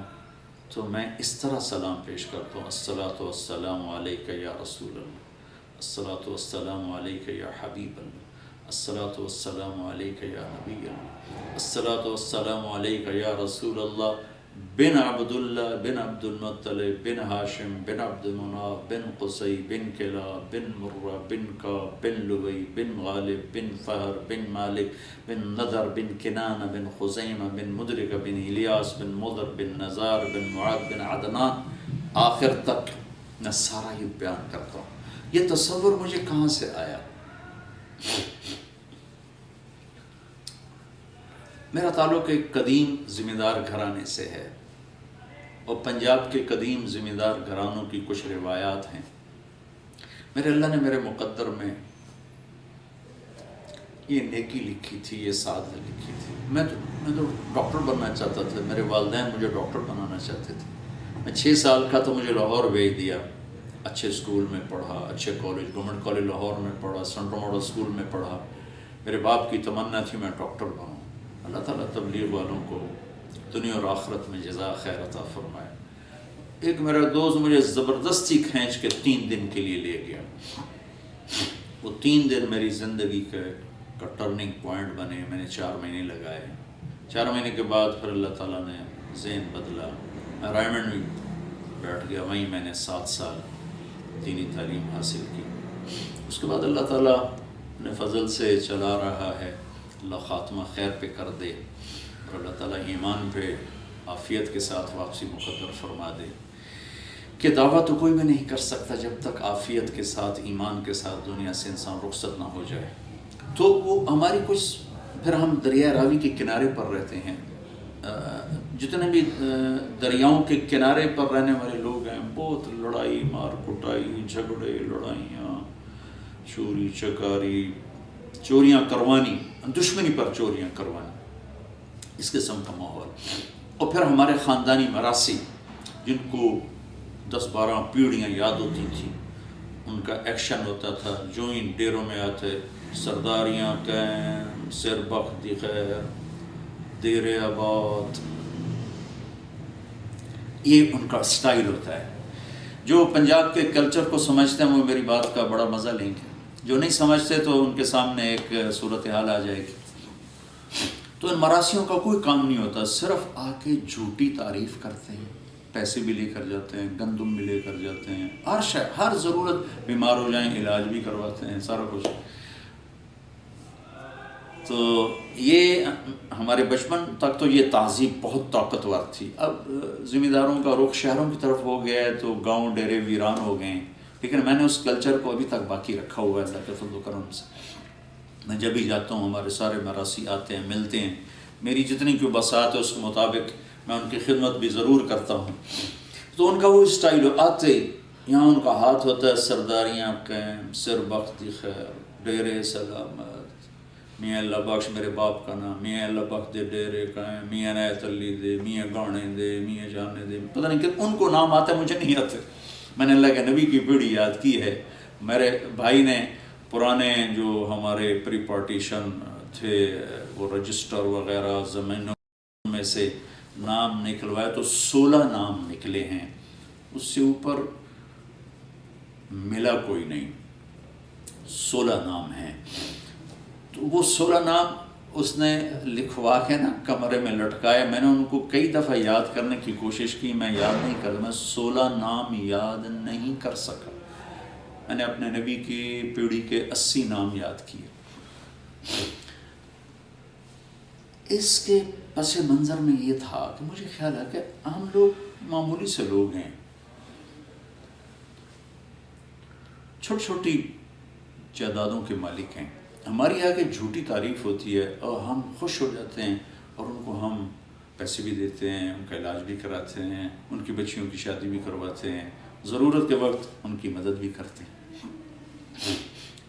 تو میں اس طرح سلام پیش کرتا ہوں: الصلاۃ والسلام علیک یا رسول اللہ، الصلاۃ والسلام علیک یا حبیب اللہ، الصلاۃ والسلام علیک یا نبی اللہ، الصلاۃ والسلام علیک یا رسول اللہ بن عبداللہ بن عبد المطلب بن ہاشم بن عبد مناف بن قصی بن کلاب بن مرہ بن کعب بن لوی بن غالب بن فہر بن مالک بن نضر بن کنانہ بن خزیمہ بن مدرک بن الیاس بن مضر بن نزار بن معد بن عدنان، آخر تک میں سارا یہ بیان کرتا ہوں۔ یہ تصور مجھے کہاں سے آیا؟ میرا تعلق ایک قدیم زمیندار گھرانے سے ہے، اور پنجاب کے قدیم زمیندار گھرانوں کی کچھ روایات ہیں۔ میرے اللہ نے میرے مقدر میں یہ نیکی لکھی تھی، یہ سعادت لکھی تھی۔ میں تو ڈاکٹر بننا چاہتا تھا، میرے والدین مجھے ڈاکٹر بنانا چاہتے تھے۔ میں 6 سال کا تو مجھے لاہور بھیج دیا، اچھے اسکول میں پڑھا، اچھے کالج، گورنمنٹ کالج لاہور میں پڑھا، سینٹرل ماڈل اسکول میں پڑھا۔ میرے باپ کی تمنا تھی میں ڈاکٹر بنوں۔ اللہ تعالیٰ تبلیغ والوں کو دنیا اور آخرت میں جزا خیر عطا فرمائے۔ ایک میرا دوست مجھے زبردستی کھینچ کے 3 دن کے لیے لے گیا۔ وہ 3 دن میری زندگی کا ٹرننگ پوائنٹ بنے۔ میں نے 4 مہینے لگائے۔ 4 مہینے کے بعد پھر اللہ تعالیٰ نے ذہن بدلا، میں رائمنڈ میں بیٹھ گیا، وہیں میں نے 7 سال دینی تعلیم حاصل کی۔ اس کے بعد اللہ تعالیٰ نے فضل سے چلا رہا ہے، اللہ خاتمہ خیر پہ کر دے، اور اللہ تعالیٰ ایمان پہ عافیت کے ساتھ واپسی مقدر فرما دے۔ کہ دعویٰ تو کوئی بھی نہیں کر سکتا جب تک عافیت کے ساتھ، ایمان کے ساتھ دنیا سے انسان رخصت نہ ہو جائے۔ تو وہ ہماری کچھ، پھر ہم دریائے راوی کے کنارے پر رہتے ہیں۔ جتنے بھی دریاؤں کے کنارے پر رہنے والے لوگ ہیں، بہت لڑائی مار کٹائی، جھگڑے، لڑائیاں، چوری چکاری، چوریاں کروانی، دشمنی پر چوریاں کروانی، اس قسم کا ماحول۔ اور پھر ہمارے خاندانی مراثی جن کو 10-12 پیڑھیاں یاد ہوتی تھیں، ان کا ایکشن ہوتا تھا۔ جو ہی ڈیروں میں آتے، سرداریاں قائم، سر بخت دی خیر، دیر آباد، یہ ان کا سٹائل ہوتا ہے۔ جو پنجاب کے کلچر کو سمجھتے ہیں وہ میری بات کا بڑا مزہ لیں گے، جو نہیں سمجھتے تو ان کے سامنے ایک صورتحال آ جائے گی۔ تو ان مراسیوں کا کوئی کام نہیں ہوتا، صرف آ کے جھوٹی تعریف کرتے ہیں، پیسے بھی لے کر جاتے ہیں، گندم بھی لے کر جاتے ہیں، ہر شے، ہر ضرورت، بیمار ہو جائیں علاج بھی کرواتے ہیں، سارا کچھ۔ تو یہ ہمارے بچپن تک تو یہ تہذیب بہت طاقتور تھی۔ اب زمینداروں کا رخ شہروں کی طرف ہو گیا ہے تو گاؤں ڈیرے ویران ہو گئے ہیں، لیکن میں نے اس کلچر کو ابھی تک باقی رکھا ہوا ہے اللہ کے فضل و کرم سے۔ میں جب بھی جاتا ہوں ہمارے سارے مراسی آتے ہیں، ملتے ہیں، میری جتنی کوئی بساط ہے اس کے مطابق میں ان کی خدمت بھی ضرور کرتا ہوں۔ تو ان کا وہ اسٹائل ہو، آتے یہاں ان کا ہاتھ ہوتا ہے، سرداریاں قائم، سر بخت خیر، ڈیرے سلامت، میاں اللہ بخش میرے باپ کا نام، میاں اللہ بخش دے ڈیرے کا ہے، میاں عنایت علی دے، میاں گانے دے، میاں جانے دے، پتہ نہیں کہ ان کو نام آتے مجھے نہیں آتے. میں نے اللہ کے نبی کی پیڑھی یاد کی ہے. میرے بھائی نے پرانے جو ہمارے پری پارٹیشن تھے وہ رجسٹر وغیرہ زمینوں میں سے نام نکلوائے تو 16 نام نکلے ہیں، اس سے اوپر ملا کوئی نہیں. 16 نام ہیں. تو وہ 16 نام اس نے لکھوا کے نا کمرے میں لٹکائے. میں نے ان کو کئی دفعہ یاد کرنے کی کوشش کی، میں یاد نہیں کر، میں 16 نام یاد نہیں کر سکا. میں نے اپنے نبی کی پیڑھی کے 80 نام یاد کیے. اس کے پس منظر میں یہ تھا کہ مجھے خیال ہے کہ ہم لوگ معمولی سے لوگ ہیں، چھوٹی چھوٹی جائیدادوں کے مالک ہیں. ہماری آگے جھوٹی تعریف ہوتی ہے اور ہم خوش ہو جاتے ہیں اور ان کو ہم پیسے بھی دیتے ہیں، ان کا علاج بھی کراتے ہیں، ان کی بچیوں کی شادی بھی کرواتے ہیں، ضرورت کے وقت ان کی مدد بھی کرتے ہیں.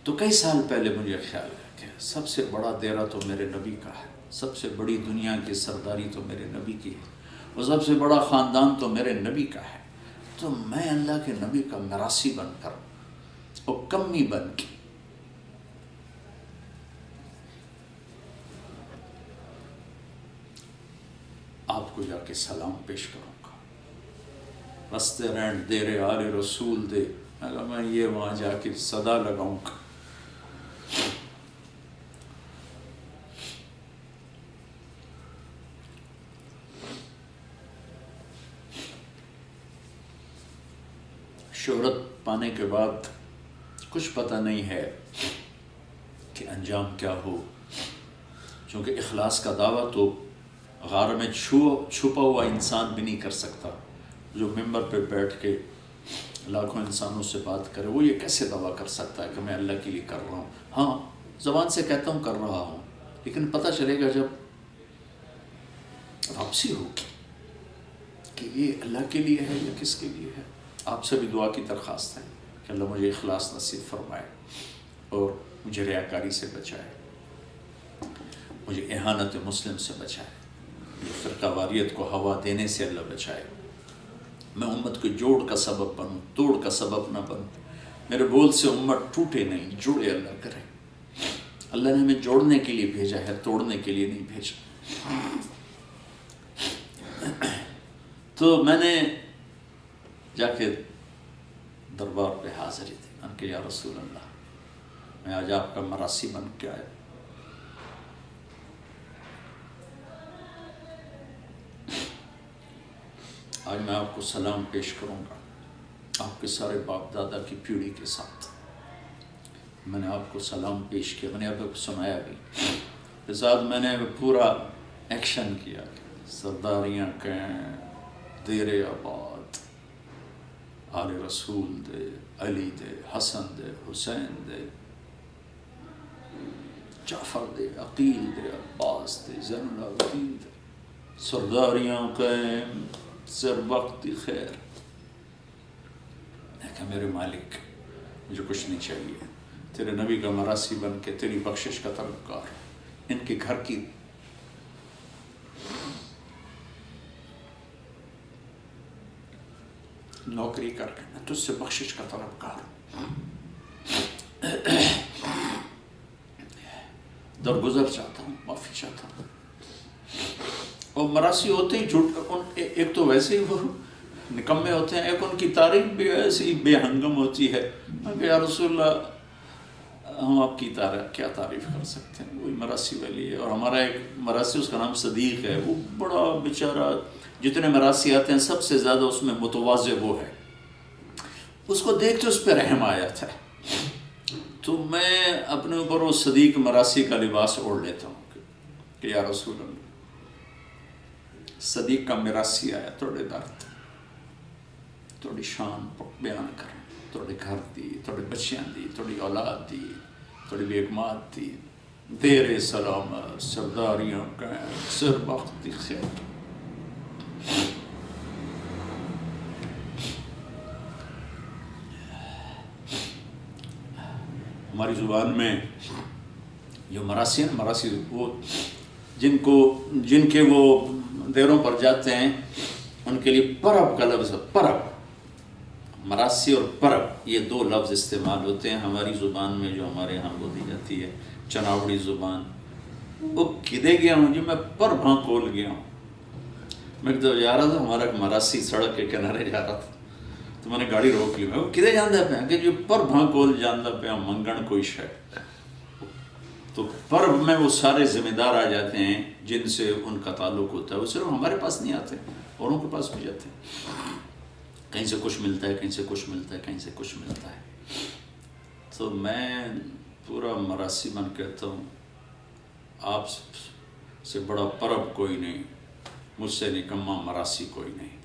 تو کئی سال پہلے مجھے خیال ہے کہ سب سے بڑا دیرہ تو میرے نبی کا ہے، سب سے بڑی دنیا کی سرداری تو میرے نبی کی ہے، اور سب سے بڑا خاندان تو میرے نبی کا ہے. تو میں اللہ کے نبی کا میراثی بن کر اور کمی بن کے آپ کو جا کے سلام پیش کروں گا. رستے رین دیرے آل رسول دے، میں یہ وہاں جا کے صدا لگاؤں گا. شہرت پانے کے بعد کچھ پتہ نہیں ہے کہ انجام کیا ہو، چونکہ اخلاص کا دعویٰ تو غار میں چھپا ہوا انسان بھی نہیں کر سکتا. جو ممبر پہ بیٹھ کے لاکھوں انسانوں سے بات کرے وہ یہ کیسے دعویٰ کر سکتا ہے کہ میں اللہ کے لیے کر رہا ہوں؟ ہاں زبان سے کہتا ہوں کر رہا ہوں، لیکن پتہ چلے گا جب واپسی ہوگی کہ یہ اللہ کے لیے ہے یا کس کے لیے ہے. آپ سے بھی دعا کی درخواست ہے کہ اللہ مجھے اخلاص نصیب فرمائے اور مجھے ریاکاری سے بچائے، مجھے اہانت مسلم سے بچائے، مجھے فرقہ واریت کو ہوا دینے سے اللہ بچائے. میں امت کو جوڑ کا سبب بنوں، توڑ کا سبب نہ بنوں. میرے بول سے امت ٹوٹے نہیں، جوڑے اللہ کرے. اللہ نے ہمیں جوڑنے کے لیے بھیجا ہے، توڑنے کے لیے نہیں بھیجا. تو میں نے جا کے دربار پہ حاضری دی. میں نے کہا یا رسول اللہ، میں آج آپ کا مراثی بن کے آیا. آج میں آپ کو سلام پیش کروں گا آپ کے سارے باپ دادا کی پیڑھی کے ساتھ. میں نے آپ کو سلام پیش کیا، میں نے آپ کو سنایا بھی. اس بعد میں نے پورا ایکشن کیا، سرداریاں کہیں دیر آباد، آل رسول دے، علی دے، حسن دے، حسین دے، جعفر دے، عقیل دے، عباس دے، زین العابدین دے، سرداریاں قائم سر وقت خیر. میں کہا میرے مالک مجھے کچھ نہیں چاہیے، تیرے نبی کا مراثی بن کے تیری بخشش کا طلبگار، ان کے گھر کی نوکری کر کے میں تجھ سے بخشش کا طلبگار ہوں، درگزر چاہتا ہوں، معافی چاہتا ہوں. اور مراثی ہوتے ہی ایک تو ویسے ہی وہ نکمے ہوتے ہیں، ایک ان کی تعریف بھی ایسی بے ہنگم ہوتی ہے کہ یا رسول اللہ ہم آپ کی کیا تعریف کر سکتے ہیں. وہی مراثی والی ہے. اور ہمارا ایک مراثی اس کا نام صدیق ہے، وہ بڑا بیچارہ، جتنے مراثی آتے ہیں سب سے زیادہ اس میں متواضع وہ ہے. اس کو دیکھ کے اس پہ رحم آیا تھا. تو میں اپنے اوپر وہ صدیق مراثی کا لباس اوڑھ لیتا ہوں کہ یا رسول اللہ صدیق کا میراثی آیا، تھوڑے درد، تھوڑی شان بیان کریں، تھوڑے گھر دی، تھوڑے بچیاں دی، تھوڑی اولاد دی، تھوڑی بیگمات دی، دیر سلامت سرداریاں قائم سر وقت خیر. ہماری زبان میں جو مراسی ہیں، مراسی وہ جن کے وہ دیروں پر جاتے ہیں ان کے لیے پرب کا لفظ ہے، پرب، مراسی اور پرب یہ دو لفظ استعمال ہوتے ہیں ہماری زبان میں جو ہمارے یہاں بولی جاتی ہے، چناوڑی زبان۔ وہ کدے گیا ہوں جی، میں پر بھاں کھول گیا ہوں۔ میں ایک دفعہ جا رہا تھا، ہمارا ایک مراسی سڑک کے کنارے جا رہا تھا، تو میں نے گاڑی روک لی، میں وہ کدے جاندہ پہ کہ جو پر بھاں کھول جاندہ پہ منگن کوئی شاید، تو پر میں وہ سارے ذمہ دار آ جاتے ہیں جن سے ان کا تعلق ہوتا ہے، وہ صرف ہمارے پاس نہیں آتے، اوروں کے پاس بھی جاتے ہیں، کہیں سے کچھ ملتا ہے، کہیں سے کچھ ملتا ہے، کہیں سے کچھ ملتا ہے۔ تو میں پورا مراسی من کہتا ہوں آپ سے بڑا پرب کوئی نہیں، مجھ سے نکما مراسی کوئی نہیں۔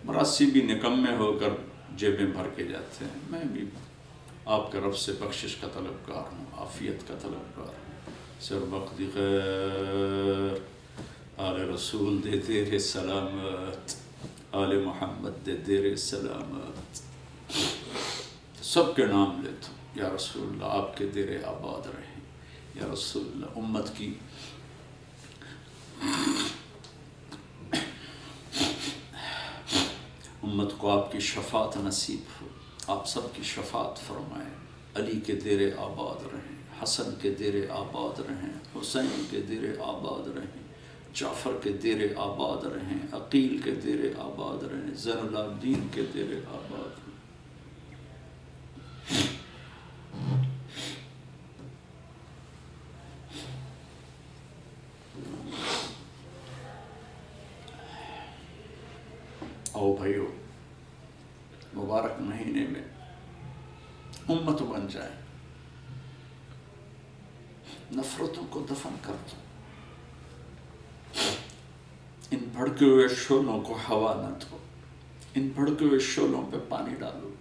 مراسی بھی نکمے ہو کر جیبیں بھر کے جاتے ہیں، میں بھی آپ کے رب سے بخشش کا طلبگار ہوں، عافیت کا طلبگار ہوں۔ سر وقت خیر، آل رسول دے تیرے سلامت، آل محمد دے تیرے سلامت، سب کے نام لیتا ہوں۔ یا رسول اللہ آپ کے دیرے آباد رہیں، یا رسول اللہ امت کو آپ کی شفاعت نصیب ہو، آپ سب کی شفاعت فرمائیں۔ علی کے دیرے آباد رہیں، حسن کے دیرے آباد رہیں، حسین کے دیرے آباد رہیں، جعفر کے دیرے آباد رہیں، عقیل کے دیرے آباد رہیں، زین العابدین کے دیرے آباد رہیں۔ آؤ بھائیو، مبارک مہینے میں امت بن جائے، نفرتوں کو دفن کر دو، ان بھڑکے ہوئے شعلوں کو ہوا نہ دو، ان بھڑکے ہوئے شعلوں پہ پانی ڈالو۔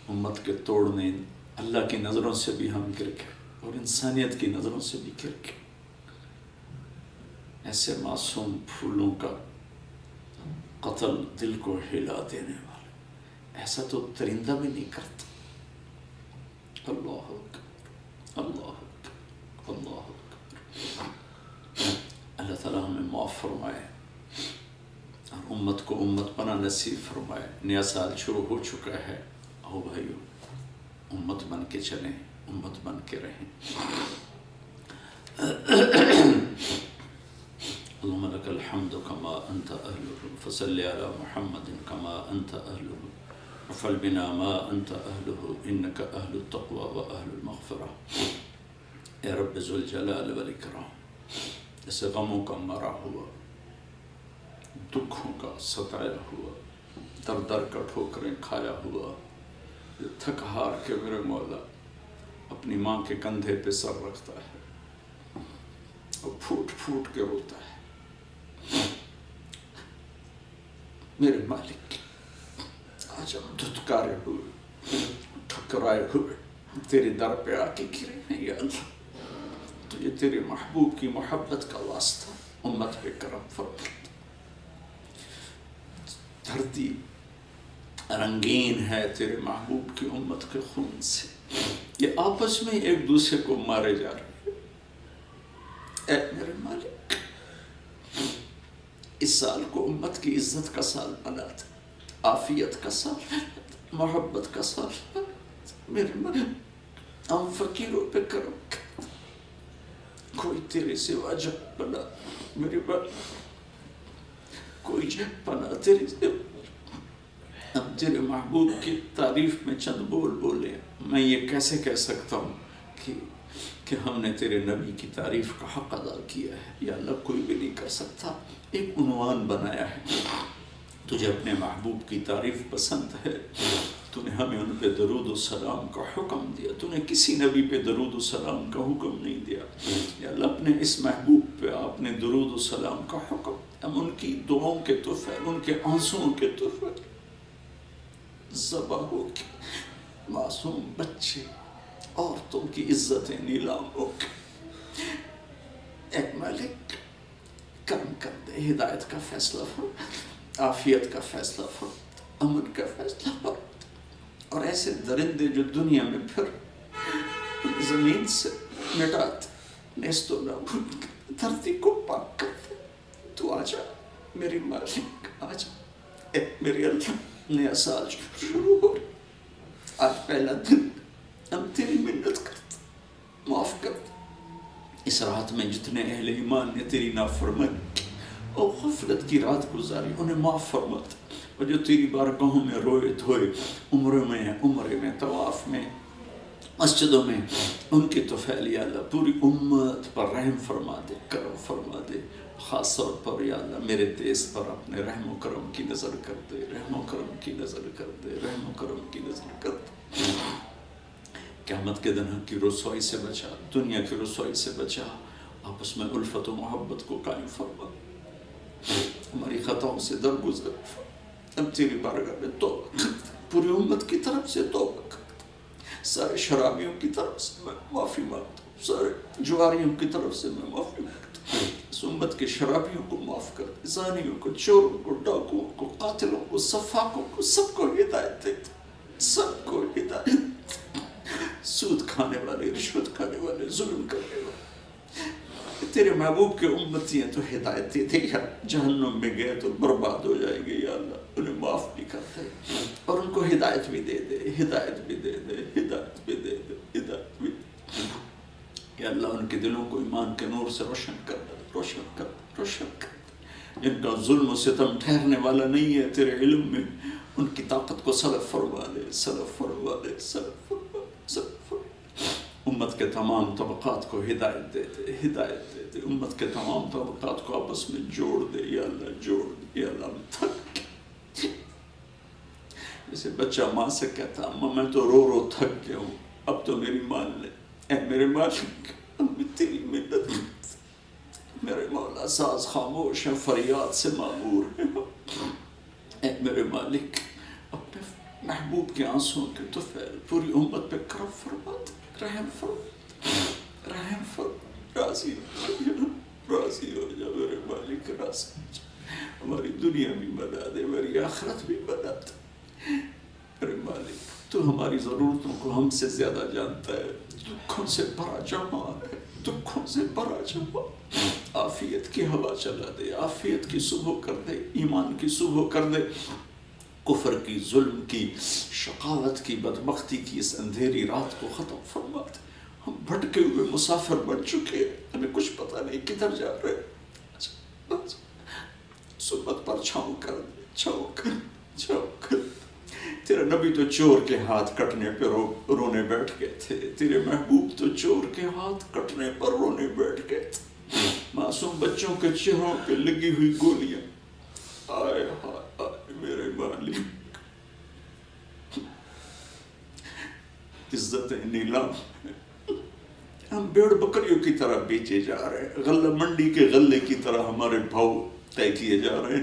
امت کے توڑنے اللہ کی نظروں سے بھی ہم گر گئے اور انسانیت کی نظروں سے بھی گر گئے۔ ایسے معصوم پھولوں کا قتل دل کو ہلا دینے والا، ایسا تو درندہ بھی نہیں کرتا۔ اللہ اکبر، اللہ اکبر، اللہ اکبر۔ اللہ تعالیٰ ہمیں معاف فرمائے اور امت کو امت پناہ نصیب فرمائے۔ نیا سال شروع ہو چکا ہے، آؤ بھائیو امت بن کے چلیں، امت بن کے رہیں۔ اللهم لك الحمد كما أنت أهله، فصل على محمد كما أنت أهله، وفعل بنا ما أنت أهله، إنك أهل التقوى وأهل المغفرة۔ اے رب ذو الجلال والإکرام، اسے غموں کا مرا ہوا، دکھوں کا ستایا ہوا، در در کا ٹھوکریں کھایا ہوا، تھک ہار کے میرے مولا اپنی ماں کے کندھے پہ سر رکھتا ہے اور پھوٹ پھوٹ کے روتا ہے، میرے مالک آج ہم دھتکارے ہوئے، ٹھکرائے ہوئے تیرے در پہ آ کے گرے ہیں۔ یا اللہ تجھے تیرے محبوب کی محبت کا واسطہ امت پہ کرم فرما۔ دھرتی رنگین ہے تیرے محبوب کی امت کے خون سے، یہ آپس میں ایک دوسرے کو مارے جا رہے ہیں۔ اے میرے مالک اس سال کو امت کی عزت کا سال بنا دے، عافیت کا سال بنا دے، محبت کا سال بنا دے۔ میرے مالک ہم فقیروں پہ کرم کر، کوئی تیرے سوا جب بنا، میری بات کوئی جب بنا تیرے سوا۔ ہم تیرے محبوب کی تعریف میں چند بول بولے، میں یہ کیسے کہہ سکتا ہوں کہ ہم نے تیرے نبی کی تعریف کا حق ادا کیا ہے؟ یا اللہ کوئی بھی نہیں کر سکتا۔ ایک عنوان بنایا ہے، تجھے اپنے محبوب کی تعریف پسند ہے، تو نے ہمیں ان پہ درود و سلام کا حکم دیا، تو نے کسی نبی پہ درود و سلام کا حکم نہیں دیا۔ یا اللہ اپنے اس محبوب پہ آپ نے درود و سلام کا حکم، ہم ان کی دعاؤں کے تحفے، ان کے آنسوؤں کے تحفے، ذبح ہو کے معصوم بچے، عورتوں کی عزتیں نیلام ہو کے، اے مالک کرم کر دے، ہدایت کا فیصلہ فرما، عافیت کا فیصلہ فرما، امن کا فیصلہ فرما، اور ایسے درندے جو دنیا میں پھر زمین سے مٹاتے، نیست و نابود کرتے، دھرتی کو پاک کرتے. تو آجا میری مالک، آجا. اے میرے اللہ، نیا سال شروع ہو رہا، آج پہلا دن، ہم تیری منت کرتے، معاف کرتے. اس رات میں جتنے اہل ایمان نے تیری نافرمانی کی اور غفلت کی رات گزاری، انہیں معاف فرماتا. اور جو تیری بارگاہوں میں روئے دھوئے، عمرے میں طواف میں مسجدوں میں، ان کی توفیل یا اللہ پوری امت پر رحم فرما دے، کرم فرما دے. خاص طور پر یا اللہ میرے دیس پر اپنے رحم و کرم کی نظر کر دے، رحم و کرم کی نظر کر دے، رحم و کرم کی نظر کر دے. قیامت کے دن کی رسوائی سے بچا، دنیا کی رسوائی سے بچا. آپس میں الفت و محبت کو قائم فرما، ہماری خطاؤں سے درگزر. اب تیری بارگاہ میں توبہ، پوری امت کی طرف سے توبہ کرتا. سارے شرابیوں کی طرف سے میں معافی مانگتا ہوں، سارے جواریوں کی طرف سے میں معافی مانگتا ہوں. اس امت کے شرابیوں کو معاف کر دے، زانیوں کو، چوروں کو، ڈاکوؤں کو، قاتلوں کو، سفاکوں کو، سب کو ہدایت دے دے، سب کو ہدایت. سود کھانے والے، رشوت کھانے والے، ظلم کرنے والے تیرے محبوب کے امتی ہیں تو ہدایت دے دے. یا جہنم میں گئے تو برباد ہو جائیں گے یا اللہ، انہیں معاف بھی کر دے اور ان کو ہدایت بھی دے دے، ہدایت بھی دے دے، ہدایت بھی دے دے، ہدایت بھی دے. یا اللہ ان کے دلوں کو ایمان کے نور سے روشن کر دے، روشن کر دے، روشن کر دے. جن کا ظلم و ستم ٹھہرنے والا نہیں ہے تیرے علم میں، ان کی طاقت کو سلب فرما دے، سلب فرما دے، سلب فرما دے، سلب فرما دے. امت کے تمام طبقات کو ہدایت دے دے، ہدایت دے دے. امت کے تمام طبقات کو آپس میں جوڑ دے یا اللہ، جوڑ دے یا اللہ. ہم تھک گئے، جیسے بچہ ماں سے کہتا اماں میں تو رو رو تھک گیا ہوں، اب تو میری مان لے. اے میرے مالک، ہم تیری منت، میرے مولا ساز خاموش ہے، فریاد سے معمور ہے. اے میرے مالک، اپنے محبوب کے آنسوں کے طفیل پوری امت پہ کرم فرما دے، رحم فرما، رحم فرما. راضی ہو جا، راضی ہو جا میرے مالک، راضی ہو جا. ہماری دنیا بھی بنا دے، میری آخرت بھی بنا دے. میرے مالک تو ہماری ضرورتوں کو ہم سے زیادہ جانتا ہے. دکھوں سے بھرا جہان ہے، دکھوں سے بھرا جہان. عافیت کی ہوا چلا دے، عافیت کی صبح کر دے، ایمان کی صبح کر دے. کفر کی، ظلم کی، شقاوت کی، بدبختی کی اس اندھیری رات کو ختم فرما دے. ہم بھٹکے ہوئے مسافر بن چکے، ہمیں کچھ پتہ نہیں کدھر جا رہے. سنت پر چھاؤں کر دے، چھاؤں کر، چھاؤں کر. تیرا نبی تو چور کے ہاتھ کٹنے پہ رونے بیٹھ گئے تھے، تیرے محبوب تو چور کے ہاتھ کٹنے پر رونے بیٹھ گئے تھے. معصوم بچوں کے چہروں پہ لگی ہوئی گولیاں، آئے ہائے آئے میرے مالک. عزتیں نیلام ہیں، ہم بھیڑ بکریوں کی طرح بیچے جا رہے ہیں، غلہ منڈی کے غلے کی طرح ہمارے بھاؤ طے کیے جا رہے ہیں.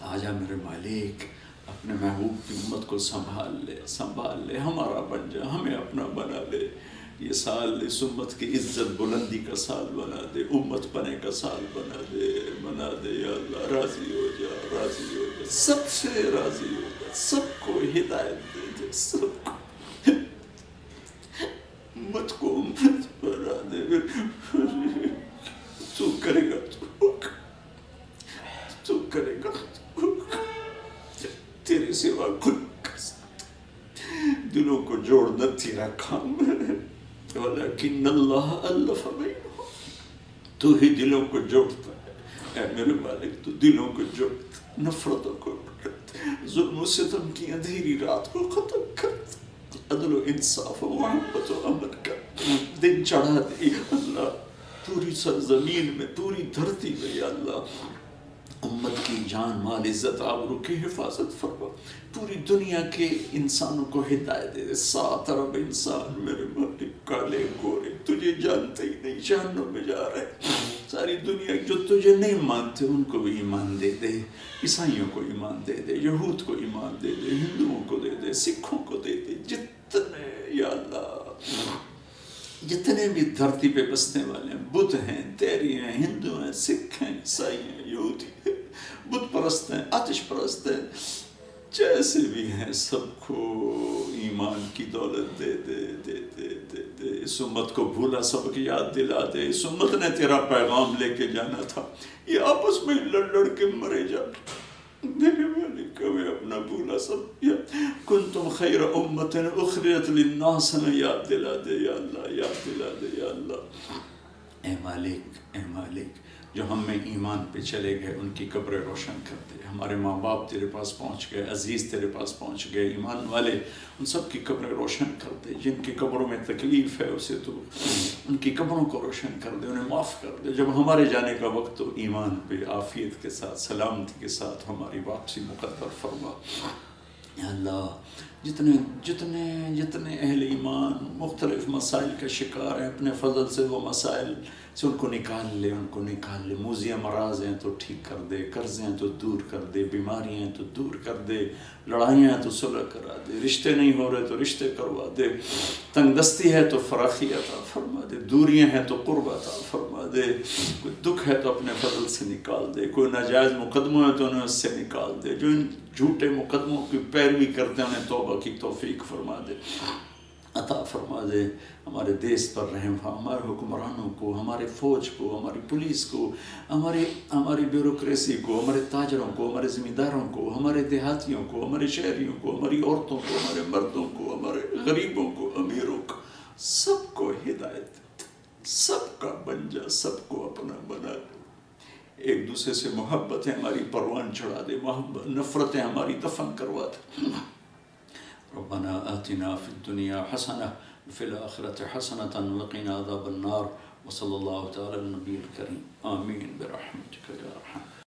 آجا میرے مالک، اپنے محبوب کی امت کو سنبھال لے، سنبھال لے، ہمارا بن جا، ہمیں اپنا بنا لے. یہ سال اس امت کی عزت بلندی کا سال بنا دے، امت بنے کا سال بنا دے، بنا دے یا اللہ. راضی ہو جا، راضی ہو جا، سب سے راضی ہو جا، سب کو ہدایت دے دے، سب کو امت کو امت بنا دے. تو کرے گا، تو کرے گا، تیرے سوا کوئی کر سکتا. دلوں کو جوڑنا تیرا کام ہے، ولیکن اللہ الف بینہم. تو ہی دلوں کو جوڑتا ہے. اے میرے مالک تو دلوں کو جوڑتا، نفرتوں کو جوڑتا، ظلم و ستم کی اندھیری رات کو ختم کرتا، عدل و انصاف و محبت و امن کا دن چڑھا دے اللہ. پوری سرزمین میں، پوری دھرتی میں یا اللہ امت کی جان، مال، عزت، آبرو کی حفاظت فرما. پوری دنیا کے انسانوں کو ہدایت دے دے. 7 ارب انسان میرے مالک، کالے گورے، تجھے جانتے ہی نہیں، جہنم میں جا رہے. ساری دنیا جو تجھے نہیں مانتے ان کو بھی ایمان دے دے. عیسائیوں کو ایمان دے دے، یہود کو ایمان دے دے، ہندوؤں کو دے دے، سکھوں کو دے دے. جتنے یا اللہ، جتنے بھی دھرتی پہ بسنے والے ہیں، بدھ ہیں، تیری ہیں، ہندو ہیں، سکھ ہیں، عیسائی ہیں، یہودی ہیں، بت پرست ہیں، آتش پرست ہیں، جیسے بھی ہیں، سب کو ایمان کی دولت دے دے، دے دے، دے دے. اس امت کو بھولا سبق یاد دلا دے. اس امت نے تیرا پیغام لے کے جانا تھا، یہ آپس میں لڑ لڑ کے مرے جا. میرے مالک ہمیں اپنا بھولا سب کنتم خیر امت اخرجت للناس نے یاد دلا دے یا اللہ، یاد دلا دے یا اللہ. اے مالک، اے مالک، جو ہم میں ایمان پہ چلے گئے ان کی قبریں روشن کر دے. ہمارے ماں باپ تیرے پاس پہنچ گئے، عزیز تیرے پاس پہنچ گئے، ایمان والے ان سب کی قبریں روشن کر دے. جن کی قبروں میں تکلیف ہے اسے تو ان کی قبروں کو روشن کر دے، انہیں معاف کر دے. جب ہمارے جانے کا وقت تو ایمان پہ عافیت کے ساتھ سلامتی کے ساتھ ہماری واپسی مقدر فرما. یا اللہ، جتنے اہل ایمان مختلف مسائل کا شکار ہیں، اپنے فضل سے وہ مسائل سے ان کو نکال لے، ان کو نکال لے. موذی امراض ہیں تو ٹھیک کر دے، قرضے ہیں تو دور کر دے، بیماریاں ہیں تو دور کر دے، لڑائیاں ہیں تو صلح کرا دے، رشتے نہیں ہو رہے تو رشتے کروا دے، تنگ دستی ہے تو فراخی عطا فرما دے، دوریاں ہیں تو قرب عطا فرما دے. کوئی دکھ ہے تو اپنے فضل سے نکال دے، کوئی ناجائز مقدمہ ہے تو انہیں اس سے نکال دے. جو ان جھوٹے مقدموں کی پیروی کرتے ہیں انہیں توبہ کی توفیق فرما دے، عطا فرما دے. ہمارے دیس پر رحم فرما، ہمارے حکمرانوں کو، ہمارے فوج کو، ہماری پولیس کو، ہماری بیوروکریسی کو، ہمارے تاجروں کو، ہمارے زمینداروں کو، ہمارے دیہاتیوں کو، ہمارے شہریوں کو، ہماری عورتوں کو، ہمارے مردوں کو، ہمارے غریبوں کو، امیروں کو، سب کو ہدایت، سب کا بن جا، سب کو اپنا بنا دے. ایک دوسرے سے محبتیں ہماری پروان چڑھا دے، نفرتیں ہماری دفن کروا دے. ربنا آتنا فی الدنیا حسنہ وفی الآخرۃ حسنۃ وقنا عذاب النار. وصلی اللہ تعالی علی النبی الکریم. آمین برحمتک یا ارحم.